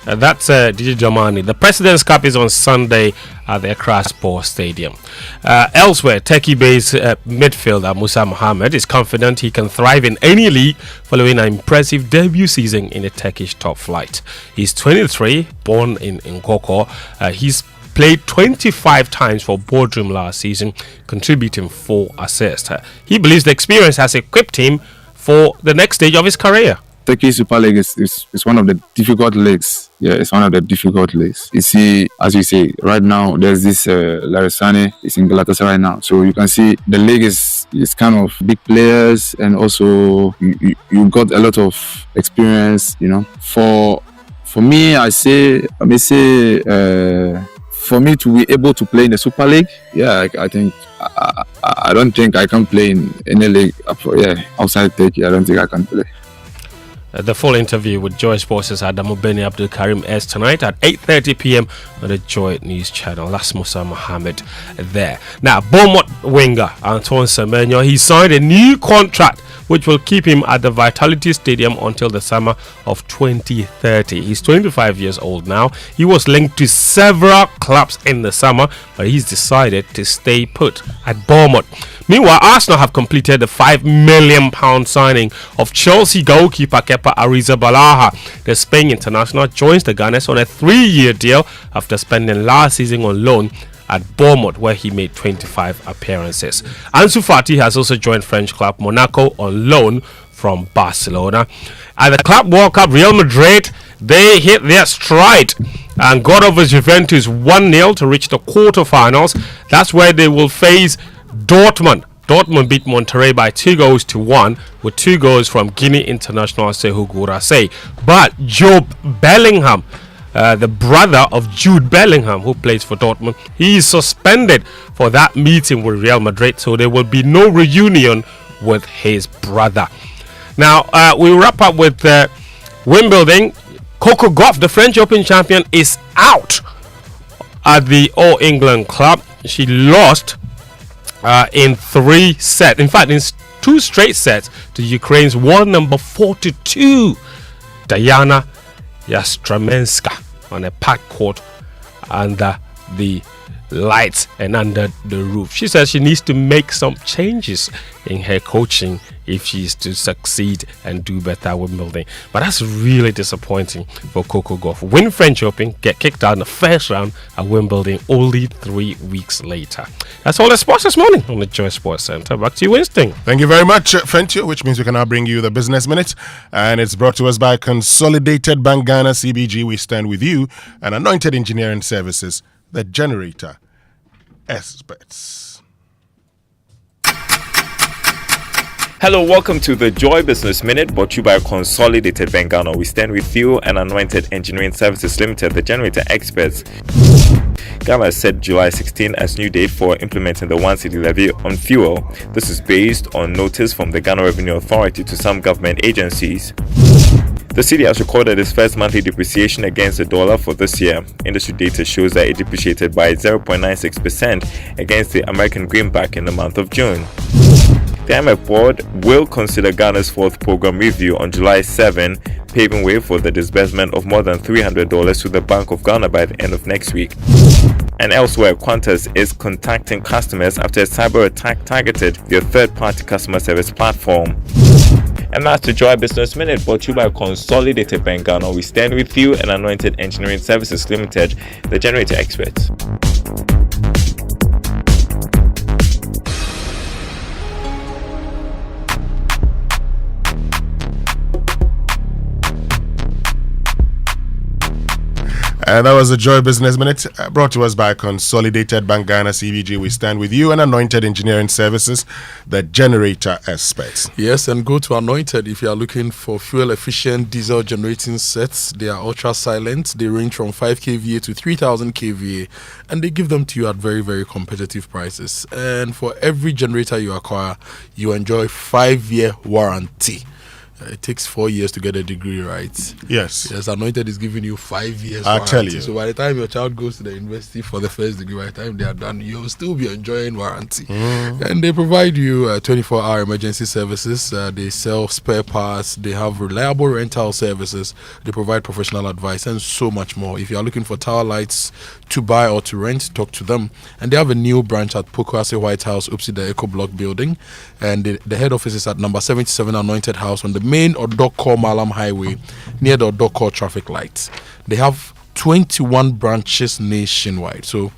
That's DJ Jamani. The President's Cup is on Sunday at the Accra Sports Stadium. Elsewhere, Turkey-based midfielder Musa Mohammed is confident he can thrive in any league following an impressive debut season in the Turkish top flight. He's 23, born in Nkoko. He's played 25 times for Boardroom last season, contributing 4 assists. He believes the experience has equipped him for the next stage of his career. Turkey Super League is one of the difficult leagues. Yeah, it's one of the difficult leagues. You see, as you say, right now there's this Larisane is in Galatasaray right now. So you can see the league is kind of big players, and also you got a lot of experience. You know, for me, for me to be able to play in the Super League, yeah, I think I don't think I can play in any league. Outside Turkey, I don't think I can play. The full interview with Joy Sports' Adamu Beni Abdul Karim S tonight at 8:30 p.m. on the Joy News Channel. That's Musa Mohammed there. Now, Bournemouth winger Antoine Semenyo, he signed a new contract which will keep him at the Vitality Stadium until the summer of 2030. He's 25 years old now. He was linked to several clubs in the summer, but he's decided to stay put at Bournemouth. Meanwhile, Arsenal have completed the £5 million signing of Chelsea goalkeeper Kepa Arrizabalaga. The Spain international joins the Gunners on a 3-year deal after spending last season on loan at Bournemouth, where he made 25 appearances. Ansu Fati has also joined French club Monaco on loan from Barcelona. At the Club World Cup, Real Madrid, they hit their stride and got over Juventus 1-0 to reach the quarterfinals. That's where they will face Dortmund. Dortmund beat Monterrey by 2-1 with 2 goals from Guinea international Sekou Gourase. But Job Bellingham, the brother of Jude Bellingham, who plays for Dortmund, he is suspended for that meeting with Real Madrid, so there will be no reunion with his brother. Now, we wrap up with Wimbledon. Coco Gauff, the French Open champion, is out at the All England Club. She lost in 3 sets. In fact, in 2 straight sets to Ukraine's world number 42, Diana Yastramenska, on a packed court under the lights and under the roof. She says she needs to make some changes in her coaching if she is to succeed and do better at Wimbledon. But that's really disappointing for Coco Gauff. Win French Open, get kicked out in the first round at Wimbledon only 3 weeks later. That's all the sports this morning on the Joy Sports Centre. Back to you, Winston. Thank you very much, Fentio, which means we can now bring you the Business Minute. And it's brought to us by Consolidated Bank Ghana CBG. We stand with you and Anointed Engineering Services, the generator experts. Hello, welcome to the Joy Business Minute, brought to you by Consolidated Bank Ghana. We stand with you and Anointed Engineering Services Limited, the generator experts. Ghana has set July 16 as new date for implementing the 1 cedi levy on fuel. This is based on notice from the Ghana Revenue Authority to some government agencies. The cedi has recorded its first monthly depreciation against the dollar for this year. Industry data shows that it depreciated by 0.96% against the American greenback in the month of June. The IMF board will consider Ghana's 4th program review on July 7, paving way for the disbursement of more than $300 to the Bank of Ghana by the end of next week. And elsewhere, Qantas is contacting customers after a cyber attack targeted their third-party customer service platform. And that's the Joy Business Minute, brought to you by Consolidated Bank Ghana. We stand with you and Anointed Engineering Services Limited, the generator experts. And that was the Joy Business Minute, brought to us by Consolidated Bank Ghana CBG. We stand with you and Anointed Engineering Services, the generator experts. Yes, and go to Anointed if you are looking for fuel-efficient diesel generating sets. They are ultra-silent. They range from 5 kVA to 3000 kVA, and they give them to you at very, very competitive prices. And for every generator you acquire, you enjoy 5-year warranty. It takes 4 years to get a degree, right? Yes. Yes, Anointed is giving you 5 years. I'll tell you. So by the time your child goes to the university for the first degree, by the time they are done, you'll still be enjoying warranty. And they provide you 24-hour emergency services. They sell spare parts. They have reliable rental services. They provide professional advice and so much more. If you are looking for tower lights to buy or to rent, talk to them. And they have a new branch at Pokwase White House, opposite the Eco Block building. And the head office is at number 77 Anointed House on the main Odoko Malam Highway near the Odoko traffic lights. They have 21 branches nationwide. So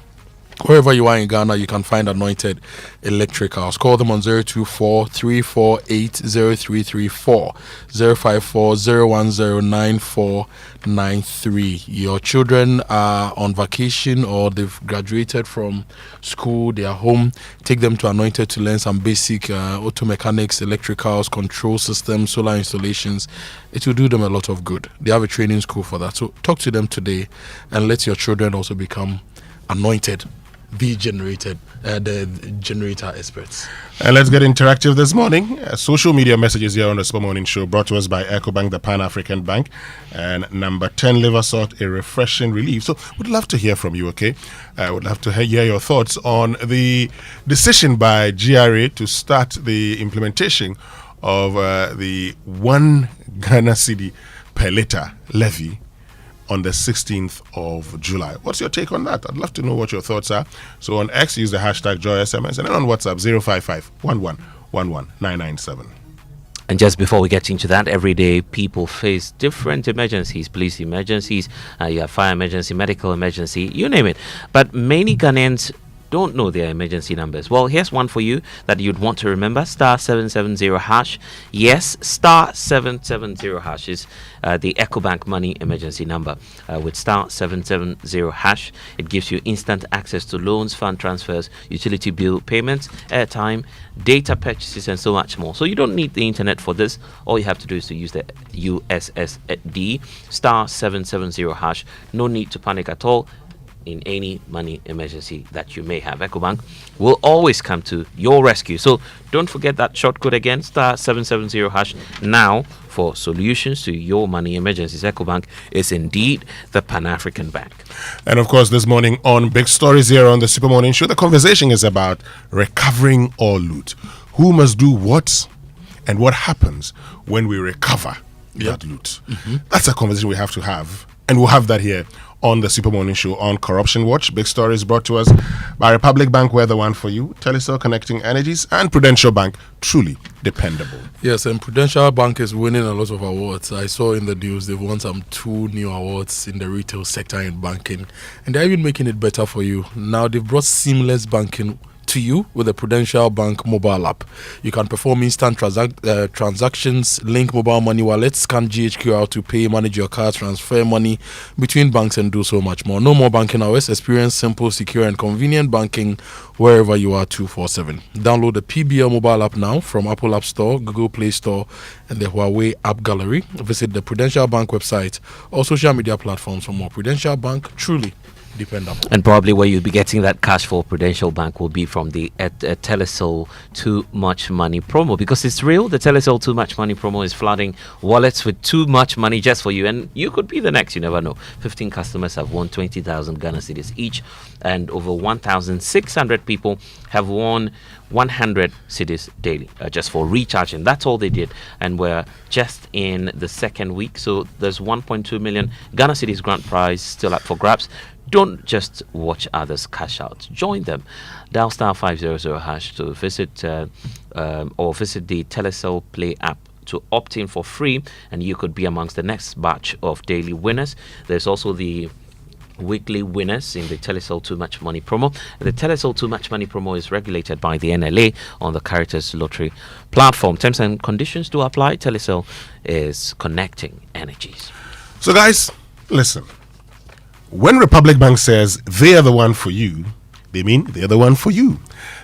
wherever you are in Ghana, you can find Anointed Electricals. Call them on 024-348-0334, 054-010-9493. Your children are on vacation or they've graduated from school, they are home. Take them to Anointed to learn some basic auto mechanics, electricals, control systems, solar installations. It will do them a lot of good. They have a training school for that. So talk to them today and let your children also become Anointed, the generator experts. And let's get interactive this morning. Social media messages here on the Super Morning Show, brought to us by EcoBank, the Pan-African Bank, and number 10 liver salt, a refreshing relief. So we'd love to hear from you, okay? I would love to hear your thoughts on the decision by GRA to start the implementation of the 1 Ghana cedi per litre levy on the 16th of July. What's your take on that? I'd love to know what your thoughts are. So on X, use the hashtag JoySMS, and then on WhatsApp, 055-11-11-997. And just before we get into that, every day people face different emergencies, police emergencies, you have fire emergency, medical emergency, you name it. But many Ghanaians don't know their emergency numbers. Well, here's one for you that you'd want to remember. *770#. Yes, *770# is the EcoBank Money emergency number. With *770#, it gives you instant access to loans, fund transfers, utility bill payments, airtime, data purchases, and so much more. So you don't need the internet for this. All you have to do is to use the USSD *770#. No need to panic at all in any money emergency that you may have. EcoBank will always come to your rescue. So don't forget that short code again, *770# now for solutions to your money emergencies. EcoBank is indeed the Pan-African bank. And of course, this morning on Big Stories here on the Super Morning Show, the conversation is about recovering all loot. Who must do what, and what happens when we recover that loot? That's a conversation we have to have, and we'll have that here on the Super Morning Show on Corruption Watch. Big Stories brought to us by Republic Bank, we're the one for you, Telecel Connecting Energies, and Prudential Bank, truly dependable. Yes, and Prudential Bank is winning a lot of awards. I saw in the news they've won some 2 new awards in the retail sector in banking, and they're even making it better for you. Now they've brought seamless banking to you with the Prudential Bank mobile app. You can perform instant transactions, link mobile money wallets, scan GHQR to pay, manage your cards, transfer money between banks, and do so much more. No more banking hours. Experience simple, secure, and convenient banking wherever you are 24/7. Download the PBL mobile app now from Apple App Store, Google Play Store, and the Huawei App Gallery. Visit the Prudential Bank website or social media platforms for more. Prudential Bank, truly dependable. And probably where you'll be getting that cash for Prudential Bank will be from the Telecel Too Much Money promo, because it's real. The Telecel Too Much Money promo is flooding wallets with too much money just for you, and you could be the next. You never know. 15 customers have won 20,000 Ghana cedis each, and over 1,600 people have won 100 cedis daily just for recharging. That's all they did, and we're just in the second week, so there's 1.2 million Ghana cedis grant prize still up for grabs. Don't just watch others cash out. Join them. Dial *500# to visit or visit the Telecel Play app to opt in for free, and you could be amongst the next batch of daily winners. There's also the weekly winners in the Telecel Too Much Money promo. The Telecel Too Much Money promo is regulated by the NLA on the Caritas Lottery platform. Terms and conditions do apply. Telecel is connecting energies. So guys, listen. When Republic Bank says they are the one for you, they mean they're the one for you.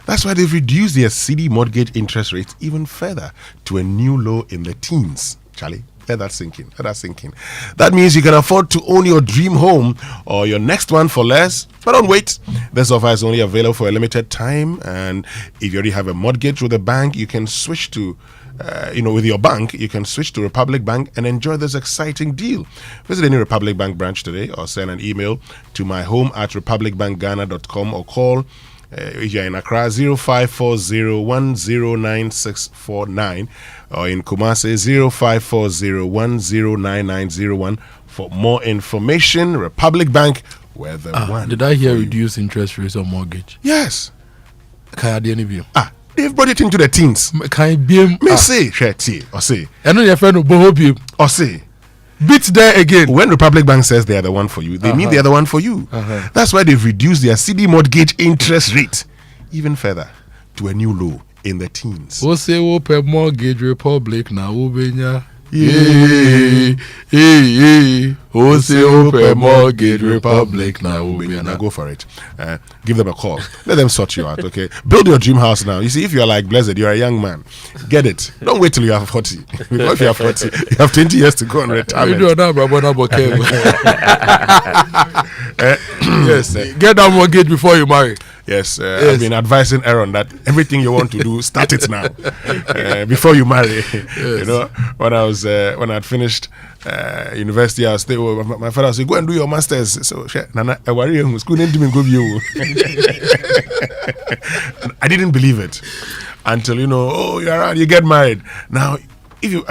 That's why they've reduced their CD mortgage interest rates even further to a new low in the teens. Charlie, let that sink in. Let that sink in. That means you can afford to own your dream home or your next one for less. But don't wait. This offer is only available for a limited time. And if you already have a mortgage with a bank, you can switch to with your bank, you can switch to Republic Bank and enjoy this exciting deal. Visit any Republic Bank branch today or send an email to myhome@republicbankghana.com or call if you're in Accra 0540109649 or in Kumasi 0540109901 for more information. Republic Bank, where the one. Did I hear reduced interest rates on mortgage? Yes. Can I do any They've brought it into the teens. Can I be say, or say. I know your friend will or say. Beat there again. When Republic Bank says they are the one for you, they mean they are the one for you. That's why they've reduced their CD mortgage interest rate even further to a new low in the teens. We'll say open mortgage Republic now. We'll say open mortgage Republic now. Now go for it. Give them a call. Let them sort you out, okay? Build your dream house now. You see, if you're like Blessed, you're a young man. Get it. Don't wait till you are 40. Because if you are 40, you have 20 years to go on retirement. Yes, get that mortgage before you marry. Yes, I've been advising Aaron that everything you want to do, start it now before you marry. Yes. You know, when I'd finished university, I was stay. My father said, "Go and do your masters." So, Nana, I worry you. School didn't even go you. I didn't believe it until you're around. You get married now.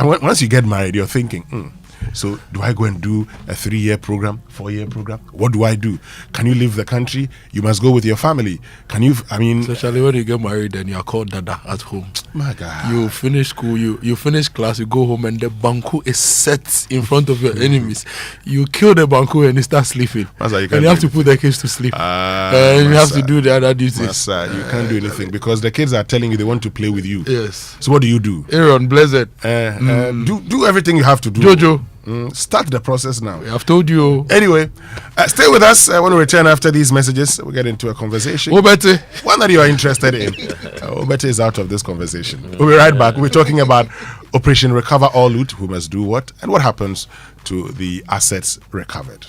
Once you get married, you're thinking, So do I go and do a 3-year program, 4-year program? What do I do? Can you leave the country? You must go with your family. Can you, especially when you get married, then you are called Dada at home. My God. You finish school, you finish class, you go home, and the banku is set in front of your enemies. You kill the banku and you start sleeping. Masa, and you have to put the kids to sleep. And you have to do the other duties. Masa, you can't do anything because the kids are telling you they want to play with you. Yes. So what do you do? Aaron, blessed. Do everything you have to do. Jojo. Start the process now. I've told you. Anyway, stay with us. I want to return after these messages. We'll get into a conversation. Obete. One that you are interested in. Obete is out of this conversation. We'll be right back. We're talking about Operation Recover All Loot. Who must do what? And what happens to the assets recovered.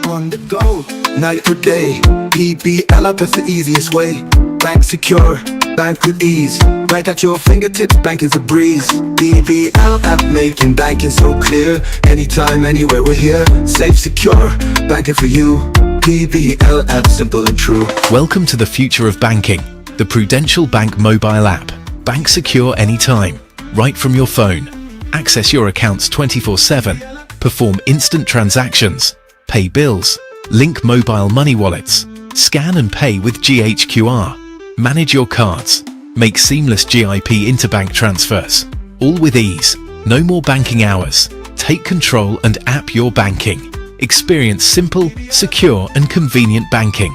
On the go, night or day. PBL up is the easiest way. Bank secure, bank with ease. Right at your fingertips, bank is a breeze. PBL app making banking so clear. Anytime, anywhere, we're here. Safe, secure, banking for you. PBL app, simple and true. Welcome to the future of banking. The Prudential Bank mobile app. Bank secure anytime, right from your phone. Access your accounts 24/7. Perform instant transactions. Pay bills, link mobile money wallets, scan and pay with GHQR, manage your cards, make seamless GIP interbank transfers, all with ease, no more banking hours. Take control and app your banking. Experience simple, secure and convenient banking.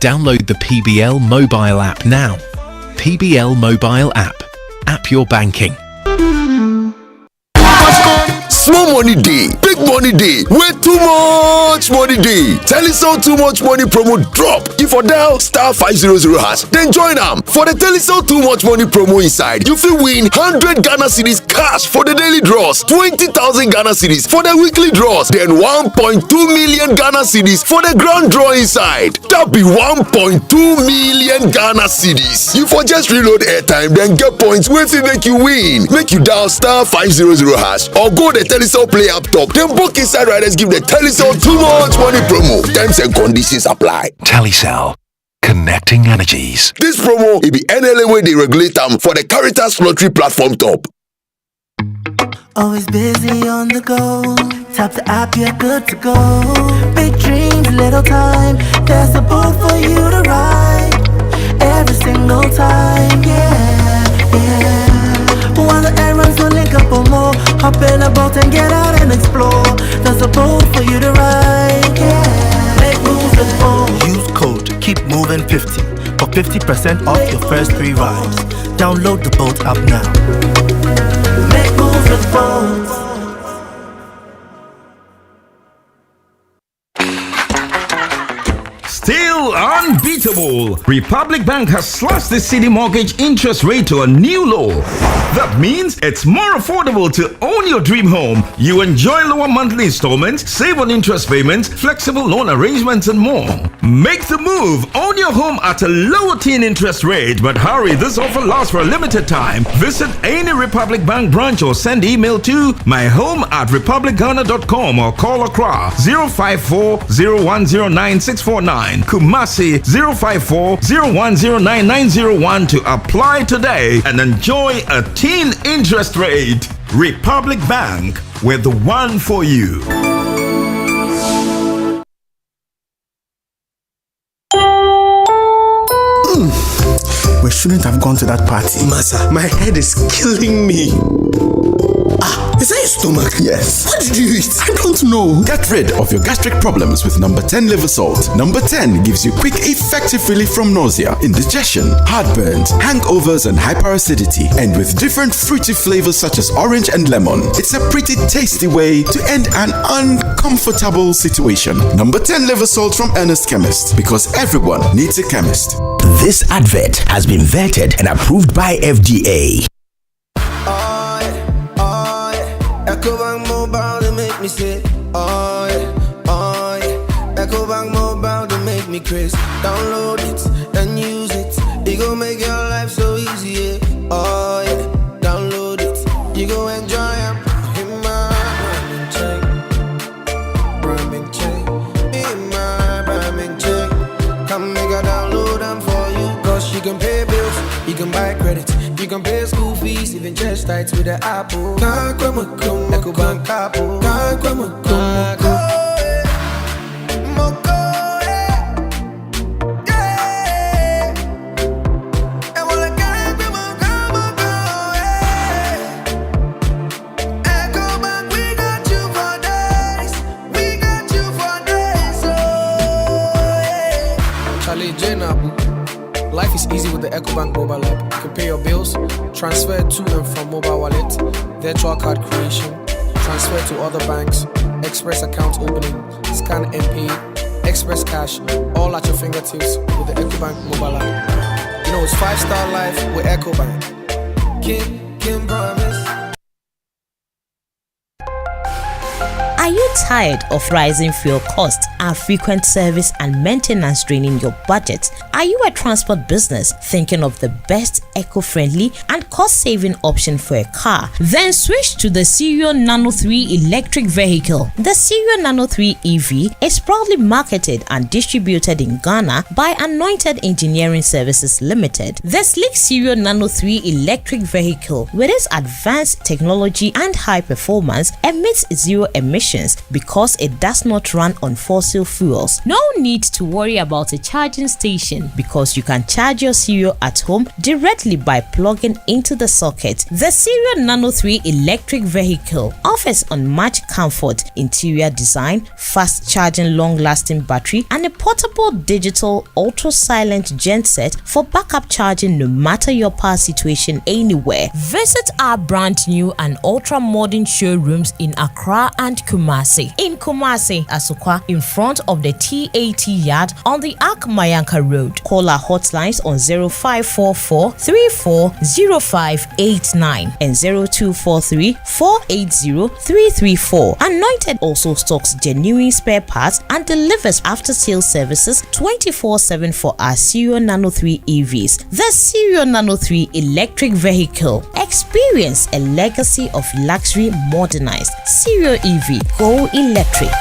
Download the PBL mobile app now. PBL mobile app. App your banking. Small money day, big money day, where too much money day. Telecel Too Much Money promo drop. If you dial *500#, then join am. For the Telecel Too Much Money promo inside, you fit win 100 Ghana cedis cash for the daily draws, 20,000 Ghana cedis for the weekly draws, then 1.2 million Ghana cedis for the grand draw inside. That be 1.2 million Ghana cedis. You for just reload airtime, then get points wey fit make you win. Make you dial *500# or go the Telecel Play app top. Then book inside riders give the Telecel Too Much Money promo. Terms and conditions apply. Telecel, connecting energies. This promo will be NLA way they regulate them for the Caritas Lottery platform top. Always busy on the go. Tap the app, you're good to go. Big dreams, little time. There's a boat for you to ride. Every single time, yeah, yeah. While the errands will link up or more. Hop in a boat and get out and explore. There's a boat for you to ride, yeah. Make moves with boat. Use code KEEPMOVING50 for 50% off your first 3 rides. Download the boat app now. Make moves with boat. Still unbeatable. Republic Bank has slashed the city mortgage interest rate to a new low. That means it's more affordable to own your dream home. You enjoy lower monthly installments, save on interest payments, flexible loan arrangements, and more. Make the move. Own your home at a lower teen interest rate. But hurry, this offer lasts for a limited time. Visit any Republic Bank branch or send email to myhome@republicghana.com or call Accra 054-0109-649. Kumasi 054-0109-901 to apply today and enjoy a teen interest rate. Republic Bank, we're the one for you. We shouldn't have gone to that party. Masa, my head is killing me. Is that your stomach? Yes. What did you eat? I don't know. Get rid of your gastric problems with number 10 liver salt. Number 10 gives you quick, effective relief from nausea, indigestion, heartburns, hangovers, and hyperacidity. And with different fruity flavors such as orange and lemon, it's a pretty tasty way to end an uncomfortable situation. Number 10 liver salt from Ernest Chemist, because everyone needs a chemist. This advert has been vetted and approved by FDA. EcoBank Mobile to make me say, oh yeah. EcoBank Mobile to make me crazy. Download it and use it. It gon' make your life so easy, yeah. Oh yeah. Download it. You gon' enjoy it. In my Brahmin chain. In my Brahmin chain. Come make a download them for you. Cause you can pay bills, you can buy credit. You can pay school fees, even church tights with the Apple. EcoBank Apple. Life is easy with the EcoBank mobile app. You can pay your bills, transfer to and from mobile wallet, virtual card creation, transfer to other banks, express account opening, scan and pay, express cash, all at your fingertips with the EcoBank mobile app. You know, it's 5-star life with EcoBank. Kim promise. Are you tired of rising fuel costs and frequent service and maintenance draining your budget? Are you a transport business thinking of the best eco-friendly and cost-saving option for a car? Then switch to the Cerio Nano 3 electric vehicle. The Cerio Nano 3 EV is proudly marketed and distributed in Ghana by Anointed Engineering Services Limited. The sleek Cerio Nano 3 electric vehicle, with its advanced technology and high performance, emits zero emissions because it does not run on fossil fuels. No need to worry about a charging station because you can charge your Cerio at home directly by plugging into the socket. The Cerio Nano 3 electric vehicle offers unmatched comfort, interior design, fast charging, long-lasting battery, and a portable digital ultra-silent genset for backup charging no matter your power situation anywhere. Visit our brand new and ultra-modern showrooms in Accra and Kumasi. In Kumasi, Asukwa, in front of the TAT yard on the Ak Mayanka Road. Call our hotlines on 0544 340589 and 0243 480 334. Anointed also stocks genuine spare parts and delivers after-sales services 24/7 for our Cerio Nano 3 EVs. The Cerio Nano 3 electric vehicle. Experience a legacy of luxury modernized. Cerio EV. Go electric.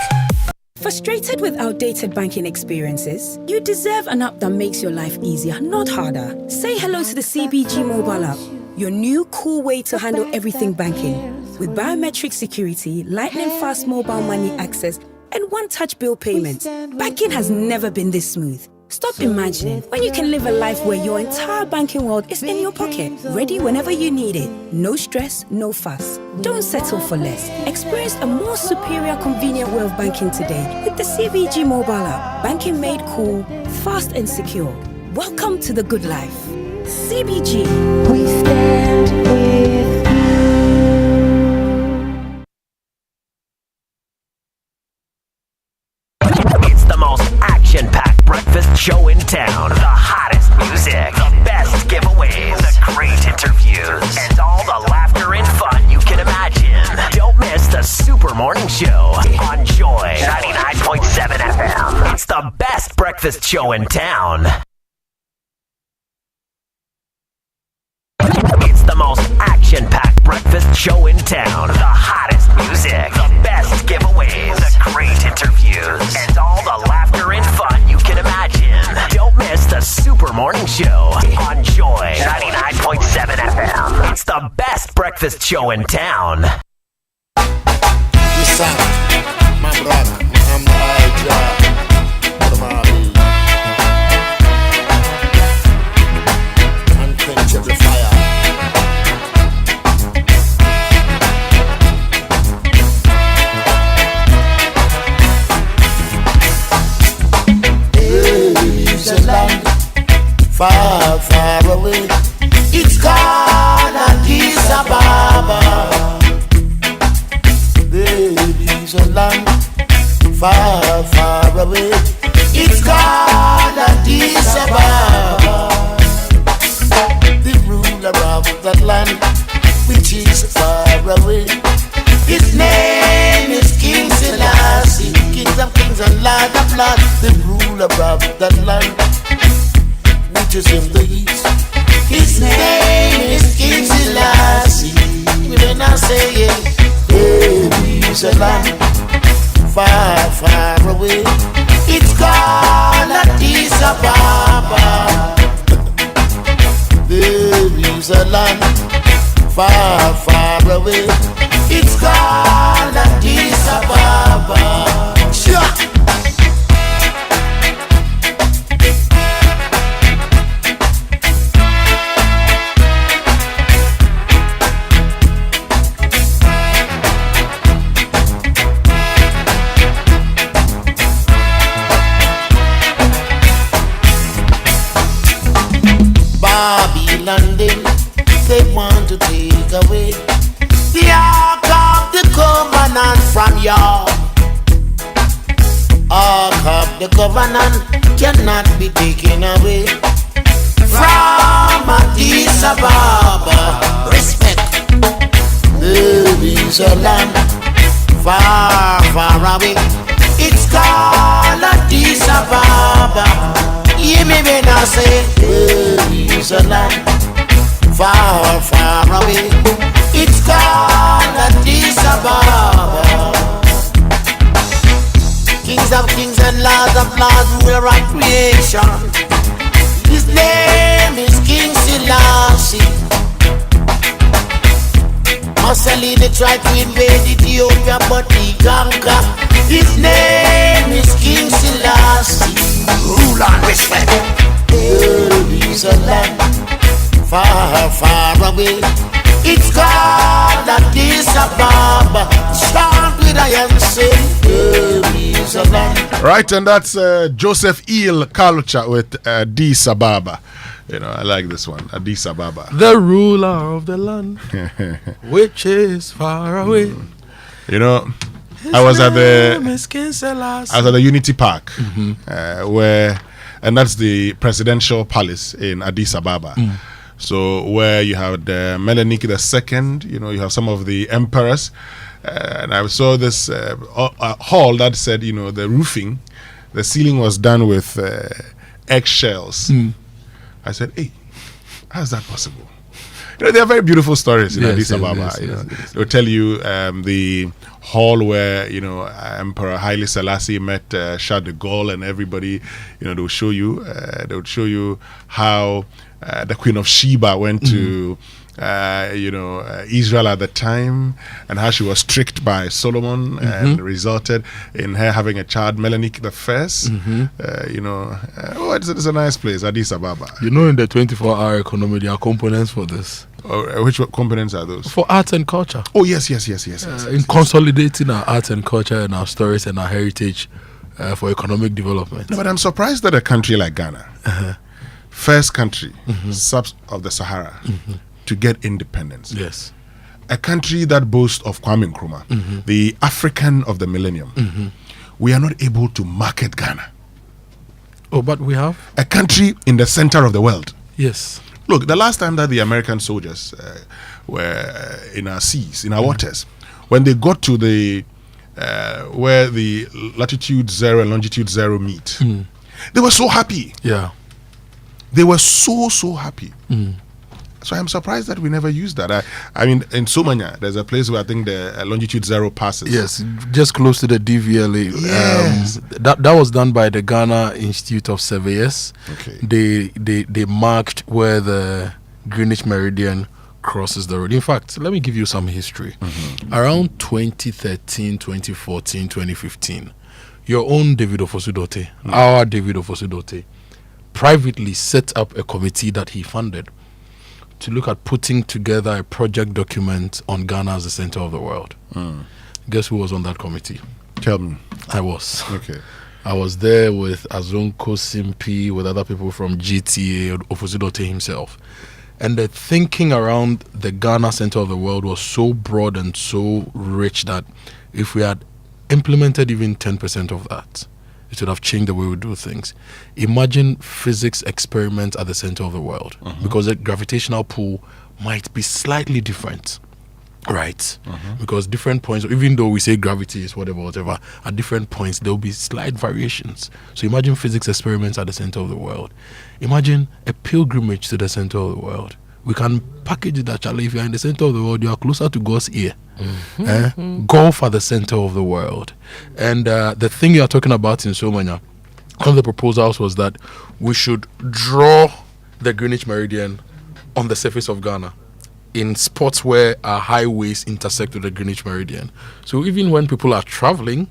Frustrated with outdated banking experiences? You deserve an app that makes your life easier, not harder. Say hello to the CBG mobile app, your new cool way to handle everything banking. With biometric security, lightning fast mobile money access, and one-touch bill payment, banking has never been this smooth. Stop imagining when you can live a life where your entire banking world is in your pocket, ready whenever you need it. No stress, no fuss. Don't settle for less. Experience a more superior, convenient way of banking today with the CBG mobile app. Banking made cool, fast and secure. Welcome to the good life. CBG. We stand with action-packed breakfast show in town. The hottest music, the best giveaways, the great interviews, and all the laughter and fun you can imagine. Don't miss the Super Morning Show on Joy 99.7 FM. It's the best breakfast show in town. It's the most action-packed breakfast show in town. The hottest music, the best giveaways, the great interviews, and all the laughter and fun you can imagine. Don't miss the Super Morning Show on Joy 99.7 FM. It's the best breakfast show in town. Listen, my brother, I'm unquenchable fire. Far, far away, it's gone Addis Ababa. Baby's a land far, far away, it's gone Addis Ababa. The ruler of that land, which is far away, his name is King Selassie, King of kings and Lord of lords. The ruler of that land, which is in the east, his name is King Selassie. When I say it, baby's a land far, far away, it's gone Addis Ababa. Baby's is a land far, far away. It's called Addis Ababa. Sure. London, they want to take away the Ark of the Covenant from you. Ark of the Covenant cannot be taken away from Addis Ababa. Respect. There is a land far, far away. It's called Addis Ababa. You may be not say there is a land far, far away. It's called Addis Ababa. Kings of kings and lords of lords, ruler of creation. His name is King Selassie. Mussolini tried to invade Ethiopia, but he conquered. His name is King Selassie. Rule and respect. There is a land far, far away. It's called Addis Ababa. Start with I am saying there is a land. Right, and that's Joseph Eel Culture with Addis Ababa. You know, I like this one, Addis Ababa. The ruler of the land, which is far away. You know, I was at the Unity Park, where, and that's the presidential palace in Addis Ababa. So where you have the Menelik II, you know, you have some of the emperors, and I saw this hall that said, you know, the roofing, the ceiling was done with eggshells. I said, hey, how is that possible? You know, there are very beautiful stories in Addis Ababa. They'll tell you the hall where, you know, Emperor Haile Selassie met Charles de Gaulle and everybody. You know, they'll show you how the Queen of Sheba went to Israel at the time, and how she was tricked by Solomon and resulted in her having a child, Menelik I. It's a nice place, Addis Ababa. You know, in the 24-hour economy, there are components for this. Which components are those? For art and culture. Oh, yes. In consolidating our art and culture and our stories and our heritage for economic development. No, but I'm surprised that a country like Ghana, first country south of the Sahara, to get independence. Yes. A country that boasts of Kwame Nkrumah, the African of the millennium. We are not able to market Ghana. Oh, but we have? A country in the center of the world. Yes. Look, the last time that the American soldiers were in our seas, in our waters, when they got to the where the latitude 0 and longitude 0 meet, they were so happy. Yeah. They were so happy. So I'm surprised that we never used that. I mean, in Somanya, there's a place where I think the longitude 0 passes. Yes, just close to the DVLA. Yes. That was done by the Ghana Institute of Surveyors. Okay. They marked where the Greenwich Meridian crosses the road. In fact, let me give you some history. Around 2013, 2014, 2015, your own David Ofosudote, our David Ofosudote, privately set up a committee that he funded to look at putting together a project document on Ghana as the center of the world. Guess who was on that committee? Tell me. I was. Okay. I was there with Azonko Simpi, with other people from GTA, Ofosudote himself. And the thinking around the Ghana center of the world was so broad and so rich that if we had implemented even 10% of that, it would have changed the way we do things. Imagine physics experiments at the center of the world, because the gravitational pull might be slightly different, right? Because different points, even though we say gravity is whatever, at different points there will be slight variations. So imagine physics experiments at the center of the world. Imagine a pilgrimage to the center of the world. We can package it actually. If you're in the center of the world, you are closer to God's ear. Golf at the center of the world. And the thing you are talking about in Somanya, one of the proposals was that we should draw the Greenwich Meridian on the surface of Ghana, in spots where our highways intersect with the Greenwich Meridian. So even when people are traveling,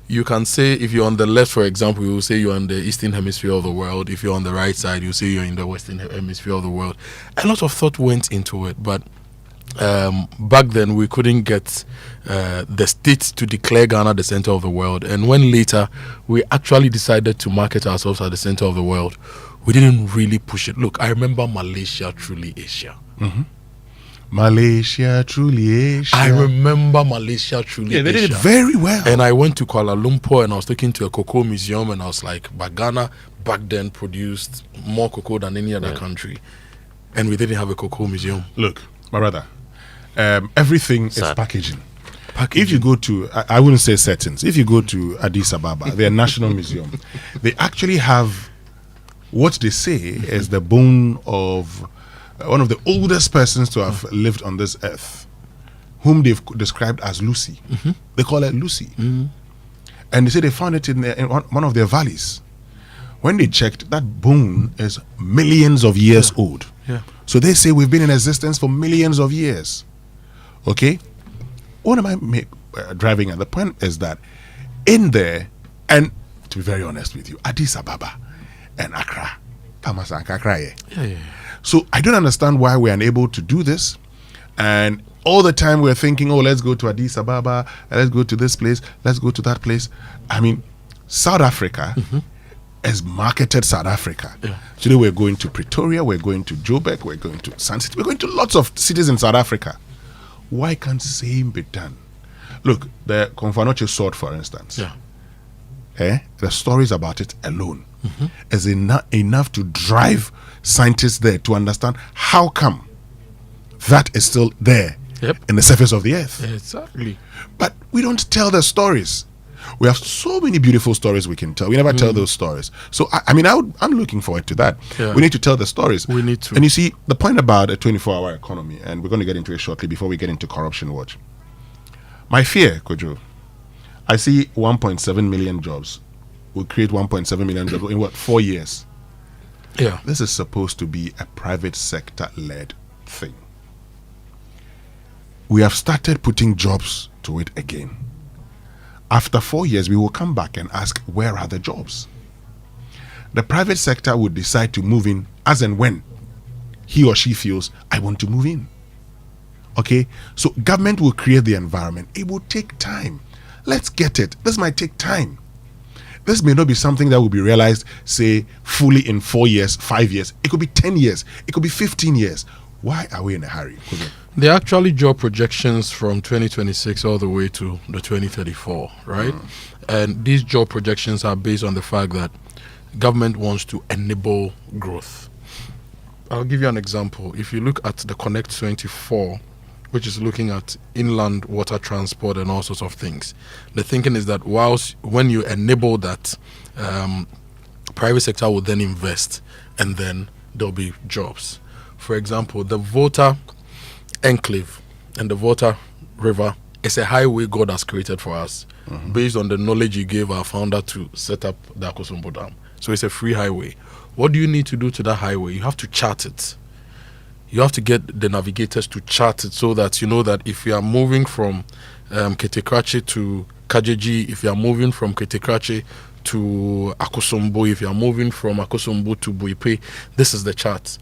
you can say, if you're on the left, for example, you will say you're on the eastern hemisphere of the world. If you're on the right side, you say you're in the western hemisphere of the world. A lot of thought went into it, but back then we couldn't get the states to declare Ghana the center of the world. And when later we actually decided to market ourselves as the center of the world, we didn't really push it. Look, I remember Malaysia, truly Asia. Mm-hmm. Malaysia, truly Asia. I remember Malaysia, truly Asia. They did it very well. And I went to Kuala Lumpur and I was taken to a cocoa museum and I was like, but Ghana back then produced more cocoa than any other country. And we didn't have a cocoa museum. Look, my brother, everything is packaging. If you go to, I wouldn't say settings, if you go to Addis Ababa, their national museum, they actually have what they say is the bone of one of the oldest persons to have lived on this earth, whom they've described as Lucy. They call it Lucy. And they say they found it in one of their valleys. When they checked, that bone is millions of years old. So they say we've been in existence for millions of years. Okay? What am I driving at? The point is that in there, and to be very honest with you, Addis Ababa and Accra, so I don't understand why we're unable to do this. And all the time we're thinking, oh, let's go to Addis Ababa, let's go to this place, let's go to that place. I mean, South Africa has marketed South Africa. Today we're going to Pretoria, we're going to Joburg, we're going to Sun City, we're going to lots of cities in South Africa. Why can't same be done? Look, the Konfanoche sword, for instance. The stories about it alone is enough to drive scientists there to understand how come that is still there in the surface of the earth. Exactly. But we don't tell the stories. We have so many beautiful stories we can tell. We never tell those stories. So, I'm looking forward to that. We need to tell the stories. We need to. And you see, the point about a 24-hour economy, and we're going to get into it shortly before we get into Corruption Watch. My fear, Kojo, I see 1.7 million jobs. We'll create 1.7 million jobs in 4 years? This is supposed to be a private sector-led thing. We have started putting jobs to it again. After 4 years, we will come back and ask, where are the jobs? The private sector would decide to move in as and when he or she feels, I want to move in. Okay? So government will create the environment. It will take time. Let's get it. This might take time. This may not be something that will be realized, say, fully in 4 years, 5 years. It could be 10 years. It could be 15 years. Why are we in a hurry? They're actually job projections from 2026 all the way to the 2034, right? And these job projections are based on the fact that government wants to enable growth. I'll give you an example. If you look at the Connect 24, which is looking at inland water transport and all sorts of things, the thinking is that when you enable that, private sector will then invest and then there'll be jobs. For example, the Volta Enclave and the Volta River is a highway God has created for us based on the knowledge He gave our founder to set up the Akosombo Dam. So it's a free highway. What do you need to do to that highway? You have to chart it. You have to get the navigators to chart it so that you know that if you are moving from Ketekrache to Kajeji, if you are moving from Ketekrache to Akosombo, if you are moving from Akosombo to Buipe, this is the chart.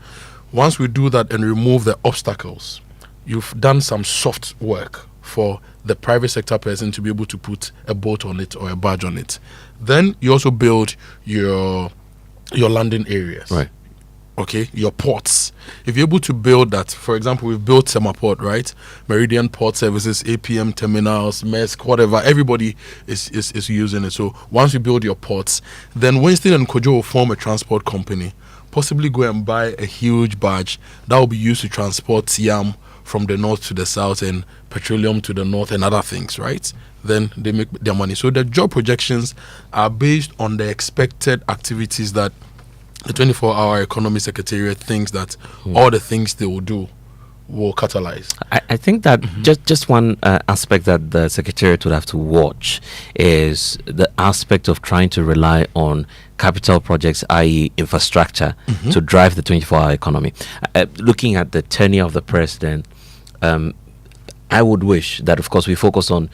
Once we do that and remove the obstacles, you've done some soft work for the private sector person to be able to put a boat on it or a barge on it. Then you also build your landing areas. Right. Okay, your ports. If you're able to build that, for example, we've built Semaport, right? Meridian Port Services, APM Terminals, Maersk, whatever, everybody is using it. So once you build your ports, then Winston and Kojo will form a transport company, possibly go and buy a huge barge that will be used to transport yam from the north to the south and petroleum to the north and other things, right? Then they make their money. So the job projections are based on the expected activities that the 24-hour economy secretariat thinks that all the things they will do will catalyze. I think that just one aspect that the Secretariat would have to watch is the aspect of trying to rely on capital projects, i.e. infrastructure, to drive the 24-hour economy. Looking at the tenure of the president, I would wish that, of course, we focus on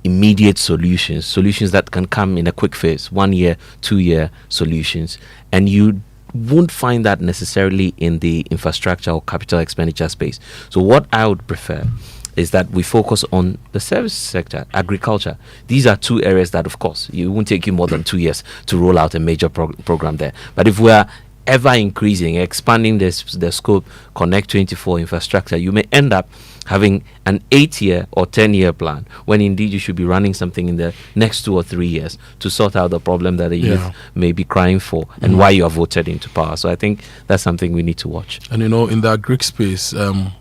immediate solutions that can come in a quick phase, 1 year, 2 year solutions, and you won't find that necessarily in the infrastructure or capital expenditure space. So what I would prefer is that we focus on the service sector, agriculture. These are two areas that, of course, it won't take you more than 2 years to roll out a major program there. But if we are ever increasing, expanding the scope, Connect 24 infrastructure, you may end up having an 8-year or 10-year plan, when indeed you should be running something in the next 2 or 3 years to sort out the problem that the youth may be crying for and why you are voted into power. So I think that's something we need to watch. And in the agri space,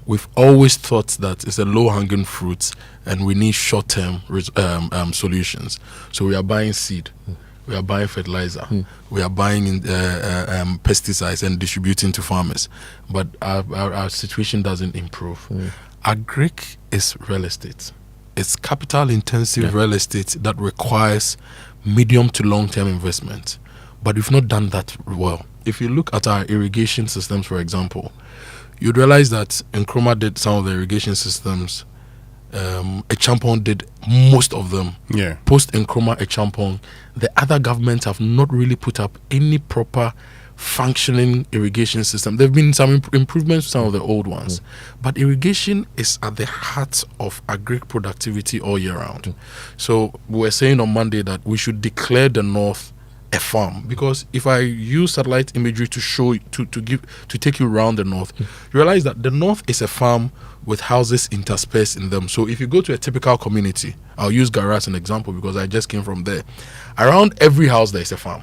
we've always thought that it's a low-hanging fruit and we need short-term solutions. So we are buying seed. We are buying fertilizer. We are buying pesticides and distributing to farmers. But our situation doesn't improve. Agric is real estate. It's capital-intensive real estate that requires medium to long-term investment. But we've not done that well. If you look at our irrigation systems, for example, you'd realize that Nkrumah did some of the irrigation systems. Echampong did most of them. Post Nkrumah, Echampong, the other governments have not really put up any proper functioning irrigation system. There have been some improvements to some of the old ones, but irrigation is at the heart of agri productivity all year round. So we were saying on Monday that we should declare the North a farm, because if I use satellite imagery to show to take you around the North, you realize that the North is a farm with houses interspersed in them. So if you go to a typical community, I'll use Gara as an example because I just came from there. Around every house there is a farm.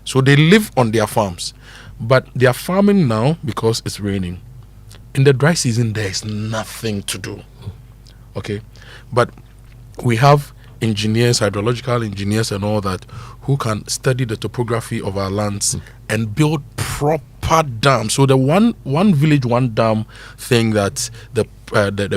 So they live on their farms, but they are farming now because it's raining. In the dry season, there is nothing to do. Okay, but we have engineers, hydrological engineers and all that, who can study the topography of our lands and build proper dams. So the one village, one dam thing that the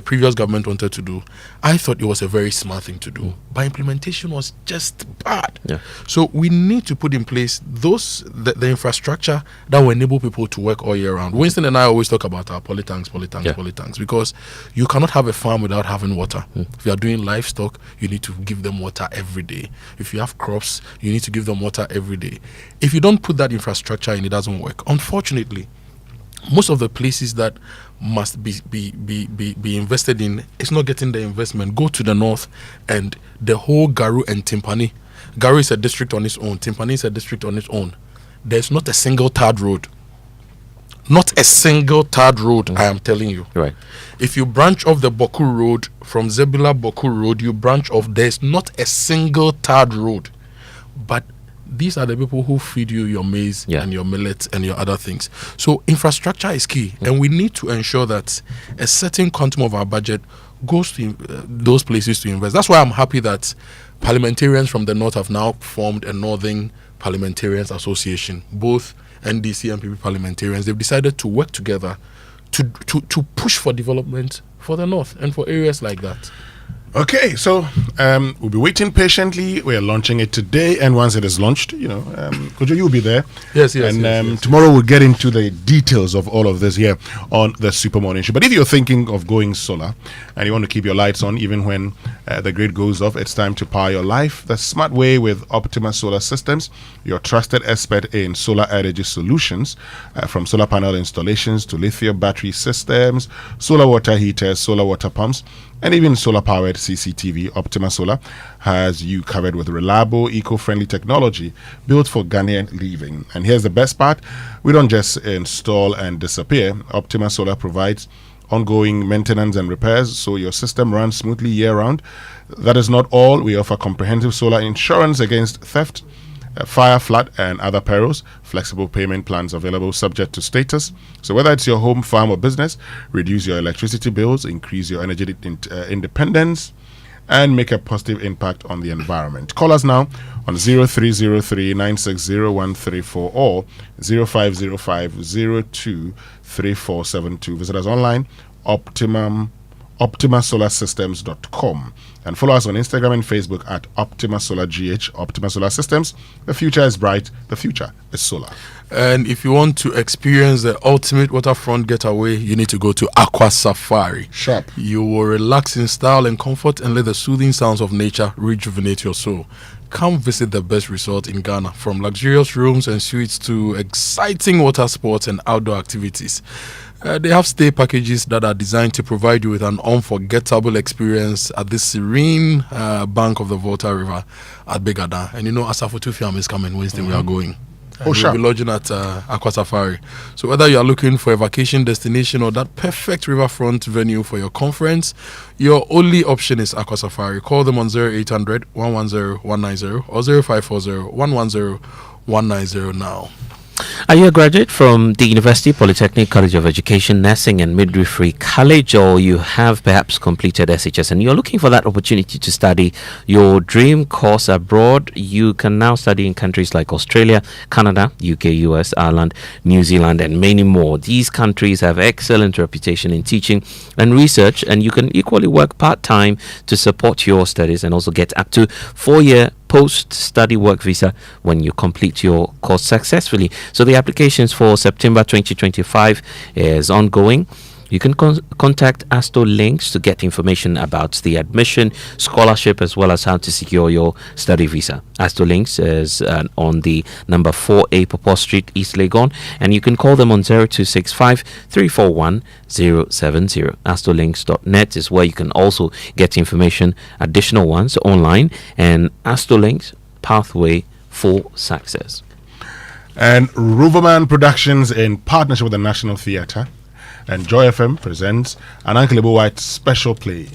previous government wanted to do, I thought it was a very smart thing to do, but implementation was just bad. So we need to put in place the infrastructure that will enable people to work all year round. Winston and I always talk about our polytanks, because you cannot have a farm without having water. If you are doing livestock, you need to give them water every day. If you have crops, you need to give them water every day. If you don't put that infrastructure in, it doesn't work. Unfortunately, most of the places that must be invested in is not getting the investment. Go to the North, and the whole Garu and Timpani. Garu is a district on its own. Timpani is a district on its own. There's not a single tarred road. Not a single tarred road, I am telling you. Right. If you branch off the Boku Road, from Zebula Boku Road, you branch off, there's not a single tarred road. But these are the people who feed you your maize and your millet and your other things. So infrastructure is key, and we need to ensure that a certain quantum of our budget goes to those places to invest. That's why I'm happy that parliamentarians from the North have now formed a Northern Parliamentarians Association. Both NDC and PP parliamentarians, they've decided to work together to push for development for the North and for areas like that. Okay, so we'll be waiting patiently. We are launching it today, and once it is launched, Kojo, you'll be there. Yes. Tomorrow we'll get into the details of all of this here on the Super Morning Show. But if you're thinking of going solar and you want to keep your lights on even when the grid goes off, it's time to power your life the smart way with Optima Solar Systems, your trusted expert in solar energy solutions, from solar panel installations to lithium battery systems, solar water heaters, solar water pumps, and even solar-powered CCTV. Optima Solar has you covered with reliable, eco-friendly technology built for Ghanaian living. And here's the best part. We don't just install and disappear. Optima Solar provides ongoing maintenance and repairs, so your system runs smoothly year-round. That is not all. We offer comprehensive solar insurance against theft, fire, flood, and other perils. Flexible payment plans available subject to status. So whether it's your home, farm, or business, reduce your electricity bills, increase your energy independence, and make a positive impact on the environment. Call us now on 0303-960-134 or 0505-023472. Visit us online optimasolarsystems.com. And follow us on Instagram and Facebook at Optima Solar GH, Optima Solar Systems. The future is bright. The future is solar. And if you want to experience the ultimate waterfront getaway, you need to go to Aqua Safari. Sharp. You will relax in style and comfort and let the soothing sounds of nature rejuvenate your soul. Come visit the best resort in Ghana, from luxurious rooms and suites to exciting water sports and outdoor activities. They have stay packages that are designed to provide you with an unforgettable experience at this serene bank of the Volta River at Begada. And you know, Asafotu Fiam is coming Wednesday. We are going. We'll be lodging at Aqua Safari. So whether you are looking for a vacation destination or that perfect riverfront venue for your conference, your only option is Aqua Safari. Call them on 0800 110 190 or 0540 110 190 now. Are you a graduate from the University Polytechnic College of Education, Nursing and Midwifery College, or you have perhaps completed SHS and you're looking for that opportunity to study your dream course abroad? You can now study in countries like Australia, Canada, UK, US, Ireland, New Zealand, and many more. These countries have excellent reputation in teaching and research, and you can equally work part-time to support your studies and also get up to 4-year post-study work visa when you complete your course successfully. So the applications for September 2025 is ongoing. You can contact Asto Links to get information about the admission, scholarship, as well as how to secure your study visa. Asto Links is on the number 4A Popo Street, East Legon, and you can call them on 0265 341 070. Astolinks.net is where you can also get information, additional ones online, and Asto Links, Pathway for Success. And Roverman Productions, in partnership with the National Theatre and Joy FM, presents an Uncle Ebo White special play,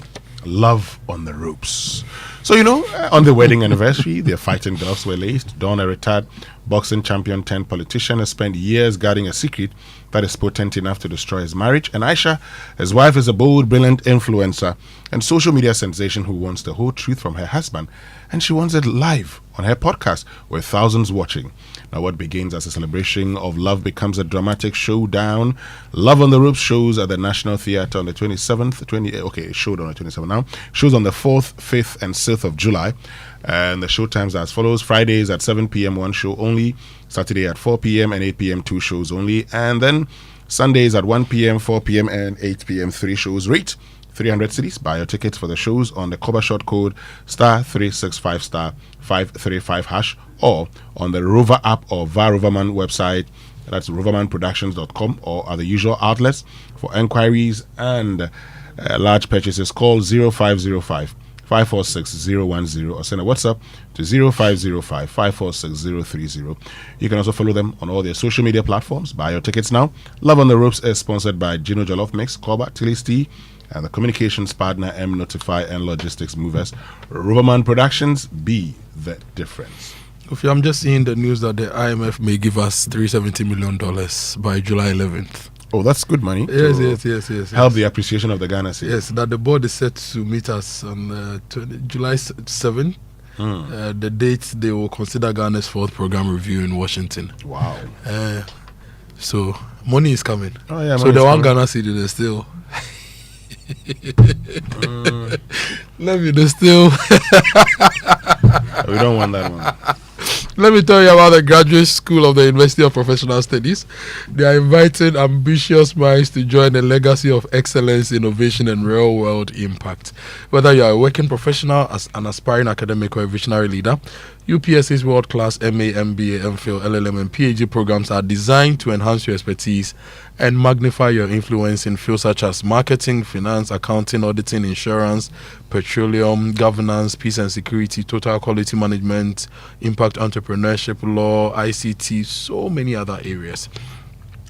Love on the Ropes. So, you know, on the wedding anniversary, their fighting gloves were laced. Dawn, a retired boxing champion turned politician, has spent years guarding a secret that is potent enough to destroy his marriage. And Aisha, his wife, is a bold, brilliant influencer and social media sensation who wants the whole truth from her husband. And she wants it live on her podcast with thousands watching. Now, what begins as a celebration of love becomes a dramatic showdown. Love on the Ropes shows at the National Theatre on the 27th, showed on the 27th now. Shows on the 4th, 5th, and 6th of July. And the show times are as follows: Fridays at 7 p.m., 1 show only. Saturday at 4 p.m. and 8 p.m., 2 shows only. And then Sundays at 1 p.m., 4 p.m., and 8 p.m., 3 shows. Rate 300 cedis. Buy your tickets for the shows on the cover short code *365 *535 hash, or on the Rover app or via Roverman website. That's rovermanproductions.com, or at the usual outlets. For enquiries and large purchases, call 0505 546 010 or send a WhatsApp to 0505 546 030. You can also follow them on all their social media platforms. Buy your tickets now. Love on the Ropes is sponsored by Gino Jollof Mix, Koba, Tilly's Tea, and the communications partner M Notify and Logistics Movers. Roverman Productions, be the difference. I'm just seeing the news that the IMF may give us $370 million by July 11th. Oh, that's good money. Yes. Help the appreciation of the Ghana cedi. Yes, that the board is set to meet us on July 7th. The date they will consider Ghana's 4th program review in Washington. Wow. So money is coming. Oh, yeah, so the one Ghana cedi is still. Let me know still. We don't want that one. Let me tell you about the Graduate School of the University of Professional Studies. They are inviting ambitious minds to join a legacy of excellence, innovation, and real-world impact. Whether you are a working professional, as an aspiring academic, or a visionary leader, UPSA's world-class MA, MBA, MPhil, LLM, and PhD programs are designed to enhance your expertise and magnify your influence in fields such as marketing, finance, accounting, auditing, insurance, petroleum, governance, peace and security, total quality management, impact entrepreneurship, law, ICT, so many other areas.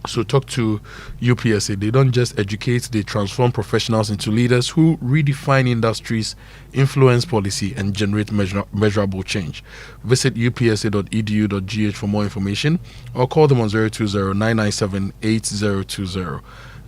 So talk to UPSA. They don't just educate, they transform professionals into leaders who redefine industries, influence policy, and generate measurable change. Visit upsa.edu.gh for more information, or call them on 020-997-8020.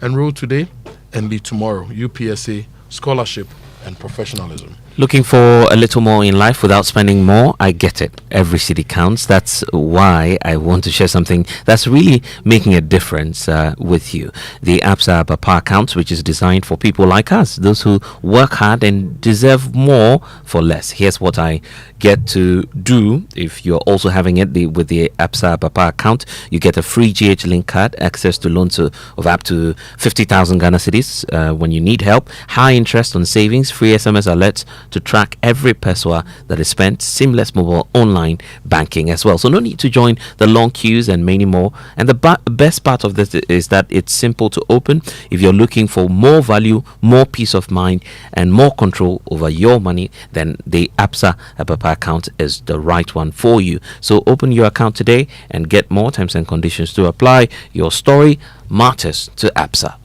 Enroll today and lead tomorrow. UPSA, scholarship and professionalism. Looking for a little more in life without spending more? I get it. Every city counts. That's why I want to share something that's really making a difference with you. The Absa Bapa account, which is designed for people like us, those who work hard and deserve more for less. Here's what I get to do if you're also having it with the Absa Bapa account. You get a free GH Link card, access to loans of up to 50,000 Ghana cedis when you need help, high interest on savings, free SMS alerts to track every peso that is spent, seamless mobile online banking as well. So no need to join the long queues and many more. And the best part of this is that it's simple to open. If you're looking for more value, more peace of mind, and more control over your money, then the Absa Bapa account is the right one for you. So open your account today and get more. Terms and conditions to apply. Your story matters to Absa.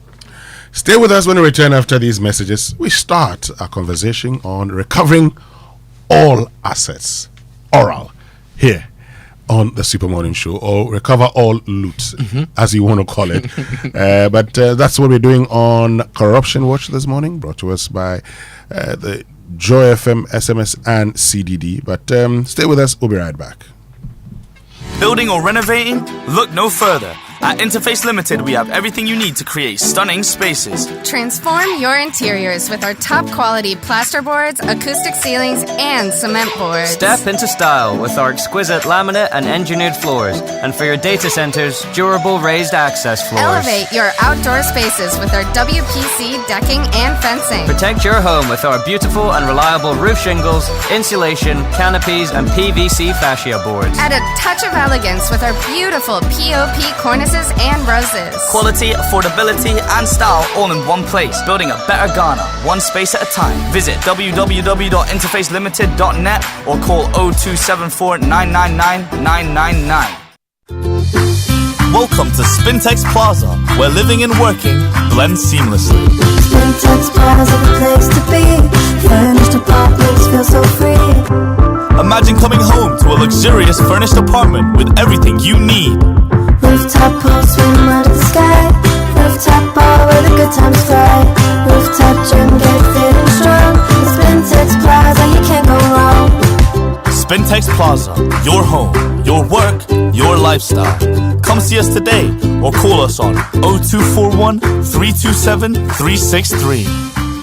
Stay with us when we return after these messages. We start our conversation on recovering all assets, oral, here on the Super Morning Show, or recover all loot, as you want to call it. But that's what we're doing on Corruption Watch this morning, brought to us by the Joy FM, SMS, and CDD. But stay with us. We'll be right back. Building or renovating? Look no further. At Interface Limited, we have everything you need to create stunning spaces. Transform your interiors with our top quality plasterboards, acoustic ceilings, and cement boards. Step into style with our exquisite laminate and engineered floors. And for your data centers, durable raised access floors. Elevate your outdoor spaces with our WPC decking and fencing. Protect your home with our beautiful and reliable roof shingles, insulation, canopies, and PVC fascia boards. Add a touch of elegance with our beautiful POP cornices and roses. Quality, affordability, and style all in one place. Building a better Ghana, one space at a time. Visit www.interfacelimited.net or call 0274 999 999. Welcome to Spintex Plaza, where living and working blend seamlessly. Spintex Plaza, the place to be. Furnished apartments feel so free. Imagine coming home to a luxurious furnished apartment with everything you need. Rooftop pool, swim under the sky. Rooftop bar where the good times fly. Rooftop gym, get fit and strong. Spintex Plaza, you can't go wrong. Spintex Plaza, your home, your work, your lifestyle. Come see us today or call us on 0241 327 363.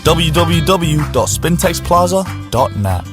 www.spintexplaza.net.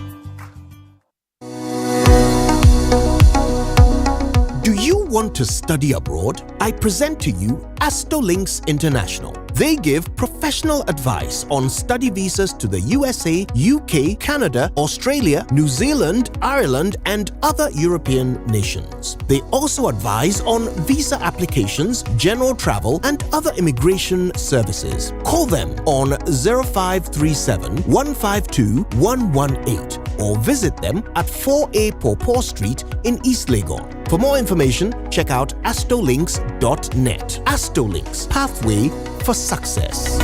Do you want to study abroad? I present to you Astolinks International. They give professional advice on study visas to the USA, UK, Canada, Australia, New Zealand, Ireland, and other European nations. They also advise on visa applications, general travel, and other immigration services. Call them on 0537 152 118 or visit them at 4A Pawpaw Street in East Legon. For more information, check out astolinks.net. Astolinks, pathway for success.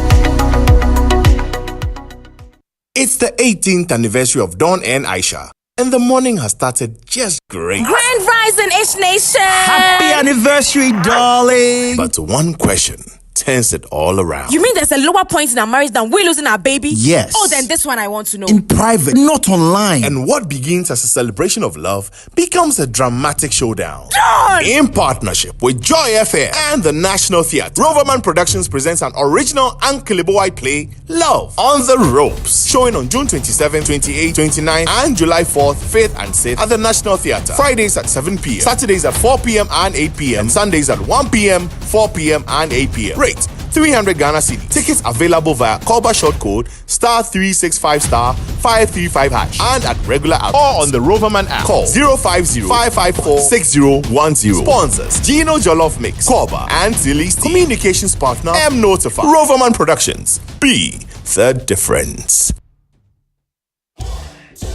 It's the 18th anniversary of Dawn and Aisha, and the morning has started just great. Grand Rising Ish Nation! Happy anniversary, darling! But one question turns it all around. You mean there's a lower point in our marriage than we losing our baby? Yes. Oh, then this one I want to know. In private, not online. And what begins as a celebration of love becomes a dramatic showdown. Dawn! In partnership with Joy FM and the National Theatre, Roverman Productions presents an original Ankelibo play, Love on the Ropes, showing on June 27, 28, 29, and July 4th, 5th, and 6th at the National Theatre. Fridays at 7 p.m., Saturdays at 4 p.m. and 8 p.m., and Sundays at 1 p.m., 4 p.m., and 8 p.m. Rate 300 Ghana cedi. Tickets available via Callbar short code *365*535# and at regular app or on the Roverman app. Call 050-554-6010. Sponsors: Gino Jollof Mix, Callbar, and Tilly's Tea. Communications partner: M Notify. Roverman Productions. Be the difference.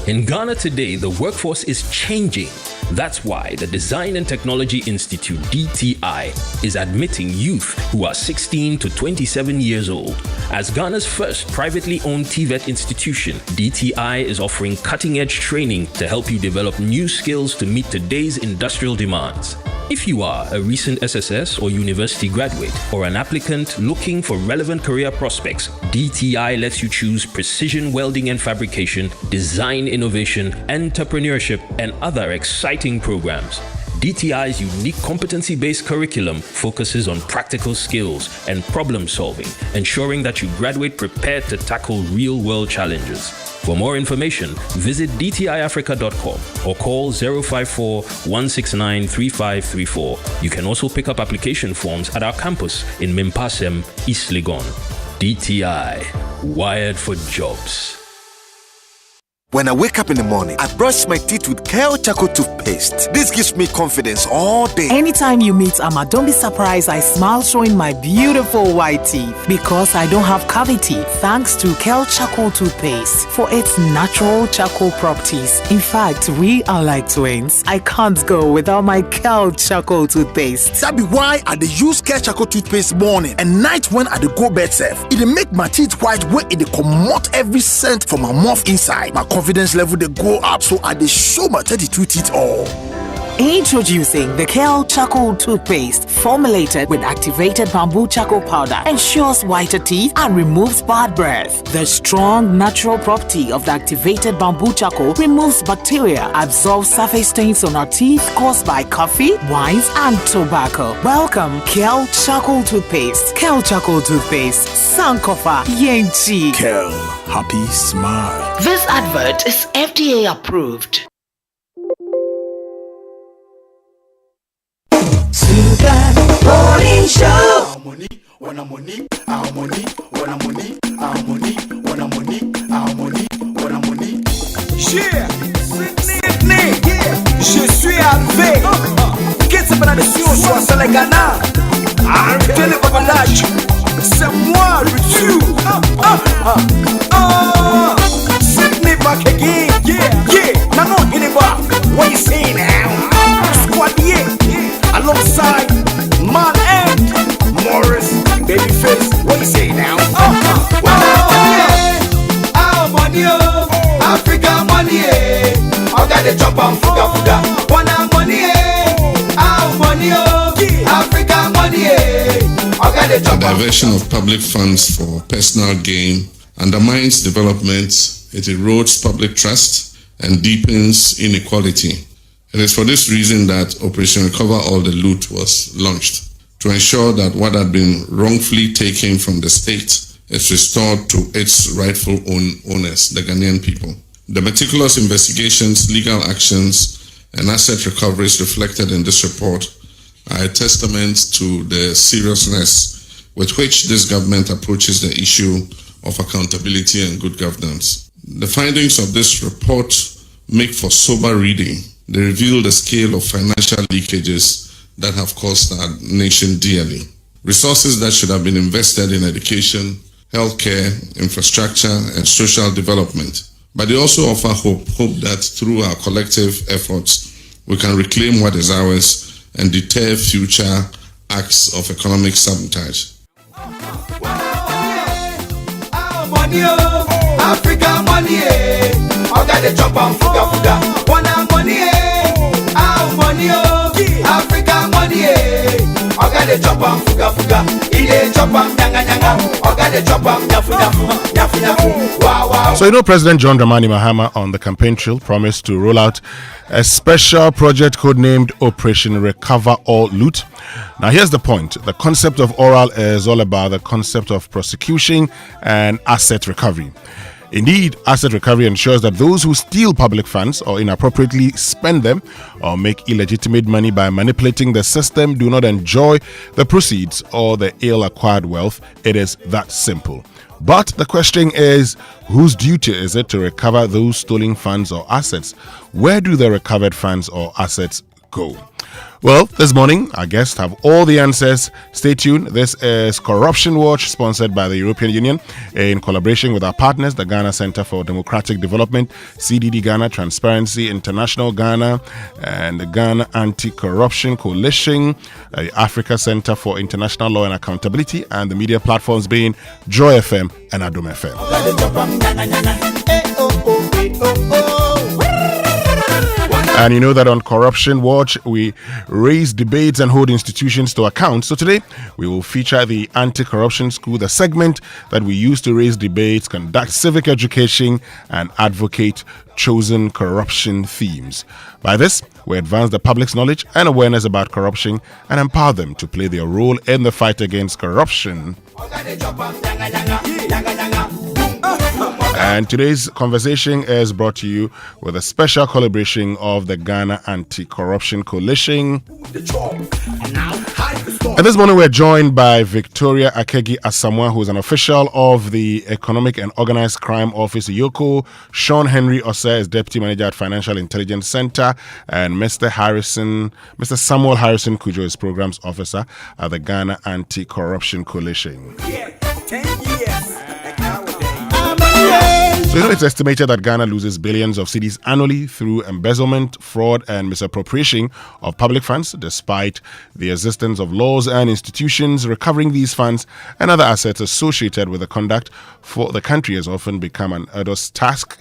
In Ghana today, the workforce is changing. That's why the Design and Technology Institute, DTI, is admitting youth who are 16 to 27 years old. As Ghana's first privately owned TVET institution, DTI is offering cutting-edge training to help you develop new skills to meet today's industrial demands. If you are a recent SSS or university graduate or an applicant looking for relevant career prospects, DTI lets you choose precision welding and fabrication, design innovation, entrepreneurship, and other exciting programs. DTI's unique competency-based curriculum focuses on practical skills and problem solving, ensuring that you graduate prepared to tackle real-world challenges. For more information, visit dtiafrica.com or call 054-169-3534. You can also pick up application forms at our campus in Mimpasem, East Legon. DTI, wired for jobs. When I wake up in the morning, I brush my teeth with Kale Charcoal toothpaste. This gives me confidence all day. Anytime you meet Amma, don't be surprised I smile showing my beautiful white teeth because I don't have cavity thanks to Kale Charcoal toothpaste for its natural charcoal properties. In fact, we are like twins. I can't go without my Kale Charcoal toothpaste. That be why I dey use Kale Charcoal toothpaste morning and night when I dey go bed safe. It dey make my teeth white when it dey comot every scent from my mouth inside. My confidence level they go up, so I dey show my 32 teeth all. Introducing the Kale Charcoal toothpaste, formulated with activated bamboo charcoal powder, ensures whiter teeth and removes bad breath. The strong natural property of the activated bamboo charcoal removes bacteria, absorbs surface stains on our teeth caused by coffee, wines, and tobacco. Welcome, Kale Charcoal toothpaste. Kale Charcoal toothpaste, Sankofa Yenchi. Kale, happy smile. This advert is FDA approved. Sogah Morning Show. Our money, wanna money, our money, wanna money, our money, wanna money, our money, wanna money. Yeah, je suis arrivé. Qu'est-ce que la nation soit sur les Ghana? Arrêtez le babadage. C'est moi le Dieu. Sydney back again. Yeah. Now no anymore. What you say now? Squad alongside Man and Morris, Babyface. What you say now? Our money, Africa money, I got the chop on fuga. Wanna money, our money, Africa money, I got the chop. The diversion of public funds for personal gain undermines development, it erodes public trust, and deepens inequality. It is for this reason that Operation Recover All the Loot was launched, to ensure that what had been wrongfully taken from the state is restored to its rightful owners, the Ghanaian people. The meticulous investigations, legal actions, and asset recoveries reflected in this report are a testament to the seriousness with which this government approaches the issue of accountability and good governance. The findings of this report make for sober reading. They reveal the scale of financial leakages that have cost our nation dearly. Resources that should have been invested in education, healthcare, infrastructure, and social development. But they also offer hope that through our collective efforts, we can reclaim what is ours and deter future acts of economic sabotage. Our money, Africa money, I got the chop on fuga. Wanna money, our money, Africa money, I got the chop on fuga. Ile chop on nyanga, I got the chop on yafu. Wow. So, President John Dramani Mahama on the campaign trail promised to roll out a special project codenamed Operation Recover All Loot. Now, here's the point. The concept of oral is all about the concept of prosecution and asset recovery. Indeed, asset recovery ensures that those who steal public funds or inappropriately spend them or make illegitimate money by manipulating the system do not enjoy the proceeds or the ill-acquired wealth. It is that simple. But the question is, whose duty is it to recover those stolen funds or assets? Where do the recovered funds or assets go? Well, this morning, our guests have all the answers. Stay tuned. This is Corruption Watch, sponsored by the European Union in collaboration with our partners, the Ghana Center for Democratic Development, CDD Ghana, Transparency International Ghana, and the Ghana Anti-Corruption Coalition, the Africa Center for International Law and Accountability, and the media platforms being Joy FM and Adom FM. And you know that on Corruption Watch, we raise debates and hold institutions to account. So today, we will feature the Anti-Corruption School, the segment that we use to raise debates, conduct civic education, and advocate chosen corruption themes. By this, we advance the public's knowledge and awareness about corruption and empower them to play their role in the fight against corruption. And today's conversation is brought to you with a special collaboration of the Ghana Anti-Corruption Coalition. And this morning we're joined by Victoria Asamoah, who is an official of the Economic and Organized Crime Office, IOCO. Sean Henry Osei is Deputy Manager at Financial Intelligence Center. And Mr. Samuel Harrison Kojo is Programs Officer at the Ghana Anti-Corruption Coalition. So it's estimated that Ghana loses billions of cedis annually through embezzlement, fraud, and misappropriation of public funds, despite the existence of laws and institutions recovering these funds and other assets associated with the conduct. For the country has often become an arduous task.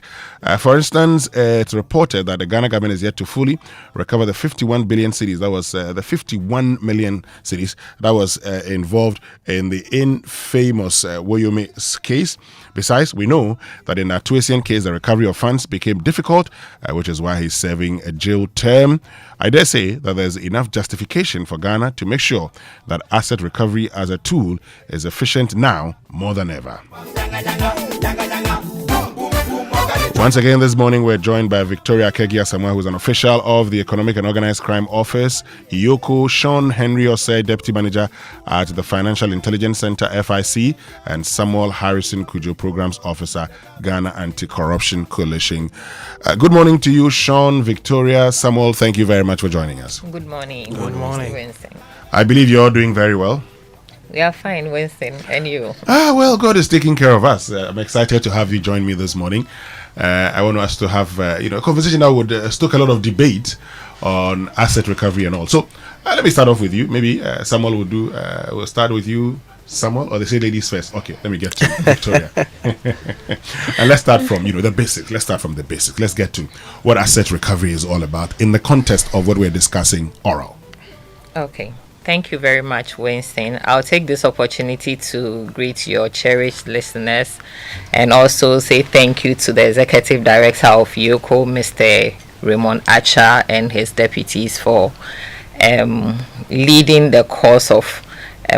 For instance, it's reported that the Ghana government is yet to fully recover the 51 billion cedis. That was the 51 million cedis that was involved in the infamous Woyome case. Besides, we know that in the Atuasian case, the recovery of funds became difficult, which is why he's serving a jail term. I dare say that there's enough justification for Ghana to make sure that asset recovery as a tool is efficient now more than ever. Once again this morning, we're joined by Victoria Asamoah, who is an official of the Economic and Organized Crime Office, IOCO, Sean Henry Osei, Deputy Manager at the Financial Intelligence Center, FIC, and Samuel Harrison Kojo, Programs Officer, Ghana Anti-Corruption Coalition. Good morning to you, Sean, Victoria, Samuel. Thank you very much for joining us. Good morning. Good morning. Winston. I believe you're doing very well. We are fine, Winston. And you? Well, God is taking care of us. I'm excited to have you join me this morning. I want us to have a conversation that would stoke a lot of debate on asset recovery and all. So let me start off with you. Maybe Samuel we'll start with you, Samuel, or they say ladies first. Okay, let me get to Victoria. And let's start from the basics. Let's start from the basics. Let's get to what asset recovery is all about in the context of what we're discussing, oral. Okay. Thank you very much, Winston. I'll take this opportunity to greet your cherished listeners and also say thank you to the Executive Director of IOCO, Mr. Raymond Acha, and his deputies for leading the course of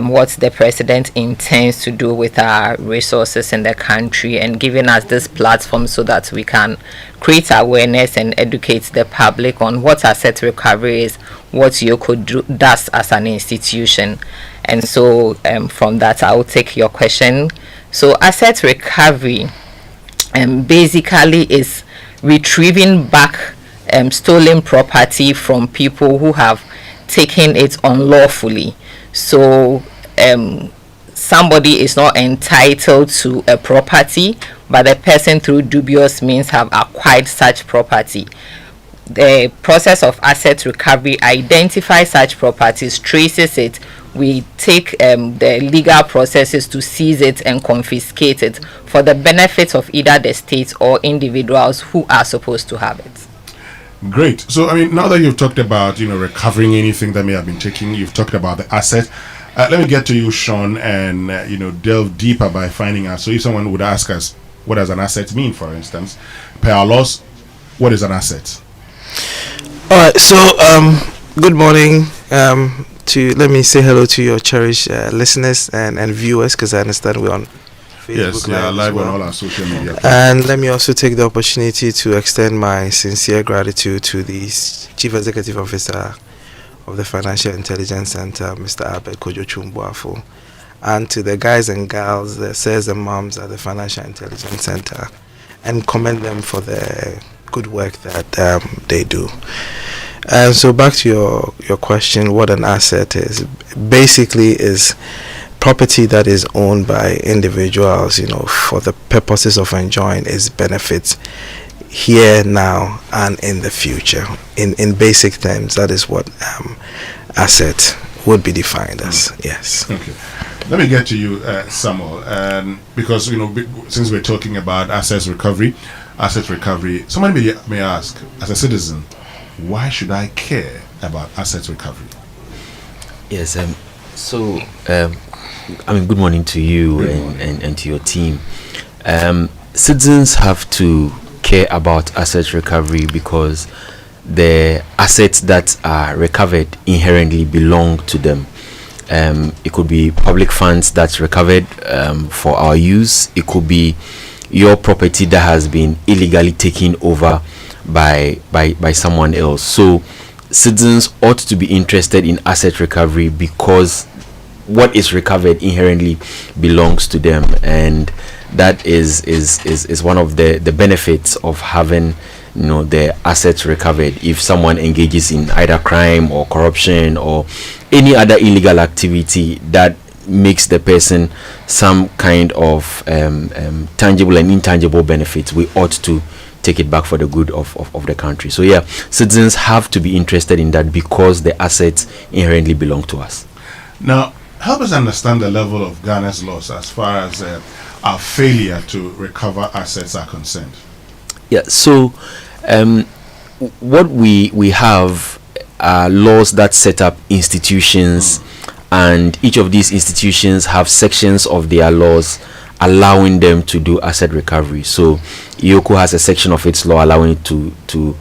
what the President intends to do with our resources in the country and giving us this platform so that we can create awareness and educate the public on what asset recovery is, what IOCO does as an institution. And so from that, I will take your question. So asset recovery basically is retrieving back stolen property from people who have taken it unlawfully. So somebody is not entitled to a property, but the person through dubious means have acquired such property. The process of asset recovery identifies such properties, traces it. We take the legal processes to seize it and confiscate it for the benefit of either the state or individuals who are supposed to have it. Great. So, now that you've talked about, recovering anything that may have been taken, you've talked about the asset. Let me get to you, Sean, and, delve deeper by finding out. So if someone would ask us, what does an asset mean, for instance? Per our laws, what is an asset? All right. So, good morning. Let me say hello to your cherished listeners and viewers, because I understand we're on Facebook live on all our social media. And let me also take the opportunity to extend my sincere gratitude to the Chief Executive Officer of the Financial Intelligence Center, Mr. Kojo Chumbuafo, and to the guys and gals, the sirs and moms at the Financial Intelligence Center, and commend them for the good work that they do. And so back to your question, what an asset is. Basically is property that is owned by individuals, for the purposes of enjoying its benefits here, now, and in the future. In basic terms, that is what asset would be defined as. Yes. Okay. Let me get to you, Samuel, because since we're talking about asset recovery, somebody may ask, as a citizen, why should I care about asset recovery? Yes, good morning to you and to your team. Citizens have to care about asset recovery because the assets that are recovered inherently belong to them. It could be public funds that's recovered for our use. It could be your property that has been illegally taken over by someone else. So citizens ought to be interested in asset recovery because what is recovered inherently belongs to them, and that is one of the benefits of having the assets recovered. If someone engages in either crime or corruption or any other illegal activity that makes the person some kind of tangible and intangible benefits, we ought to take it back for the good of the country. So yeah, citizens have to be interested in that because the assets inherently belong to us. Now, help us understand the level of Ghana's loss as far as our failure to recover assets are concerned. Yeah, so what we have are laws that set up institutions, and each of these institutions have sections of their laws allowing them to do asset recovery. So IOCO has a section of its law allowing it to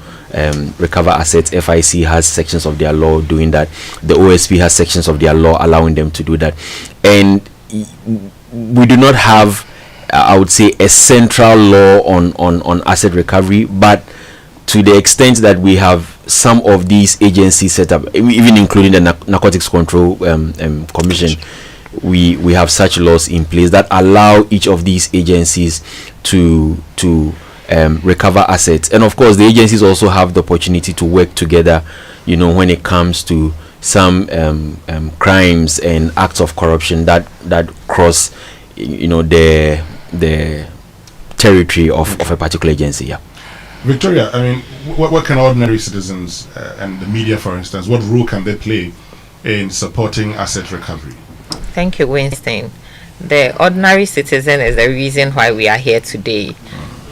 recover assets. FIC has sections of their law doing that. The OSP has sections of their law allowing them to do that. And we do not have, I would say, a central law on asset recovery, but to the extent that we have some of these agencies set up, even including the Narcotics Control Commission, we have such laws in place that allow each of these agencies to recover assets. And of course, the agencies also have the opportunity to work together, when it comes to some crimes and acts of corruption that cross, the territory of a particular agency. Yeah. Victoria, I mean, what can ordinary citizens and the media, for instance, what role can they play in supporting asset recovery? Thank you, Winston. The ordinary citizen is the reason why we are here today.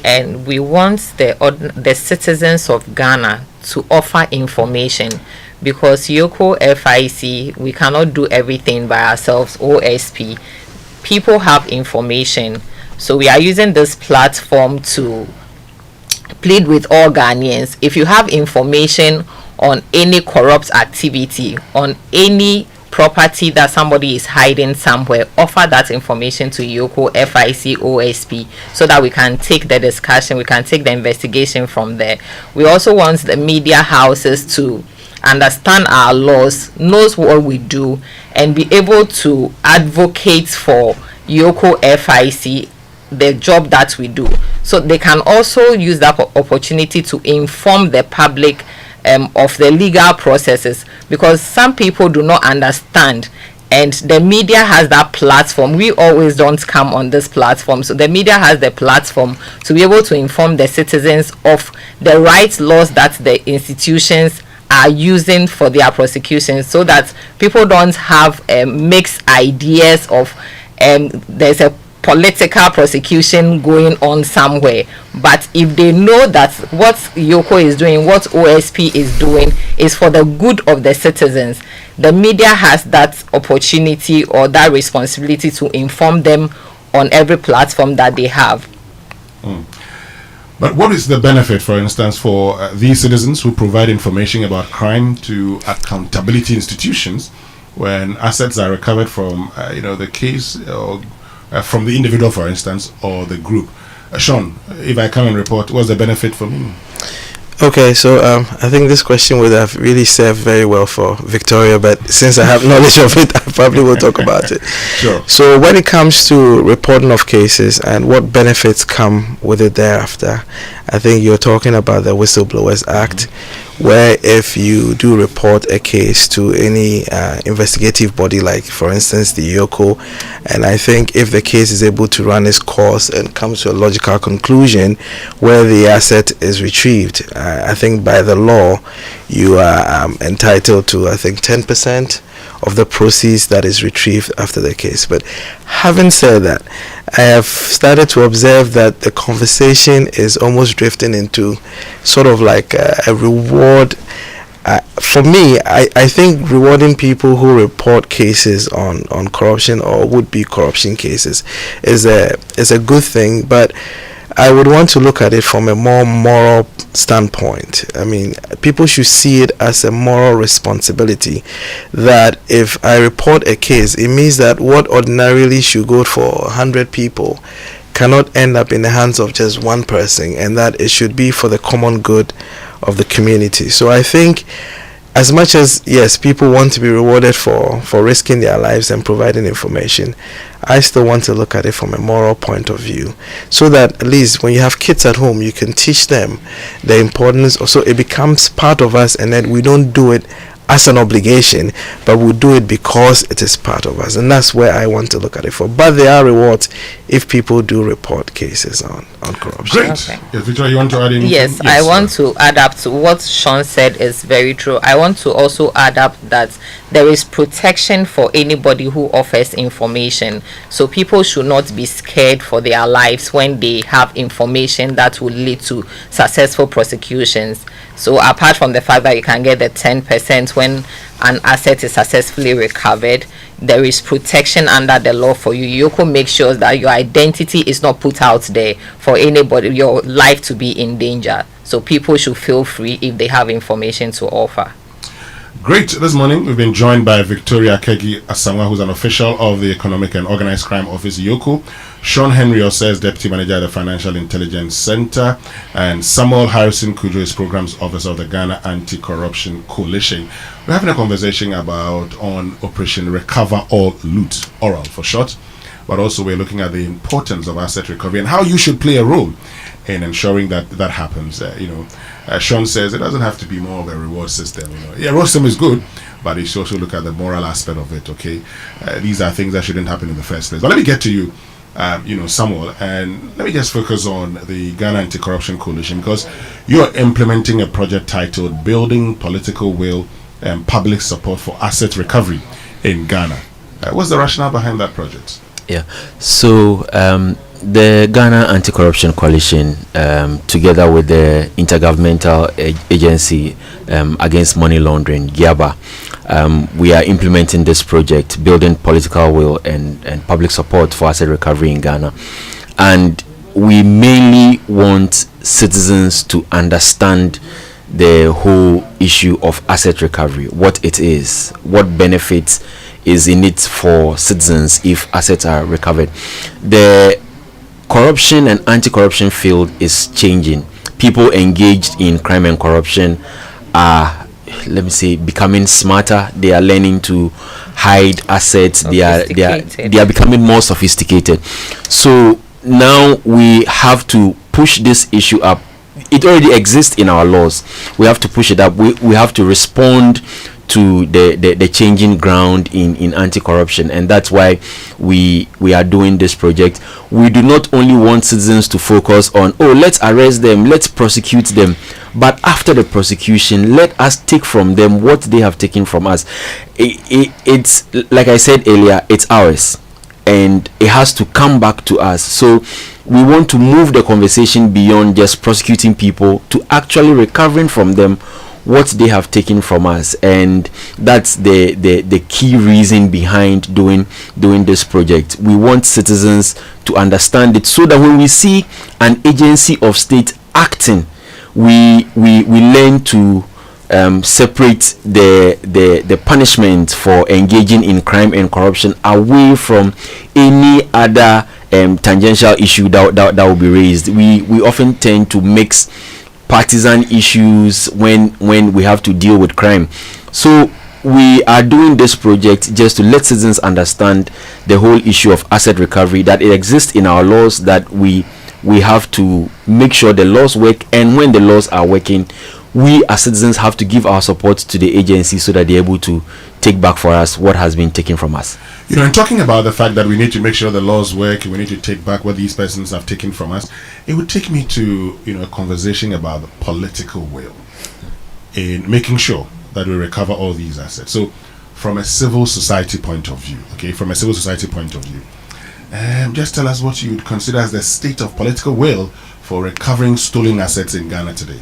And we want the citizens of Ghana to offer information, because IOCO, FIC, we cannot do everything by ourselves, OSP. People have information. So we are using this platform to plead with all Ghanaians. If you have information on any corrupt activity, on any property that somebody is hiding somewhere, offer that information to IOCO, FIC, OSP, so that we can take the discussion, we can take the investigation from there. We also want the media houses to understand our laws, knows what we do, and be able to advocate for IOCO, FIC, the job that we do. So they can also use that opportunity to inform the public of the legal processes, because some people do not understand, and the media has that platform. We always don't come on this platform, so the media has the platform to be able to inform the citizens of the right laws that the institutions are using for their prosecution, so that people don't have mixed ideas of there's a political prosecution going on somewhere. But if they know that what IOCO is doing, what OSP is doing is for the good of the citizens, the media has that opportunity or that responsibility to inform them on every platform that they have. But what is the benefit, for instance, for these citizens who provide information about crime to accountability institutions when assets are recovered from the case or from the individual, for instance, or the group? Sean, if I come and report, what's the benefit for me? Okay, so I think this question would have really served very well for Victoria, but since I have knowledge of it, I probably will talk about it. Sure. So when it comes to reporting of cases and what benefits come with it thereafter, I think you're talking about the Whistleblowers Act, where if you do report a case to any investigative body, like for instance the IOCO, and I think if the case is able to run its course and comes to a logical conclusion where the asset is retrieved, I think by the law you are entitled to, I think, 10% the proceeds that is retrieved after the case. But having said that, I have started to observe that the conversation is almost drifting into sort of like a reward. For me, I think rewarding people who report cases on corruption or would-be corruption cases is a good thing, but I would want to look at it from a more moral standpoint. I mean, people should see it as a moral responsibility that if I report a case, it means that what ordinarily should go for 100 people cannot end up in the hands of just one person, and that it should be for the common good of the community. So I think, as much as yes, people want to be rewarded for risking their lives and providing information, I still want to look at it from a moral point of view, so that at least when you have kids at home, you can teach them the importance. Also, it becomes part of us, and then we don't do it as an obligation, but we do it because it is part of us, and that's where I want to look at it for. But there are rewards if people do report cases on corruption. Great. Okay. Yes, Victoria, you want to add in? Yes, I want to add up to what Sean said is very true. I want to also add up that there is protection for anybody who offers information. So people should not be scared for their lives when they have information that will lead to successful prosecutions. So apart from the fact that you can get the 10% when an asset is successfully recovered, there is protection under the law for you. YOCO makes sure that your identity is not put out there for anybody, your life to be in danger. So people should feel free if they have information to offer. Great. This morning we've been joined by Victoria Kegi Asamoah, who's an official of the Economic and Organized Crime Office, YOCO, Sean Henry Osei, Deputy Manager at the Financial Intelligence Center, and Samuel Harrison Kojo is Programs Officer of the Ghana Anti-Corruption Coalition. We're having a conversation on Operation Recover All Loot, ORAL for short, but also we're looking at the importance of asset recovery and how you should play a role in ensuring that that happens. Sean says it doesn't have to be more of a reward system. Yeah, reward system is good, but you should also look at the moral aspect of it. Okay, these are things that shouldn't happen in the first place. But let me get to you, Samuel, and let me just focus on the Ghana Anti-Corruption Coalition, because you're implementing a project titled "Building Political Will and Public Support for Asset Recovery in Ghana." What's the rationale behind that project? Yeah, so the Ghana Anti-Corruption Coalition, together with the Intergovernmental Agency Against Money Laundering, GIABA, we are implementing this project, building political will and public support for asset recovery in Ghana. And we mainly want citizens to understand the whole issue of asset recovery, what it is, what benefits is in it for citizens if assets are recovered. The corruption and anti-corruption field is changing. People engaged in crime and corruption are, becoming smarter. They are learning to hide assets. They are becoming more sophisticated. So now we have to push this issue up. It already exists in our laws. We have to push it up. We have to respond to the changing ground in anti-corruption, and that's why we are doing this project. We do not only want citizens to focus on, let's arrest them, let's prosecute them, but after the prosecution, let us take from them what they have taken from us. It's like I said earlier, it's ours, and it has to come back to us. So we want to move the conversation beyond just prosecuting people to actually recovering from them what they have taken from us, and that's the key reason behind doing this project. We want citizens to understand it, so that when we see an agency of state acting, we learn to separate the punishment for engaging in crime and corruption away from any other tangential issue that will be raised. We often tend to mix partisan issues when we have to deal with crime. So we are doing this project just to let citizens understand the whole issue of asset recovery, that it exists in our laws, that we have to make sure the laws work, and when the laws are working, we as citizens have to give our support to the agency so that they're able to take back for us what has been taken from us. In talking about the fact that we need to make sure the laws work, we need to take back what these persons have taken from us, it would take me to a conversation about the political will in making sure that we recover all these assets. So from a civil society point of view. Okay, from a civil society point of view. Just tell us what you would consider as the state of political will for recovering stolen assets in Ghana today.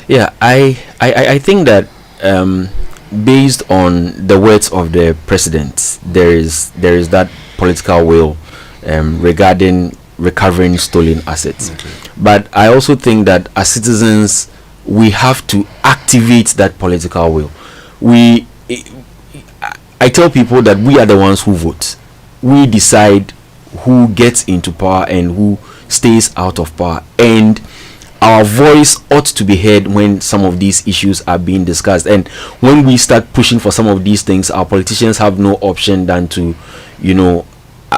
Yeah, I think that based on the words of the president, there is that political will regarding recovering stolen assets. Okay. But I also think that as citizens, we have to activate that political will. I tell people that we are the ones who vote. We decide who gets into power and who stays out of power, and our voice ought to be heard when some of these issues are being discussed. And when we start pushing for some of these things, our politicians have no option than to,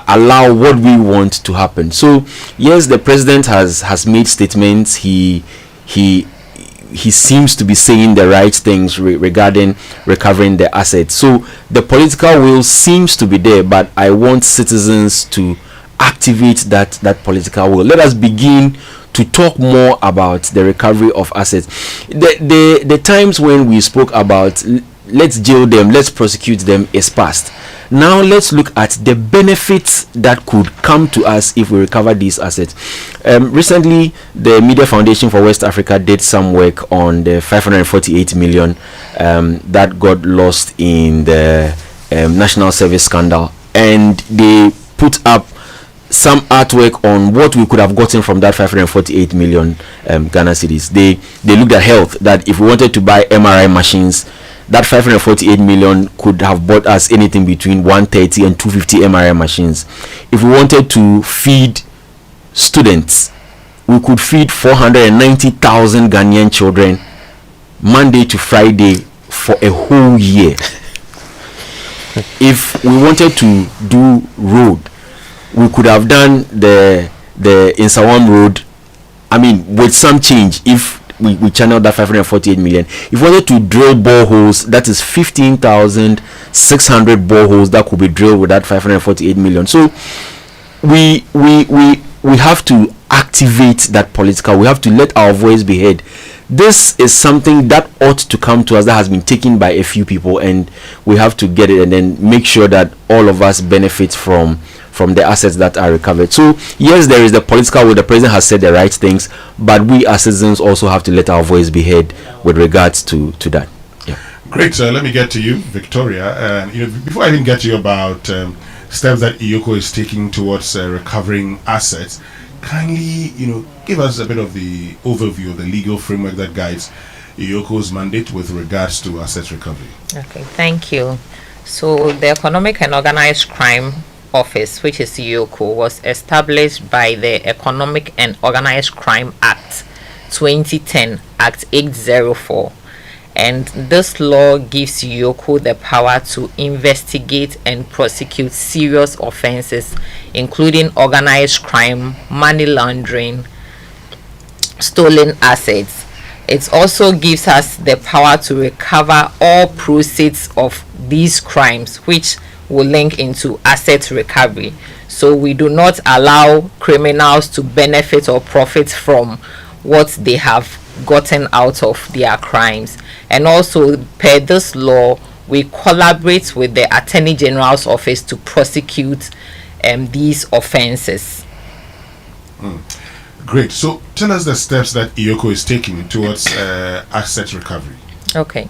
allow what we want to happen. So yes, the president has made statements. He seems to be saying the right things regarding recovering the assets. So the political will seems to be there, but I want citizens to activate that political will. Let us begin to talk more about the recovery of assets. The times when we spoke about let's jail them, let's prosecute them is past. Now let's look at the benefits that could come to us if we recover these assets. Recently, the Media Foundation for West Africa did some work on the 548 million that got lost in the National Service scandal, and they put up some artwork on what we could have gotten from that 548 million Ghana cedis. They looked at health, that if we wanted to buy MRI machines, that 548 million could have bought us anything between 130 and 250 MRI machines. If we wanted to feed students, we could feed 490,000 Ghanaian children Monday to Friday for a whole year. If we wanted to do road, we could have done the Insawam road, with some change, if we channeled that 548 million. If we wanted to drill boreholes, that is 15,600 boreholes that could be drilled with that 548 million. So we have to activate that political. We have to let our voice be heard. This is something that ought to come to us, that has been taken by a few people, and we have to get it and then make sure that all of us benefit from the assets that are recovered. So yes, there is the political will. The president has said the right things, but we as citizens also have to let our voice be heard with regards to that. Yeah. Great. Let me get to you, Victoria. And before I even get to you about steps that EOCO is taking towards recovering assets, kindly give us a bit of the overview of the legal framework that guides EOCO's mandate with regards to assets recovery. Okay, thank you. So the Economic and Organized Crime Office, which is EOCO, was established by the Economic and Organized Crime Act 2010, Act 804, and this law gives EOCO the power to investigate and prosecute serious offenses, including organized crime, money laundering, stolen assets. It also gives us the power to recover all proceeds of these crimes, which will link into asset recovery. So we do not allow criminals to benefit or profit from what they have gotten out of their crimes. And also, per this law, we collaborate with the Attorney General's office to prosecute these offenses. Great. So tell us the steps that EOCO is taking towards asset recovery. Okay.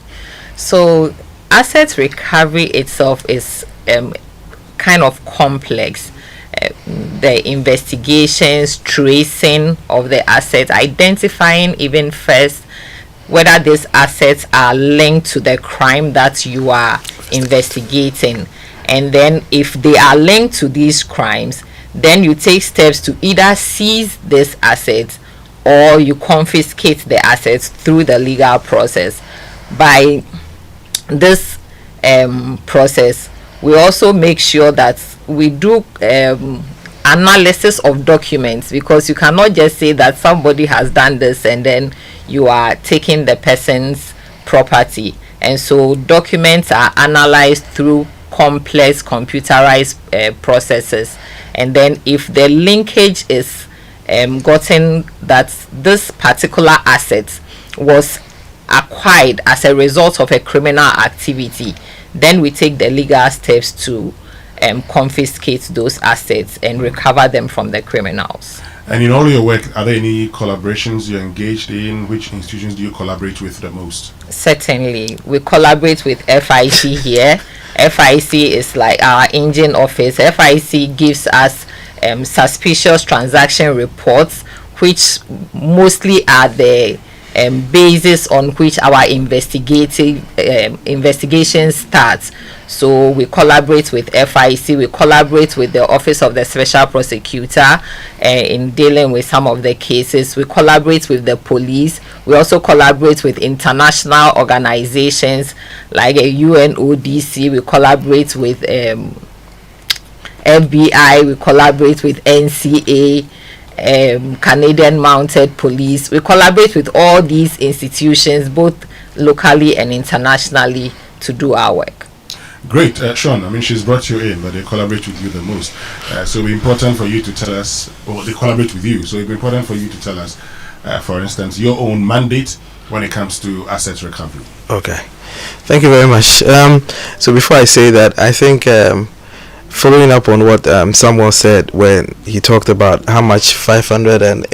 So asset recovery itself is kind of complex. The investigations, tracing of the assets, identifying even first whether these assets are linked to the crime that you are investigating, and then if they are linked to these crimes, then you take steps to either seize these assets or you confiscate the assets through the legal process. By this process, we also make sure that we do analysis of documents, because you cannot just say that somebody has done this and then you are taking the person's property. And so documents are analyzed through complex computerized processes, and then if the linkage is gotten that this particular asset was acquired as a result of a criminal activity, Then we take the legal steps to confiscate those assets and recover them from the criminals. And in all your work, are there any collaborations you're engaged in? Which institutions do you collaborate with the most? Certainly, we collaborate with FIC here. FIC is like our engine office. FIC gives us suspicious transaction reports, which mostly are the basis on which our investigation starts. So we collaborate with FIC, we collaborate with the Office of the Special Prosecutor in dealing with some of the cases. We collaborate with the police. We also collaborate with international organizations like UNODC. We collaborate with FBI. We collaborate with NCA. Canadian Mounted Police. We collaborate with all these institutions, both locally and internationally, to do our work. Great, Sean. I mean, she's brought you in, but they collaborate with you the most. So it'll be important for you to tell us, or they collaborate with you. So it'll be important for you to tell us, for instance, your own mandate when it comes to asset recovery. Okay, thank you very much. So before I say that, I think following up on what Samuel said when he talked about how much 48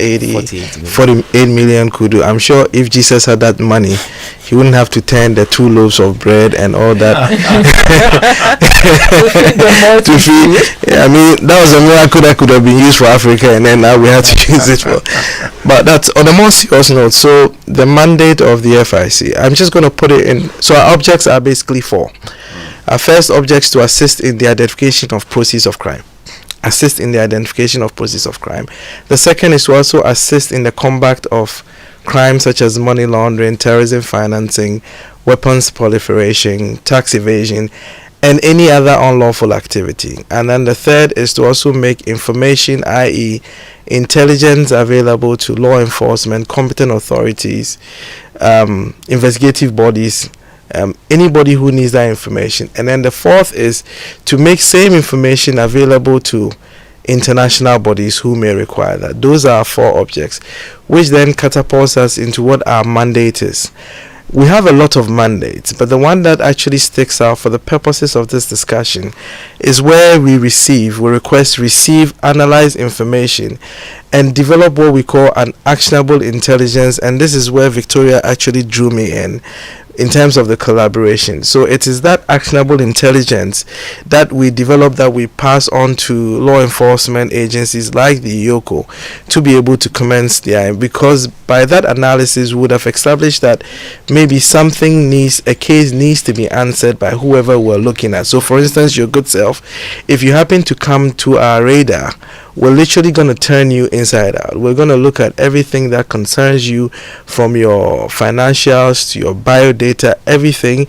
million could do, I'm sure if Jesus had that money, he wouldn't have to turn the 2 loaves of bread and all that to feed. Yeah, I mean, that was a miracle that could have been used for Africa, and then now we have to use it for. But that's on a more serious note. So the mandate of the FIC, I'm just going to put it in. So our objects are basically 4. Our first objects to assist in the identification of proceeds of crime. Assist in the identification of proceeds of crime. The second is to also assist in the combat of crimes such as money laundering, terrorism financing, weapons proliferation, tax evasion, and any other unlawful activity. And then the third is to also make information, i.e. intelligence, available to law enforcement, competent authorities, investigative bodies, anybody who needs that information. And then the fourth is to make same information available to international bodies who may require that. Those are 4 objects, which then catapults us into what our mandate is. We have a lot of mandates, but the one that actually sticks out for the purposes of this discussion is where we request, receive, analyze information, and develop what we call an actionable intelligence. And this is where Victoria actually drew me in terms of the collaboration. So it is that actionable intelligence that we develop, that we pass on to law enforcement agencies like the IOCO to be able to commence their, because by that analysis we would have established that maybe a case needs to be answered by whoever we're looking at. So for instance, your good self, if you happen to come to our radar, we're literally going to turn you inside out. We're going to look at everything that concerns you, from your financials to your biodata, everything,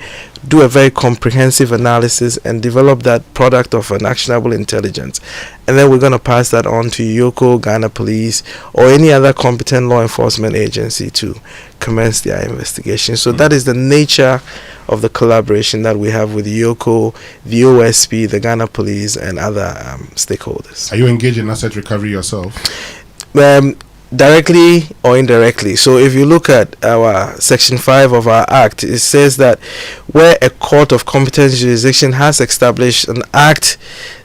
do a very comprehensive analysis and develop that product of an actionable intelligence. And then we're going to pass that on to YOCO, Ghana Police, or any other competent law enforcement agency to commence their investigation. So that is the nature of the collaboration that we have with YOCO, the OSP, the Ghana Police, and other stakeholders. Are you engaged in asset recovery yourself? Directly or indirectly. So if you look at our section 5 of our act, it says that where a court of competent jurisdiction has established an act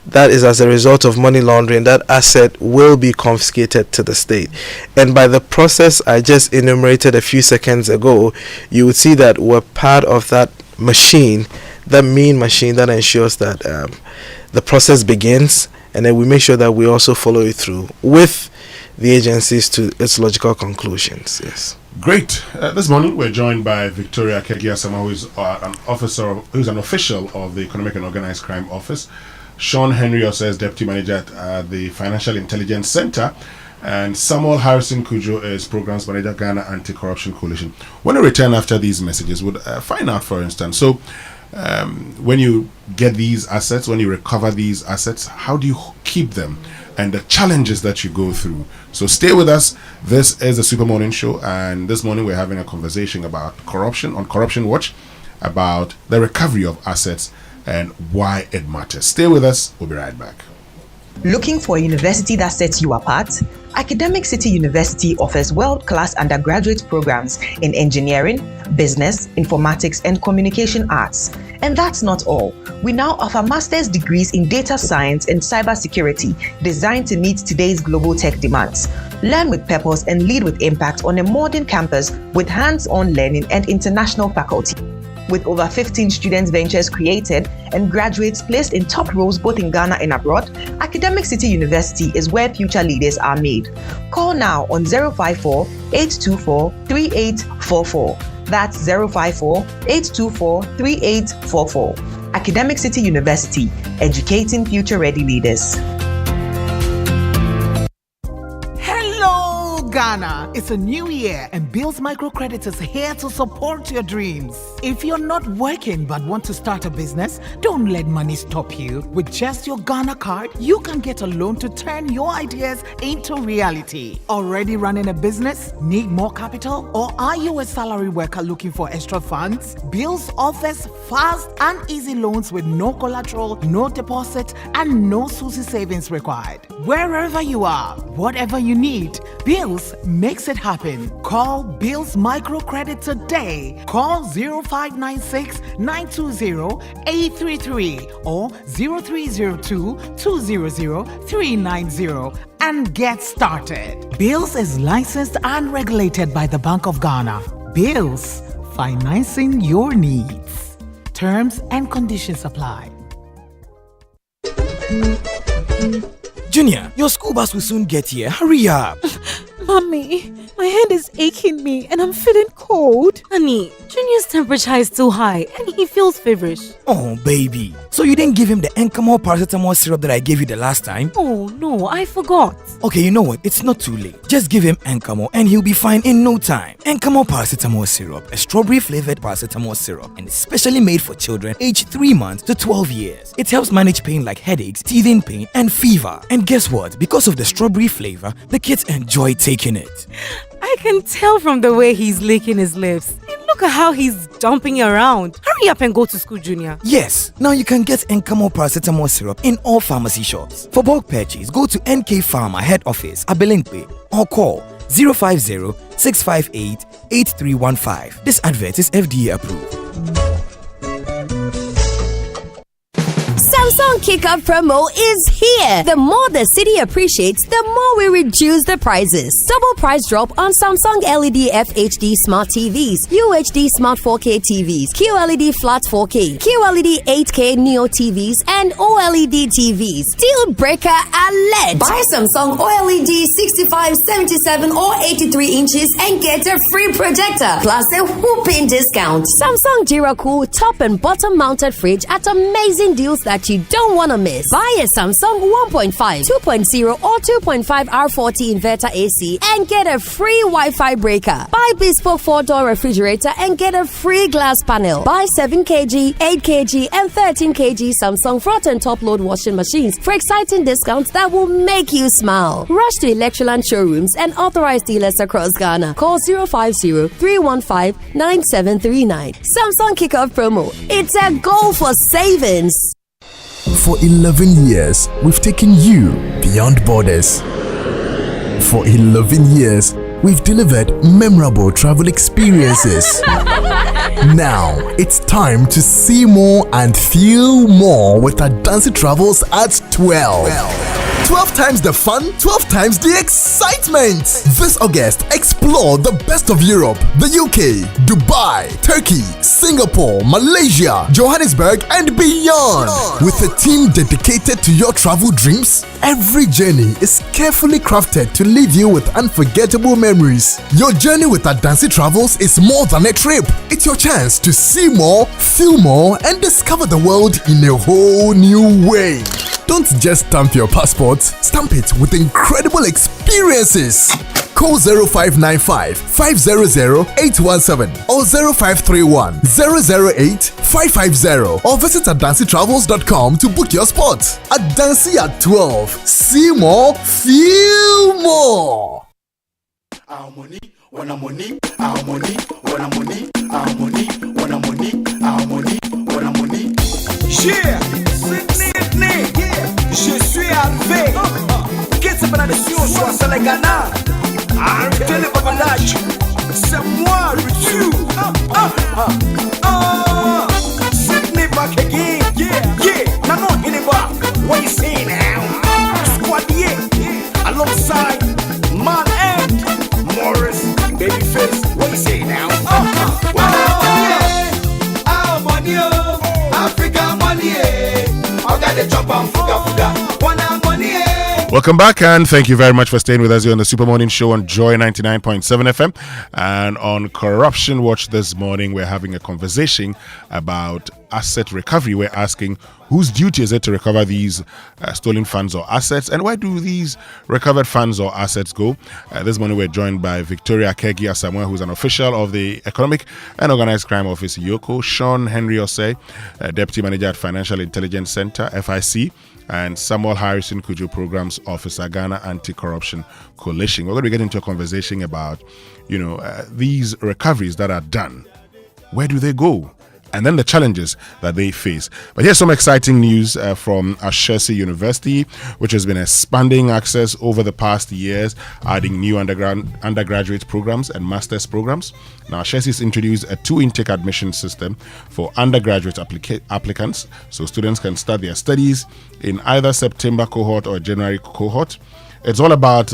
that is as a result of money laundering, that asset will be confiscated to the state. And by the process I just enumerated a few seconds ago, you would see that we're part of that machine, that mean machine that ensures that the process begins, and then we make sure that we also follow it through with the agencies to its logical conclusions. Yes. Great. This morning we're joined by Victoria Akegiasama, who is an official of the Economic and Organized Crime Office. Sean Henry also is Deputy Manager at the Financial Intelligence Center, and Samuel Harrison Kojo is Programs Manager, Ghana Anti-Corruption Coalition. When we return after these messages, we'll find out, for instance, so when you get these assets, when you recover these assets, how do you keep them, and the challenges that you go through. So stay with us. This is the Super Morning Show, and this morning we're having a conversation about corruption on Corruption Watch, about the recovery of assets and why it matters. Stay with us. We'll be right back. Looking for a university that sets you apart? Academic City University offers world-class undergraduate programs in engineering, business, informatics, and communication arts. And that's not all. We now offer master's degrees in data science and cybersecurity designed to meet today's global tech demands. Learn with purpose and lead with impact on a modern campus with hands-on learning and international faculty. With over 15 student ventures created and graduates placed in top roles both in Ghana and abroad, Academic City University is where future leaders are made. Call now on 054-824-3844. That's 054-824-3844. Academic City University, educating future-ready leaders. Ghana, it's a new year and Bills Microcredit is here to support your dreams. If you're not working but want to start a business, don't let money stop you. With just your Ghana card, you can get a loan to turn your ideas into reality. Already running a business? Need more capital? Or are you a salary worker looking for extra funds? Bills offers fast and easy loans with no collateral, no deposit, and no SUSI savings required. Wherever you are, whatever you need, Bills makes it happen. Call Bills Microcredit today. Call 0596 920 833 or 0302 200 390 and get started. Bills is licensed and regulated by the Bank of Ghana. Bills, financing your needs. Terms and conditions apply. Junior, your school bus will soon get here. Hurry up. Mommy, my head is aching me and I'm feeling cold. Honey, Junior's temperature is too high and he feels feverish. Oh, baby. So you didn't give him the Encamol paracetamol syrup that I gave you the last time? Oh, no, I forgot. Okay, you know what? It's not too late. Just give him Encamol and he'll be fine in no time. Encamol paracetamol syrup, a strawberry-flavored paracetamol syrup, and it's specially made for children aged 3 months to 12 years. It helps manage pain like headaches, teething pain, and fever. And guess what? Because of the strawberry flavor, the kids enjoy taking it. I can tell from the way he's licking his lips. And look at how he's jumping around. Hurry up and go to school, Junior. Yes, now you can get Encamol paracetamol syrup in all pharmacy shops. For bulk purchase, go to NK Pharma head office, Abelinkwe, or call 050-658-8315. This advert is FDA approved. Samsung Kickoff promo is here. The more the city appreciates, the more we reduce the prices. Double price drop on Samsung LED FHD Smart TVs, UHD Smart 4K TVs, QLED Flat 4K, QLED 8K Neo TVs, and OLED TVs. Deal breaker alert! Buy Samsung OLED 65, 77, or 83 inches and get a free projector plus a whooping discount. Samsung Duracool top and bottom mounted fridge at amazing deals that you don't want to miss. Buy a Samsung 1.5, 2.0 or 2.5 R40 inverter AC and get a free Wi-Fi breaker. Buy bespoke 4-door refrigerator and get a free glass panel. Buy 7 kg, 8 kg and 13 kg Samsung front and top load washing machines for exciting discounts that will make you smile. Rush to Electroland showrooms and authorized dealers across Ghana. Call 050-315-9739. Samsung Kickoff promo. It's a goal for savings. For 11 years, we've taken you beyond borders. For 11 years, we've delivered memorable travel experiences. Now, it's time to see more and feel more with Adansi Travels at 12. 12 times the fun, 12 times the excitement. This August, explore the best of Europe, the UK, Dubai, Turkey, Singapore, Malaysia, Johannesburg, and beyond. With a team dedicated to your travel dreams, every journey is carefully crafted to leave you with unforgettable memories. Your journey with Adansi Travels is more than a trip. It's your chance to see more, feel more, and discover the world in a whole new way. Don't just stamp your passport, stamp it with incredible experiences. Call 0595 500 817 or 0531 008 550 or visit adansitravels.com to book your spot. Adansi at 12. See more, feel more. Our money, when I'm money, our money, when I'm money, our money, when I'm money, our money, when I'm money. Yeah, Sydney, je suis arrivé. mission soit Sénégana. Arrêtez le babadage. C'est moi, Ritu. Sydney back again. Yeah. Now no Hiniba. What you say now? Squad alongside Man and Morris. Babyface. What you say now? Money, Africa money. I got the chop and fuga. Wanna money. Welcome back, and thank you very much for staying with us here on the Super Morning Show on Joy 99.7 FM. And on Corruption Watch this morning, we're having a conversation about asset recovery. We're asking whose duty is it to recover these stolen funds or assets, and where do these recovered funds or assets go? This morning, we're joined by Victoria Kegi Asamoah, who's an official of the Economic and Organized Crime Office, Yoko, Sean Henry Osei, Deputy Manager at Financial Intelligence Center, FIC, and Samuel Harrison Kojo, Programs Officer, Ghana Anti-Corruption Coalition. We're going to be getting into a conversation about, these recoveries that are done. Where do they go? And then the challenges that they face. But here's some exciting news from Ashesi University, which has been expanding access over the past years, adding new undergraduate programs and master's programs. Now, Ashesi has introduced a 2-intake admission system for undergraduate applicants, so students can start their studies in either September cohort or January cohort. It's all about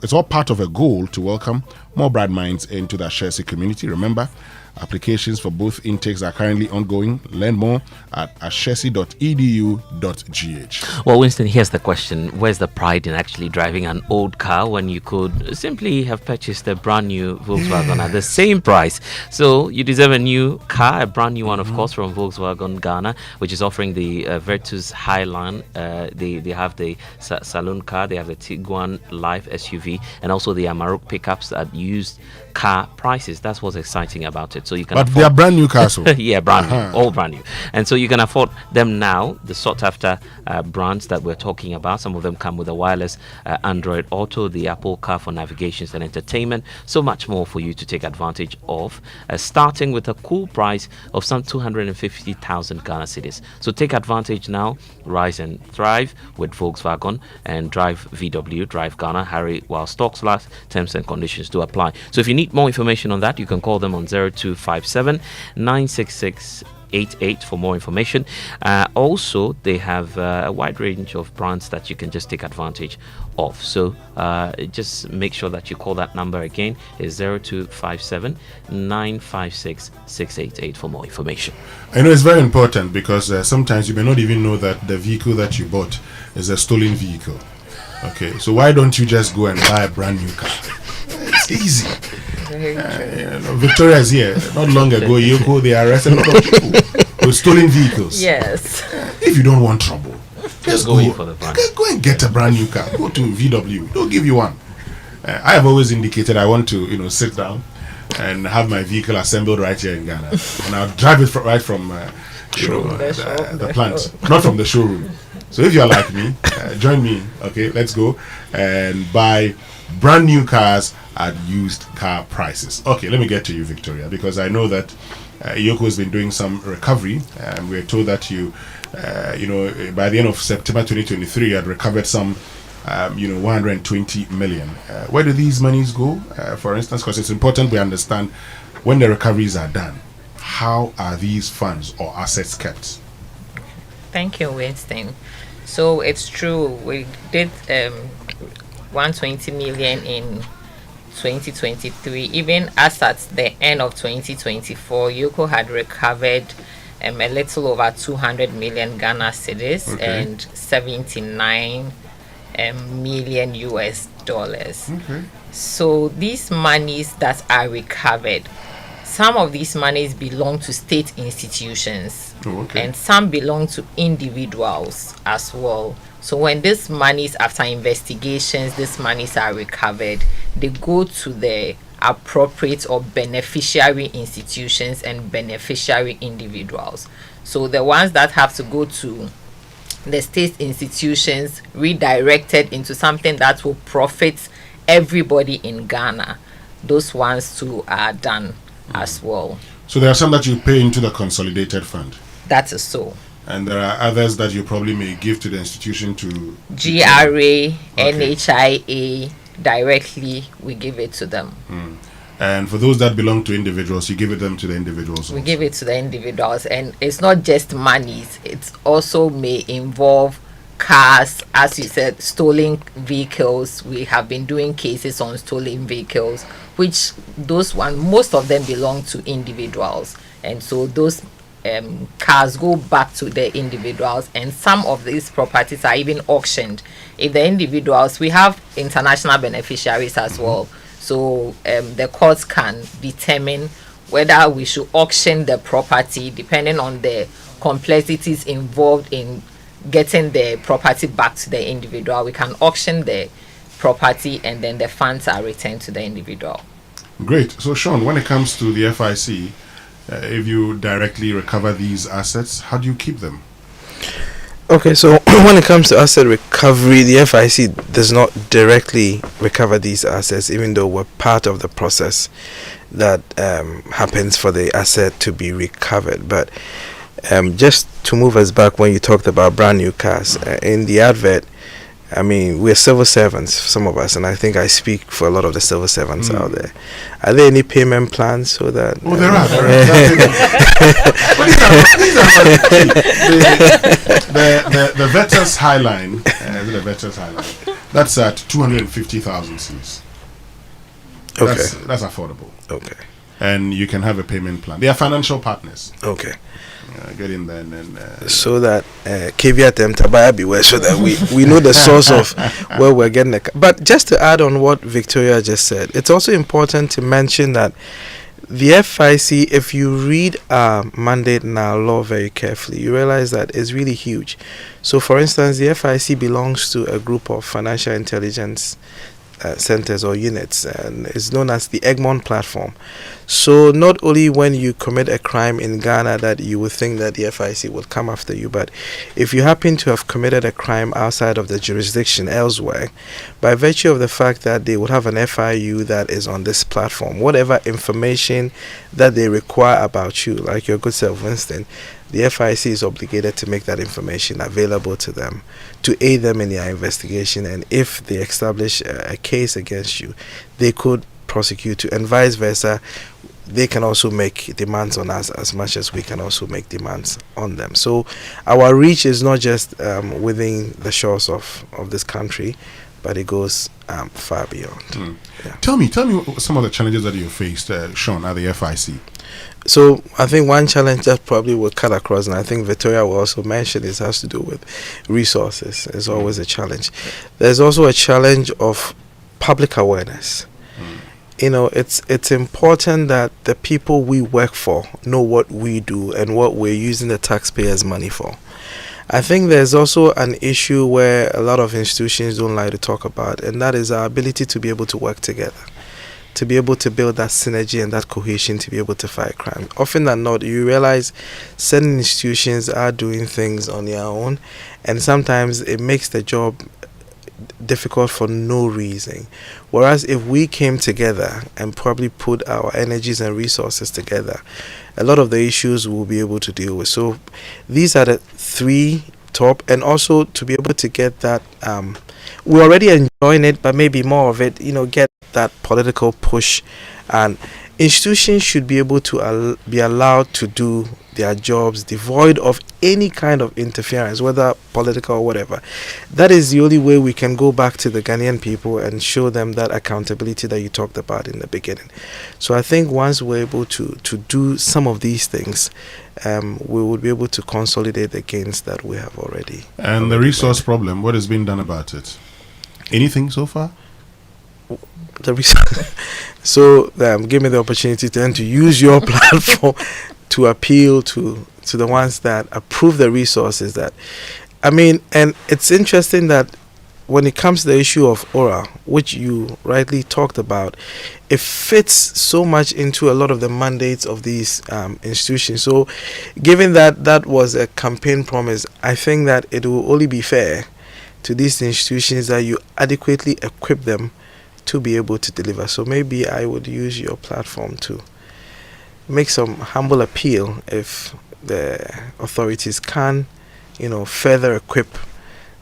it's all part of a goal to welcome more bright minds into the Ashesi community. Remember, applications for both intakes are currently ongoing. Learn more at ashesi.edu.gh. Well, Winston, here's the question. Where's the pride in actually driving an old car when you could simply have purchased a brand new Volkswagen at the same price? So you deserve a new car, a brand new one, of course, from Volkswagen Ghana, which is offering the Virtus Highland. They have the saloon car, they have the Tiguan Life SUV, and also the Amarok pickups at used car prices. That's what's exciting about it. So you can they are brand new cars. Yeah, brand new, all brand new. And so you can afford them now, the sought after brands that we're talking about. Some of them come with a wireless Android Auto, the Apple Car for navigations and entertainment, so much more for you to take advantage of, starting with a cool price of some 250,000 Ghana cedis. So take advantage now, rise and thrive with Volkswagen, and drive VW, drive Ghana, hurry while stocks last. Terms and conditions do apply. So if you need more information on that, you can call them on 0257 966 88 for more information. Also, they have a wide range of brands that you can just take advantage of. So just make sure that you call that number again. Is 0257 956 688 for more information. I know it's very important because sometimes you may not even know that the vehicle that you bought is a stolen vehicle. Okay, so why don't you just go and buy a brand new car? It's easy. Victoria is here. Not long ago, Yoko, they arrested a lot of people with stolen vehicles. Yes. If you don't want trouble, just go in for the brand. Go and get a brand new car. Go to VW. They'll give you one. I have always indicated I want to, sit down and have my vehicle assembled right here in Ghana, and I'll drive it right from the plant, not from the showroom. So if you're like me, join me. Okay, let's go and buy brand new cars at used car prices. Okay, let me get to you, Victoria, because I know that Yoko has been doing some recovery, and we're told that you by the end of September 2023, you had recovered some 120 million. Where do these monies go, for instance? Because it's important we understand when the recoveries are done, how are these funds or assets kept? Thank you, Winston. So it's true, we did 120 million in 2023. Even as at the end of 2024, Yoko had recovered a little over 200 million Ghana cedis, and 79 million US dollars. So these monies that are recovered, some of these monies belong to state institutions, and some belong to individuals as well. So when these monies, after investigations, these monies are recovered, they go to the appropriate or beneficiary institutions and beneficiary individuals. So the ones that have to go to the state institutions, redirected into something that will profit everybody in Ghana, those ones too are done as well. So there are some that you pay into the consolidated fund. That is so. And there are others that you probably may give to the institution to GRA, NHIA, directly we give it to them. And for those that belong to individuals, you give it them to the individuals. We give it to the individuals, and it's not just monies. It also may involve cars, as you said, stolen vehicles. We have been doing cases on stolen vehicles, which most of them belong to individuals, and so those cars go back to the individuals, and some of these properties are even auctioned. If the individuals, we have international beneficiaries as well, so the courts can determine whether we should auction the property depending on the complexities involved in getting the property back to the individual. We can auction the property and then the funds are returned to the individual. Great. So Sean, when it comes to the FIC, if you directly recover these assets, how do you keep them? Okay, so when it comes to asset recovery, the FIC does not directly recover these assets, even though we're part of the process that happens for the asset to be recovered. But just to move us back, when you talked about brand new cars, in the advert, I mean, we're civil servants, some of us, and I think I speak for a lot of the civil servants out there. Are there any payment plans so that... Oh, there are. The Vetters Highline, that's at 250,000 Cs. Okay. That's affordable. Okay. And you can have a payment plan. They are financial partners. Okay. Get in there and so that caveat emptor beware, so that we know the source of where we're getting the. But just to add on what Victoria just said, it's also important to mention that the FIC, if you read our mandate and our law very carefully, you realize that it's really huge. So, for instance, the FIC belongs to a group of financial intelligence centers or units, and is known as the Egmont platform. So not only when you commit a crime in Ghana that you would think that the FIC will come after you, but if you happen to have committed a crime outside of the jurisdiction elsewhere, by virtue of the fact that they would have an FIU that is on this platform, whatever information that they require about you, like your good self Winston, the FIC is obligated to make that information available to them to aid them in their investigation, and if they establish a case against you, they could prosecute you, and vice versa. They can also make demands on us as much as we can also make demands on them. So our reach is not just within the shores of this country, but it goes far beyond. Yeah. Tell me some of the challenges that you faced, Sean, at the FIC. So I think one challenge that probably will cut across, and I think Victoria will also mention this, has to do with resources. It's always a challenge. There's also a challenge of public awareness. You know, it's important that the people we work for know what we do and what we're using the taxpayers' money for. I think there's also an issue where a lot of institutions don't like to talk about, and that is our ability to be able to work together, to be able to build that synergy and that cohesion to be able to fight crime. Often than not, you realize certain institutions are doing things on their own, and sometimes it makes the job difficult for no reason. Whereas if we came together and probably put our energies and resources together, a lot of the issues we'll be able to deal with. So these are the three top, and also to be able to get that we're already enjoying it, but maybe more of it, get that political push, and institutions should be able to be allowed to do their jobs devoid of any kind of interference, whether political or whatever. That is the only way we can go back to the Ghanaian people and show them that accountability that you talked about in the beginning. So I think once we're able to do some of these things, we would be able to consolidate the gains that we have already. And the resource problem, what has been done about it? Anything so far? So give me the opportunity then to use your platform to appeal to the ones that approve the resources that, and it's interesting that when it comes to the issue of ORA, which you rightly talked about, it fits so much into a lot of the mandates of these institutions. So given that that was a campaign promise, I think that it will only be fair to these institutions that you adequately equip them to be able to deliver. So maybe I would use your platform to make some humble appeal if the authorities can, further equip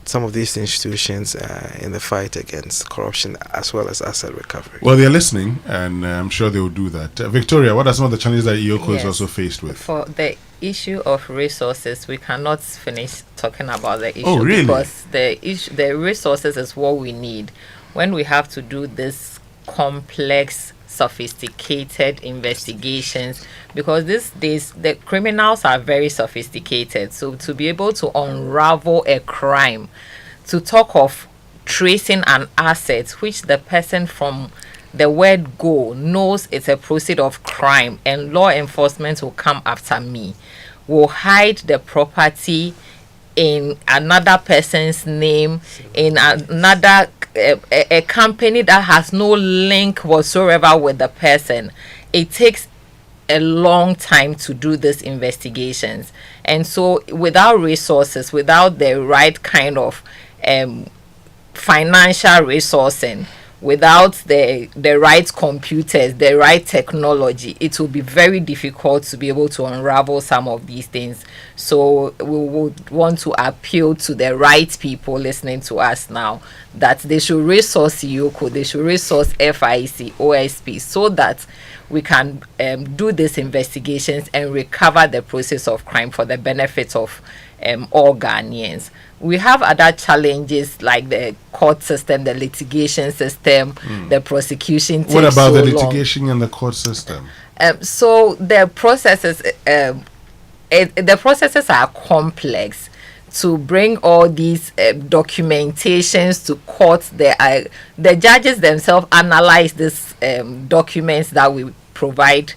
some of these institutions in the fight against corruption as well as asset recovery. Well, they're listening, and I'm sure they will do that. Victoria, what are some of the challenges that EOCO is also faced with? For the issue of resources, we cannot finish talking about the issue. Oh, really? Because the resources is what we need when we have to do this complex, sophisticated investigations, because these days the criminals are very sophisticated. So to be able to unravel a crime, to talk of tracing an asset which the person from the word go knows it's a proceed of crime, and law enforcement will come after me, will hide the property in another person's name, in another a company that has no link whatsoever with the person. It takes a long time to do these investigations, and so without resources, without the right kind of financial resourcing, without the right computers, the right technology, it will be very difficult to be able to unravel some of these things. So we would want to appeal to the right people listening to us now, that they should resource EOCO, they should resource FIC, OSP, so that we can do these investigations and recover the process of crime for the benefit of all Ghanaians. We have other challenges like the court system, the litigation system, the prosecution takes What about so the long. litigation and the court system? So the processes are complex. To bring all these documentations to court, the judges themselves analyze these documents that we provide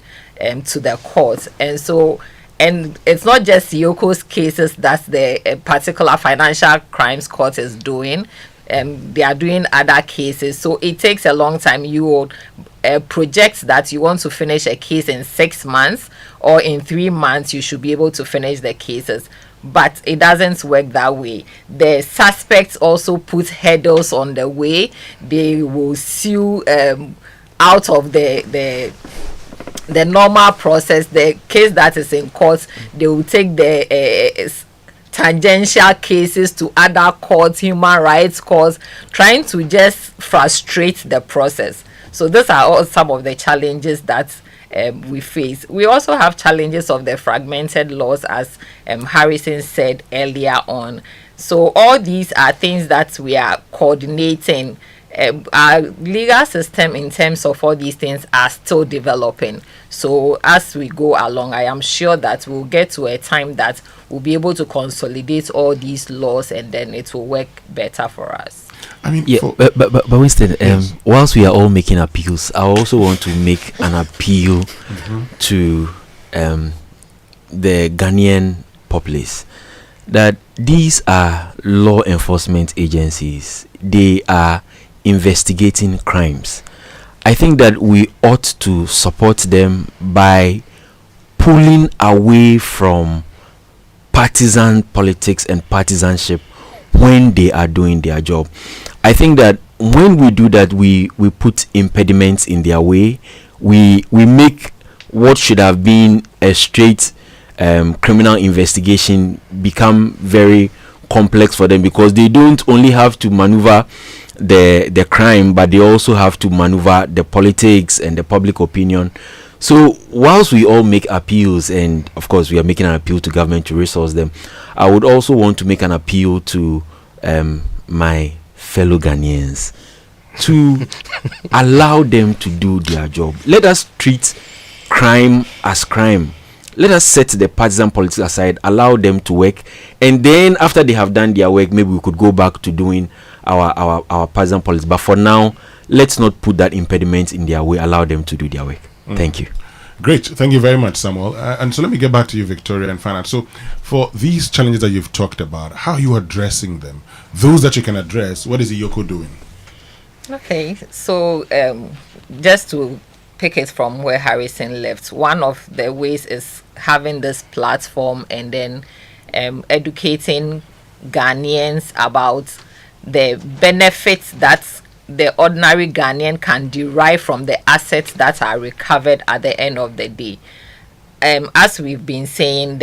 to the court, and it's not just EOCO's cases that the particular financial crimes court is doing. They are doing other cases, so it takes a long time. You will project that you want to finish a case in 6 months, or in 3 months you should be able to finish the cases, but it doesn't work that way. The suspects also put hurdles on the way. They will sue out of the normal process. The case that is in court, they will take the tangential cases to other courts, human rights courts, trying to just frustrate the process. So these are all some of the challenges that we face. We also have challenges of the fragmented laws, as Harrison said earlier on. So all these are things that we are coordinating. Our legal system in terms of all these things are still developing. So as we go along, I am sure that we'll get to a time that we'll be able to consolidate all these laws, and then it will work better for us. I mean, yeah, but Winston, whilst we are all making appeals, I also want to make an appeal to the Ghanaian populace, that these are law enforcement agencies. They are investigating crimes. I think that we ought to support them by pulling away from partisan politics and partisanship when they are doing their job. I think that when we do that, we put impediments in their way. We make what should have been a straight criminal investigation become very complex for them, because they don't only have to maneuver the crime, but they also have to maneuver the politics and the public opinion. So whilst we all make appeals, and of course we are making an appeal to government to resource them, I would also want to make an appeal to my fellow Ghanaians to allow them to do their job. Let us treat crime as crime. Let us set the partisan politics aside, allow them to work, and then after they have done their work, maybe we could go back to doing our partisan politics. But for now, let's not put that impediment in their way. Allow them to do their work. Thank you. Great. Thank you very much, Samuel. And so let me get back to you, Victoria, and find out. So for these challenges that you've talked about, how are you addressing them? Those that you can address, what is EOCO doing? Okay, so just to pick it from where Harrison left, one of the ways is having this platform and then educating Ghanaians about the benefits that the ordinary Ghanaian can derive from the assets that are recovered at the end of the day. as we've been saying,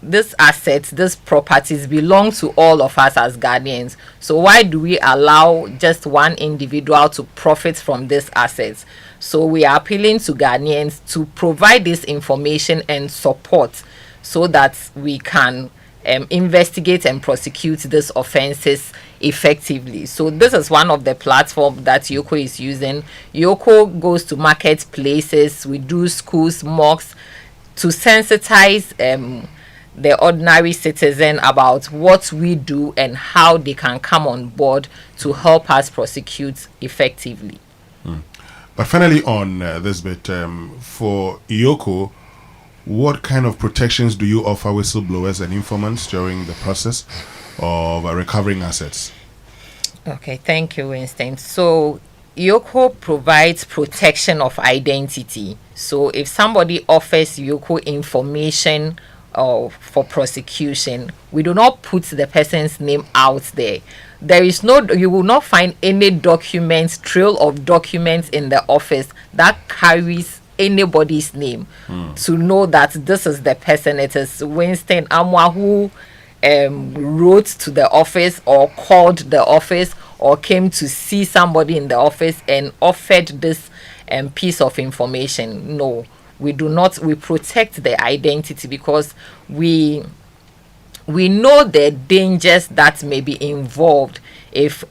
these properties belong to all of us as guardians. So why do we allow just one individual to profit from these assets? So we are appealing to Ghanaians to provide this information and support so that we can investigate and prosecute these offenses effectively. So this is one of the platforms that Yoko is using. Yoko goes to marketplaces, we do schools, mosques, to sensitize the ordinary citizen about what we do and how they can come on board to help us prosecute effectively. But finally, on this bit, for Yoko, what kind of protections do you offer whistleblowers and informants during the process of recovering assets? Okay, thank you, Winston. So Yoko provides protection of identity. So if somebody offers Yoko information for prosecution, we do not put the person's name out there. You will not find any trail of documents in the office that carries anybody's name to know that this is the person. It is Winston Amoah who wrote to the office or called the office or came to see somebody in the office and offered this piece of information. No, we do not. We protect the identity because we know the dangers that may be involved if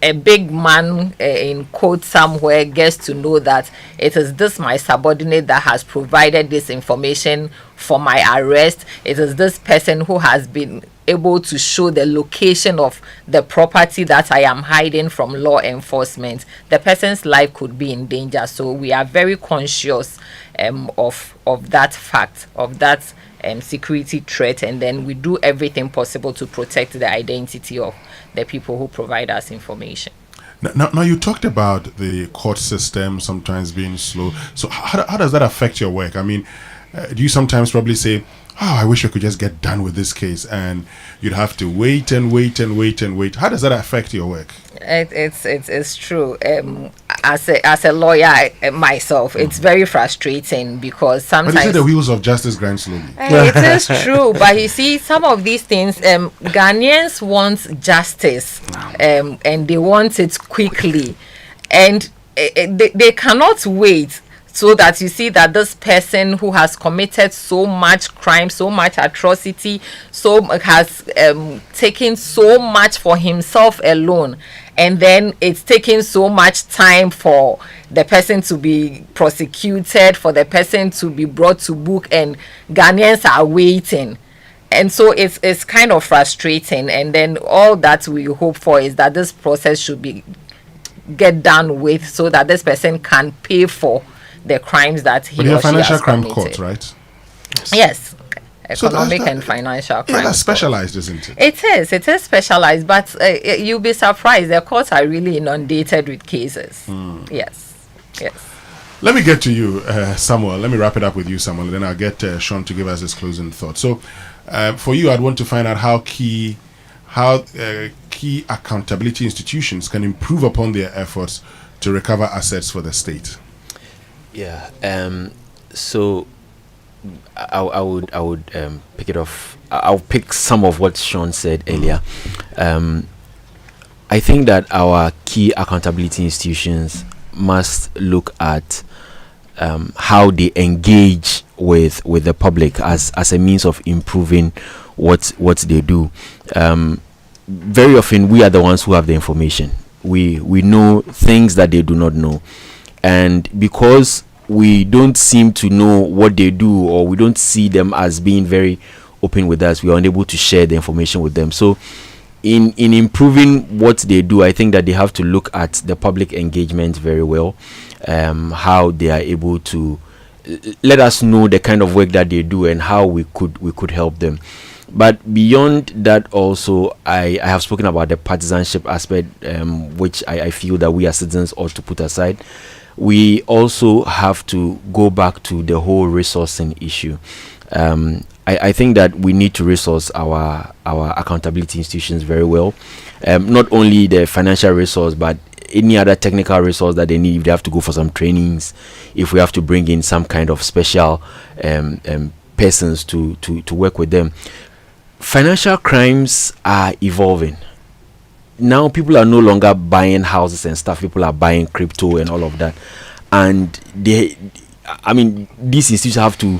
a big man in court somewhere gets to know that it is this my subordinate that has provided this information for my arrest. It is this person who has been able to show the location of the property that I am hiding from law enforcement. The person's life could be in danger. So we are very conscious of that fact, of that security threat, and then we do everything possible to protect the identity of the people who provide us information. Now you talked about the court system sometimes being slow. So how does that affect your work? I mean, do you sometimes probably say, oh, I wish I could just get done with this case, and you'd have to wait and wait and wait and wait? How does that affect your work? It's true. As a lawyer myself, it's very frustrating because sometimes. But you say the wheels of justice grind slowly. It is true, but you see, some of these things, Ghanaians want justice, and they want it quickly, and they cannot wait. So that you see that this person who has committed so much crime, so much atrocity, has taken so much for himself alone, and then it's taking so much time for the person to be prosecuted, for the person to be brought to book, and Ghanaians are waiting. And so it's kind of frustrating. And then all that we hope for is that this process should get done with, so that this person can pay for the crimes that he or she financial has crime committed. court, right? Yes. So Economic and financial crime. That's specialized, isn't it? It is specialized, but you'll be surprised. The courts are really inundated with cases. Yes. Let me get to you, Samuel. Let me wrap it up with you, Samuel, and then I'll get Sean to give us his closing thought. So, for you, I'd want to find out how key accountability institutions can improve upon their efforts to recover assets for the state. Yeah. So I would pick it off. I'll pick some of what Sean said earlier. I think that our key accountability institutions must look at how they engage with the public as a means of improving what they do. Very often we are the ones who have the information. We know things that they do not know. And because we don't seem to know what they do, or we don't see them as being very open with us, we are unable to share the information with them. So in improving what they do, I think that they have to look at the public engagement very well, how they are able to let us know the kind of work that they do and how we could help them. But beyond that, also I have spoken about the partisanship aspect, which I feel that we as citizens ought to put aside. We also have to go back to the whole resourcing issue. I think that we need to resource our accountability institutions very well. Not only the financial resource, but any other technical resource that they need, if they have to go for some trainings, if we have to bring in some kind of special persons to work with them. Financial crimes are evolving. Now people are no longer buying houses and stuff. People are buying crypto and all of that. And these institutions have to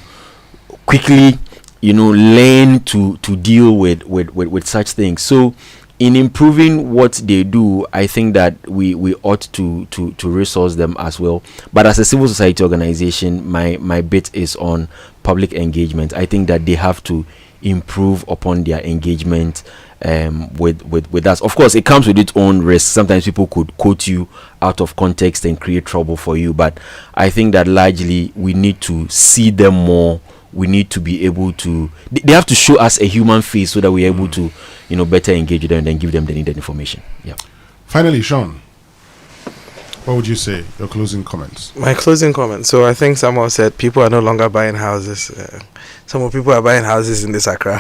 quickly, learn to deal with such things. So in improving what they do, I think that we ought to resource them as well. But as a civil society organization, my bit is on public engagement. I think that they have to improve upon their engagement with us. Of course, it comes with its own risk. Sometimes people could quote you out of context and create trouble for you. But I think that largely we need to see them more. We need to be able to, they have to show us a human face so that we're able to, better engage with them and give them the needed information. Yeah. Finally, Sean, what would you say? Your closing comments. My closing comments. So I think someone said people are no longer buying houses. Some people are buying houses in this Accra.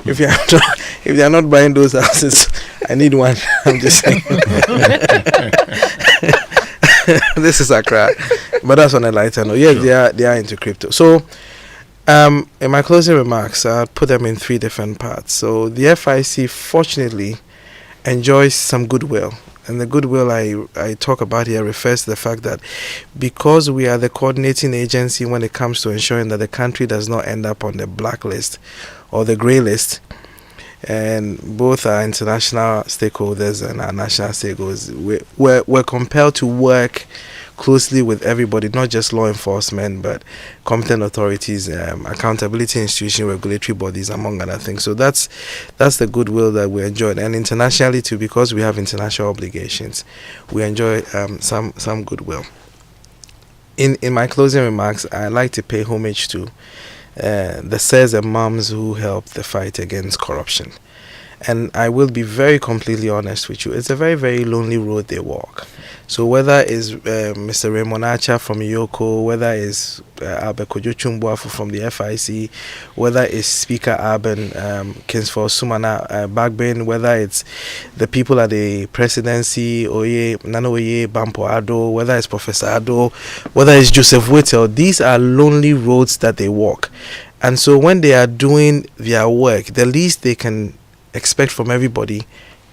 If they are not buying those houses, I need one. I'm just saying. This is Accra, but that's on a lighter note. Yes, sure. they are into crypto. So, in my closing remarks, I'll put them in 3 different parts. So, the FIC fortunately enjoys some goodwill, and the goodwill I talk about here refers to the fact that because we are the coordinating agency when it comes to ensuring that the country does not end up on the blacklist or the grey list, and both our international stakeholders and our national stakeholders, we're compelled to work closely with everybody, not just law enforcement, but competent authorities, accountability institutions, regulatory bodies, among other things. So that's the goodwill that we enjoy. And internationally too, because we have international obligations, we enjoy some goodwill. In my closing remarks, I like to pay homage to the sirs and moms who helped the fight against corruption. And I will be very completely honest with you, it's a very, very lonely road they walk. So whether it's Mr. Raymond Archer from Yoko, whether it's Albert Kojo Chumbuafu from the FIC, whether it's Speaker Urban, Kingsford Sumana Bagbin, whether it's the people at the presidency, Nano Oye, Bampo Ado, whether it's Professor Ado, whether it's Joseph Whittle, these are lonely roads that they walk. And so when they are doing their work, the least they can expect from everybody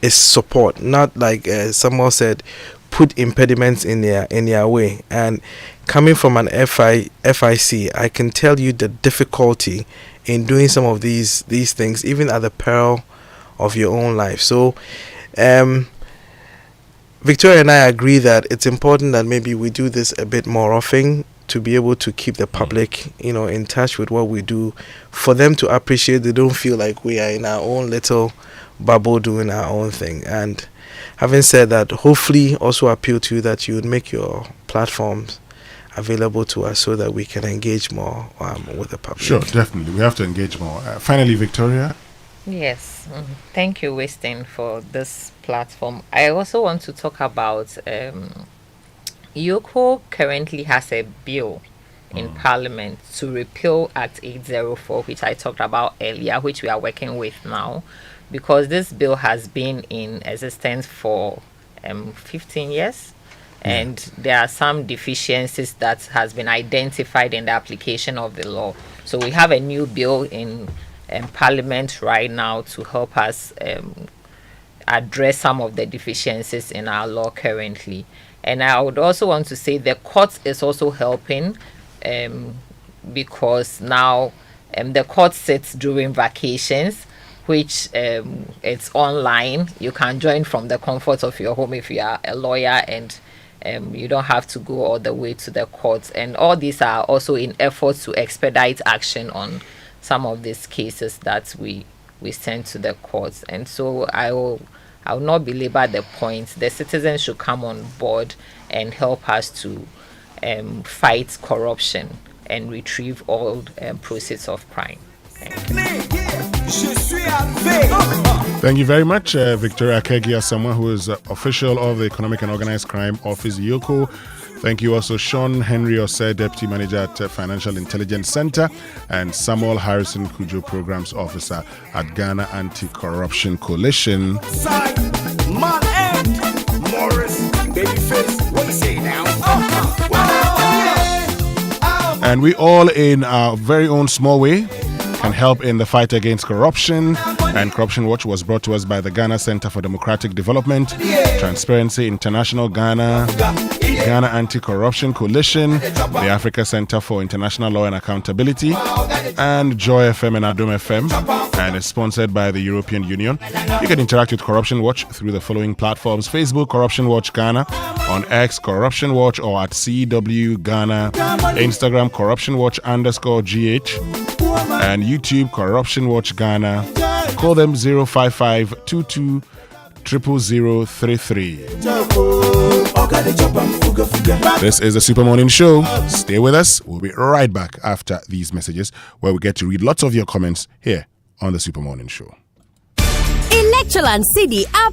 is support, not like someone said, put impediments in their way. And coming from an FIC, I can tell you the difficulty in doing some of these things, even at the peril of your own life. So Victoria and I agree that it's important that maybe we do this a bit more often to be able to keep the public, in touch with what we do, for them to appreciate. They don't feel like we are in our own little bubble doing our own thing. And having said that, hopefully also appeal to you that you would make your platforms available to us so that we can engage more with the public. Sure, definitely. We have to engage more. Finally, Victoria. Yes. Thank you, Winston, for this platform. I also want to talk about Yoko currently has a bill in Parliament to repeal Act 804, which I talked about earlier, which we are working with now, because this bill has been in existence for 15 years, and there are some deficiencies that has been identified in the application of the law. So we have a new bill in Parliament right now to help us address some of the deficiencies in our law currently. And I would also want to say the court is also helping, because now the court sits during vacations, which it's online. You can join from the comfort of your home if you are a lawyer, and you don't have to go all the way to the court. And all these are also in efforts to expedite action on some of these cases that we send to the courts. And so I will not belabor the point. The citizens should come on board and help us to fight corruption and retrieve all proceeds of crime. Thank you very much, Victoria Kegia, someone who is official of the Economic and Organized Crime Office, Yoko. Thank you also, Sean Henry Osei, Deputy Manager at Financial Intelligence Center, and Samuel Harrison Kojo, Programs Officer at Ghana Anti-Corruption Coalition. And we all, in our very own small way, can help in the fight against corruption. And Corruption Watch was brought to us by the Ghana Center for Democratic Development, Transparency International Ghana, Ghana Anti-Corruption Coalition, the Africa Center for International Law and Accountability, and Joy FM and Adom FM, and is sponsored by the European Union. You can interact with Corruption Watch through the following platforms: Facebook, Corruption Watch Ghana; on X, Corruption Watch, or at CW Ghana; Instagram, Corruption Watch _GH; and YouTube, Corruption Watch Ghana. Call them 05522 00033. This is the Super Morning Show. Stay with us. We'll be right back after these messages, where we get to read lots of your comments here on the Super Morning Show. Electroland City are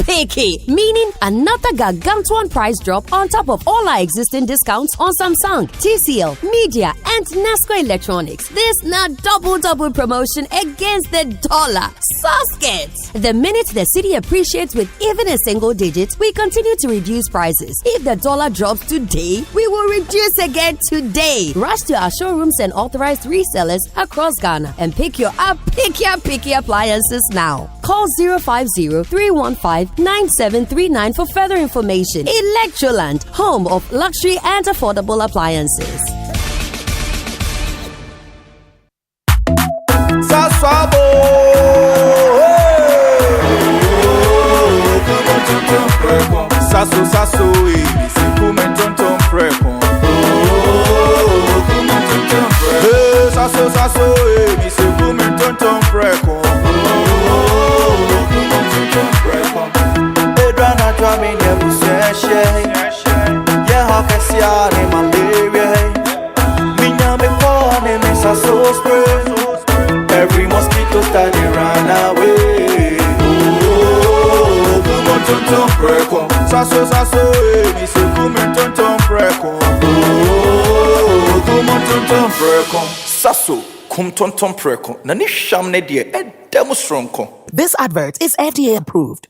picky, meaning another gargantuan price drop on top of all our existing discounts on Samsung, TCL, Media, and Nasco Electronics. This now double promotion against the dollar. Soskets! The minute the city appreciates with even a single digit, we continue to reduce prices. If the dollar drops today, we will reduce again today. Rush to our showrooms and authorized resellers across Ghana and pick your picky appliances now. Call 050-315-9739 for further information. Electroland, home of luxury and affordable appliances. Every mosquito study run away. This advert is FDA approved.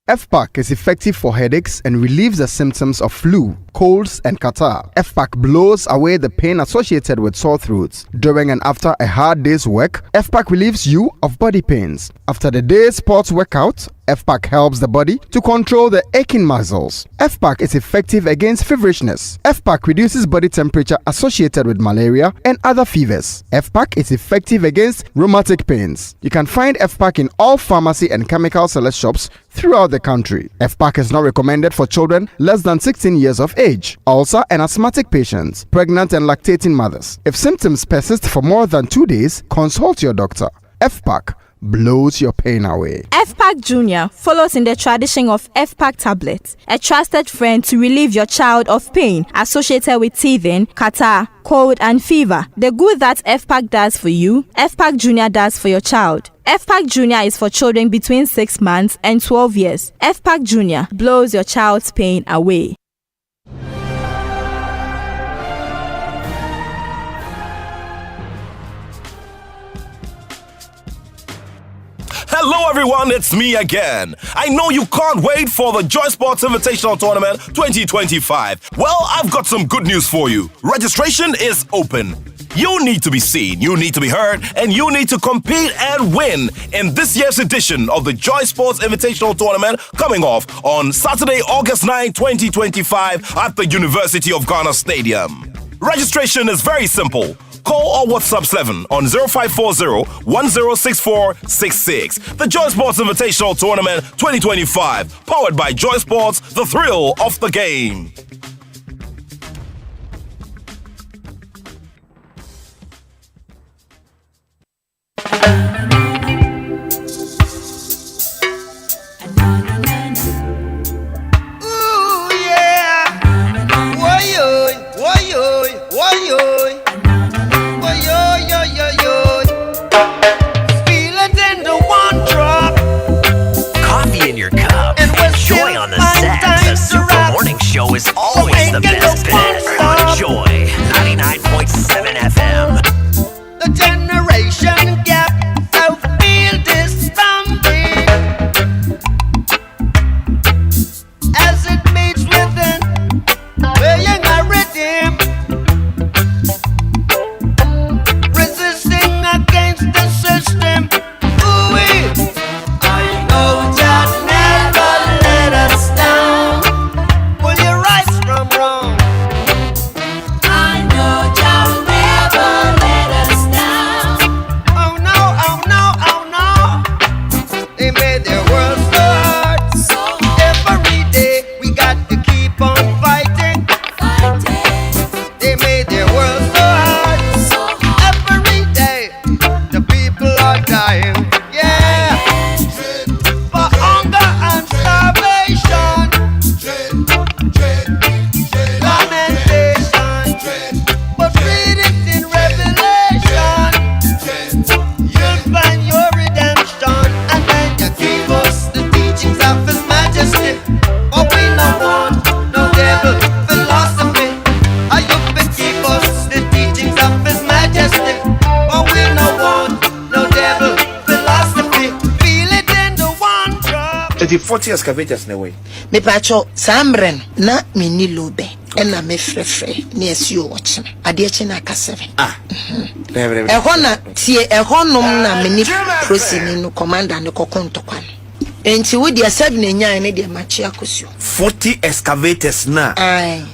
FPAC is effective for headaches and relieves the symptoms of flu, colds, and catarrh. FPAC blows away the pain associated with sore throats. During and after a hard day's work, FPAC relieves you of body pains. After the day's sports workout, FPAC helps the body to control the aching muscles. FPAC is effective against feverishness. FPAC reduces body temperature associated with malaria and other fevers. FPAC is effective against rheumatic pains. You can find FPAC in all pharmacy and chemical select shops throughout the country. FPAC is not recommended for children less than 16 years of age, ulcer and asthmatic patients, pregnant and lactating mothers. If symptoms persist for more than 2 days, consult your doctor. FPAC blows your pain away. FPAC Junior follows in the tradition of FPAC tablets, a trusted friend to relieve your child of pain associated with teething, catarrh, cold, and fever. The good that FPAC does for you, FPAC Junior does for your child. FPAC Junior is for children between 6 months and 12 years. FPAC Junior blows your child's pain away. Hello everyone, it's me again. I know you can't wait for the Joy Sports Invitational Tournament 2025. Well, I've got some good news for you. Registration is open. You need to be seen, you need to be heard, and you need to compete and win in this year's edition of the Joy Sports Invitational Tournament coming off on Saturday, August 9, 2025 at the University of Ghana Stadium. Registration is very simple. Call or WhatsApp 7 on 0540-106466. The Joy Sports Invitational Tournament 2025, powered by Joy Sports, the thrill of the game. Ooh, yeah. Woy-oy, woy-oy, woy-oy. Coffee in your cup and joy on the set. The Super Morning Show is always the best bet on Joy 99.7 FM. The generation gap, I feel this something as it meets within, weighing my rhythm. the 40 excavators in a way. Me pacho Sambren na mini lobe. Ena me frefre ni esio watching. Adiechi na ka 7. Ehona tie ehonom na mini prosini no commander ne kokonto kwan. Enti wo dia 7 enya ne dia machi akosio. 40 excavators na.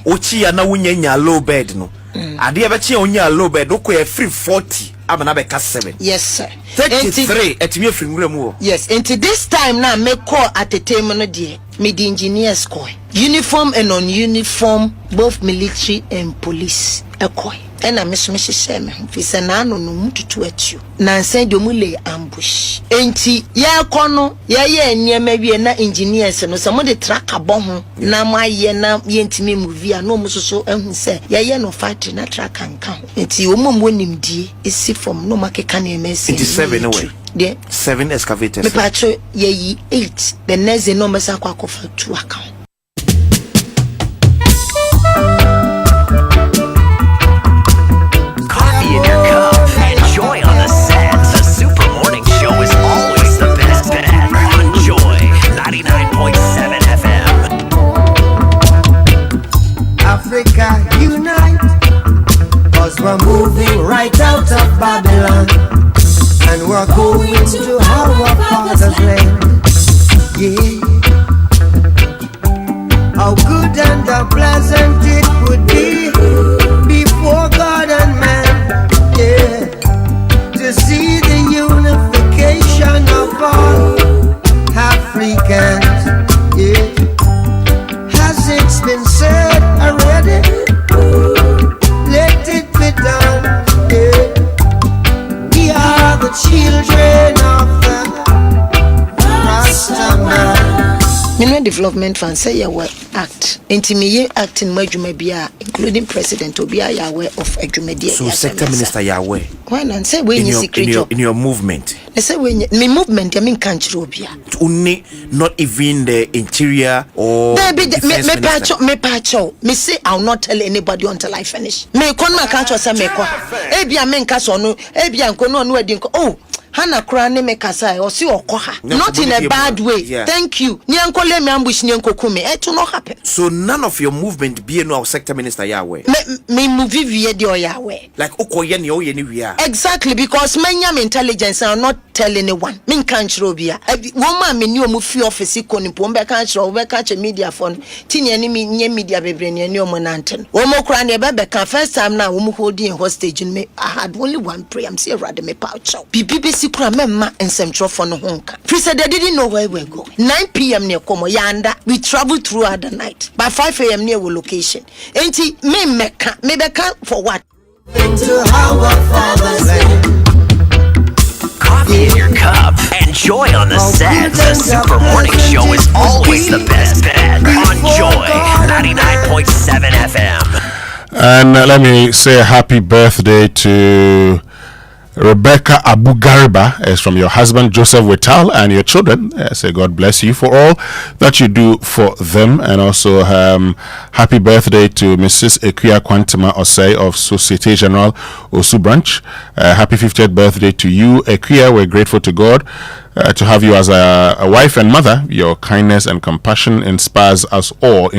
Ochi ya na wunya low bed no. Ade be chi onya low bed o ko e free 40 abana be ka 7. Yes sir. 33 etimi free nguremu. Yes, enti this time na me call at the time no dia. Me the engineers call. Uniform and non-uniform, both military and police. Ekoi. Ena mesomeshe sheme. Fisa na ano no mututu etu. Na nsen domule ambush. Enti ya kono ya nniema wie na engineers no samo de track abon na maye na yentimi movie no musoso ehun se ya no factory na track anka. Enti omomwo nimdie esi from no makeka na emesi. Enti 7 away. Yeah. 7 excavators. Me pacho ye 8. The next no mesa kwa kofa 2 account. Coffee in your cup. Enjoy on the set. The Super Morning Show is always the best bet. On Joy 99.7 FM. Africa unite, 'cause we're moving right out of Babylon, and we're going to our father's land. Yeah. How good and how pleasant it would be before God and man, yeah, to see the unification of all Africans, yeah. Has it been said already? Let it be done, yeah. We are the children of the Rastaman. Mineral Development Fund say you were act. Intimate acting majuma bia, including President Obia Yahweh of Ejumedi. So sector minister Yahweh. Why not say when you secret job in your movement? I say when me movement I mean country Obia. Only not even the interior or me pacho. Me say I'll not tell anybody until I finish. Me kon ma country say me kwa. Ebia men kaso no, ebia nkono no edin. Oh. Hana krane me kasai or see okoha. Not in a bad way. Yeah. Thank you. Nyankole me ambush nyankokume. It will not happen. So none of your movement be no sector minister Yahweh. Me movie via the Yahweh. Like okoye ni oye ni we are. Exactly, because many intelligence are not tell anyone. Min can't robia. Woman me new movie office koni pombe can't rob catch a media phone. Tini any media bebre ni new monanten. Omo krane bebe can first time now woman holding hostage in me. I had only one prayer. I'm saying rather me pouch. BBC Memma and Central for no honka. Free said they didn't know where we're going. 9 p.m. near Como Yanda, we traveled throughout the night. By 5 a.m. near our location. Ain't he me mecca for what? Into our father's land. Coffee in your cup. Enjoy on the set. The Super Morning Show is always the best bet. On Joy 99.7 FM. And let me say a happy birthday to Rebecca Abu Gariba, is from your husband Joseph Wital and your children. Say God bless you for all that you do for them. And also happy birthday to Mrs. Ekuya Kwantama Osei of Societe Generale Osu Branch. Happy 50th birthday to you, Ekuya. We're grateful to God to have you as a wife and mother. Your kindness and compassion inspire us all.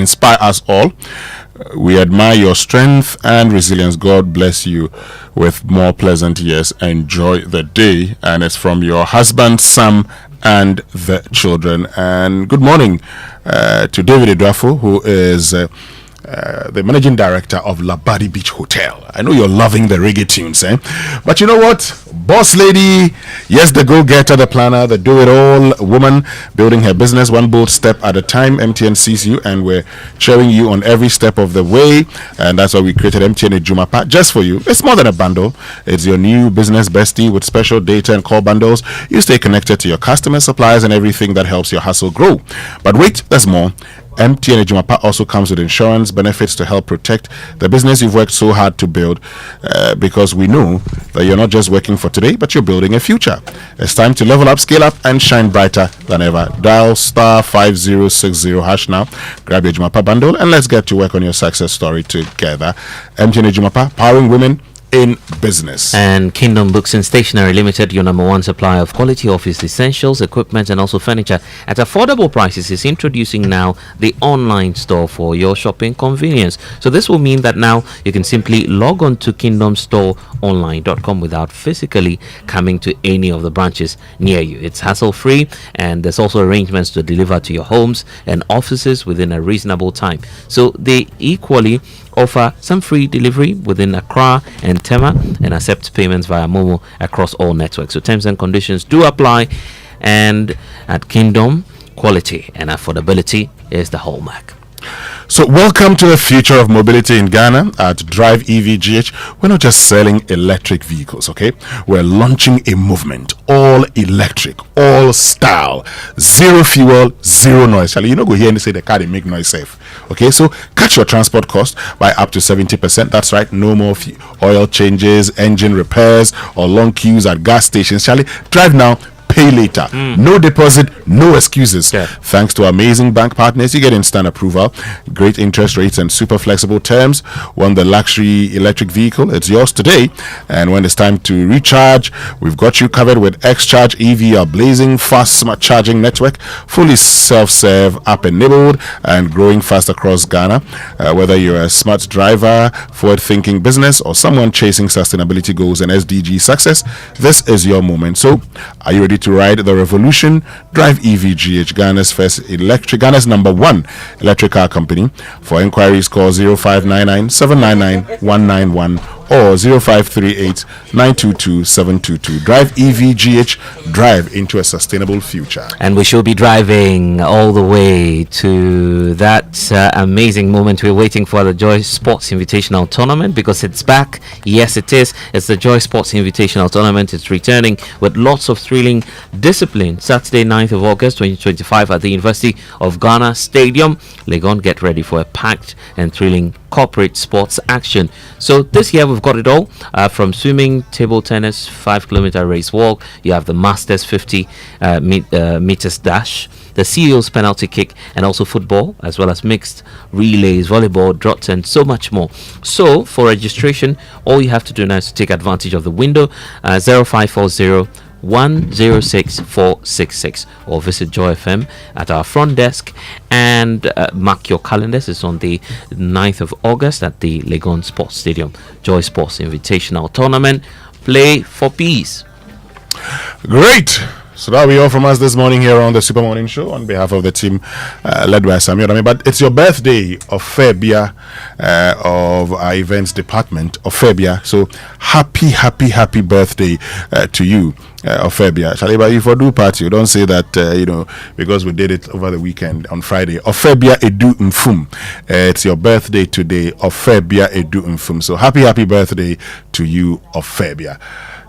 We admire your strength and resilience. God bless you with more pleasant years. Enjoy the day. And it's from your husband, Sam, and the children. And good morning to David Eduafo, who is the managing director of Labadi Beach Hotel. I know you're loving the reggae tunes, but you know what? Boss lady, yes, the go-getter, the planner, the do-it-all woman, building her business one bold step at a time. MTN sees you, and we're cheering you on every step of the way. And that's why we created MTN Ejumapa just for you. It's more than a bundle. It's your new business bestie with special data and call bundles. You stay connected to your customers, suppliers, and everything that helps your hustle grow. But wait, there's more. MTN Ejumapa also comes with insurance benefits to help protect the business you've worked so hard to build, because we know that you're not just working for today, but you're building a future. It's time to level up, scale up, and shine brighter than ever. Dial *5060# now, grab your Ejumapa bundle, and let's get to work on your success story together. MTN Ejumapa, powering women in business. And Kingdom Books and Stationery Limited, your number one supplier of quality office essentials, equipment, and also furniture at affordable prices, is introducing now the online store for your shopping convenience. So this will mean that now you can simply log on to kingdomstoreonline.com without physically coming to any of the branches near you. It's hassle-free, and there's also arrangements to deliver to your homes and offices within a reasonable time. So they equally offer some free delivery within Accra and Tema and accept payments via Momo across all networks. So terms and conditions do apply, and at Kingdom, quality and affordability is the hallmark. So welcome to the future of mobility in Ghana. At Drive EVGH, we're not just selling electric vehicles, okay? We're launching a movement, all electric, all style, zero fuel, zero noise. Shall you not go here and say the car they make noise safe? Okay, so cut your transport cost by up to 70%. That's right, no more oil changes, engine repairs, or long queues at gas stations. Shall you drive now? Pay later. No deposit, no excuses. Thanks to amazing bank partners, you get instant approval, great interest rates, and super flexible terms. Want the luxury electric vehicle? It's yours today. And when it's time to recharge, we've got you covered with X-Charge EV, a blazing fast smart charging network, fully self-serve, app-enabled, and growing fast across Ghana. Whether you're a smart driver, forward-thinking business, or someone chasing sustainability goals and SDG success, this is your moment. So, are you ready to ride the revolution? Drive EVGH, Ghana's number one electric car company. For inquiries, call 0599 799 191 or 0538 922 722. Drive EVGH, drive into a sustainable future. And we shall be driving all the way to that amazing moment we're waiting for, the Joy Sports Invitational Tournament, because it's back. Yes, it is. It's the Joy Sports Invitational Tournament. It's returning with lots of thrilling discipline. Saturday, 9th of August 2025 at the University of Ghana Stadium, Legon. Get ready for a packed and thrilling corporate sports action. So this year we've got it all, from swimming, table tennis, 5-kilometer race walk. You have the Masters 50 meters dash, the CEO's penalty kick, and also football, as well as mixed relays, volleyball, draughts, and so much more. So for registration, all you have to do now is to take advantage of the window, 0540 106 466, or visit Joy FM at our front desk and mark your calendars. It's on the 9th of August at the Legon Sports Stadium. Joy Sports Invitational Tournament. Play for peace. Great. So that'll be all from us this morning here on the Super Morning Show on behalf of the team led by Samuel. But it's your birthday of Febia, of our events department of Febia. So happy birthday to you, Febia. Shaliba, if you do party, you don't say that, because we did it over the weekend on Friday. Febia Edu Mfum. It's your birthday today, Febia Edu Mfum. So happy birthday to you, Febia.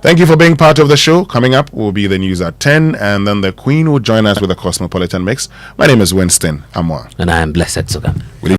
Thank you for being part of the show. Coming up will be the news at 10, and then the Queen will join us with a Cosmopolitan Mix. My name is Winston Amoah. And I am Blessed Sogah.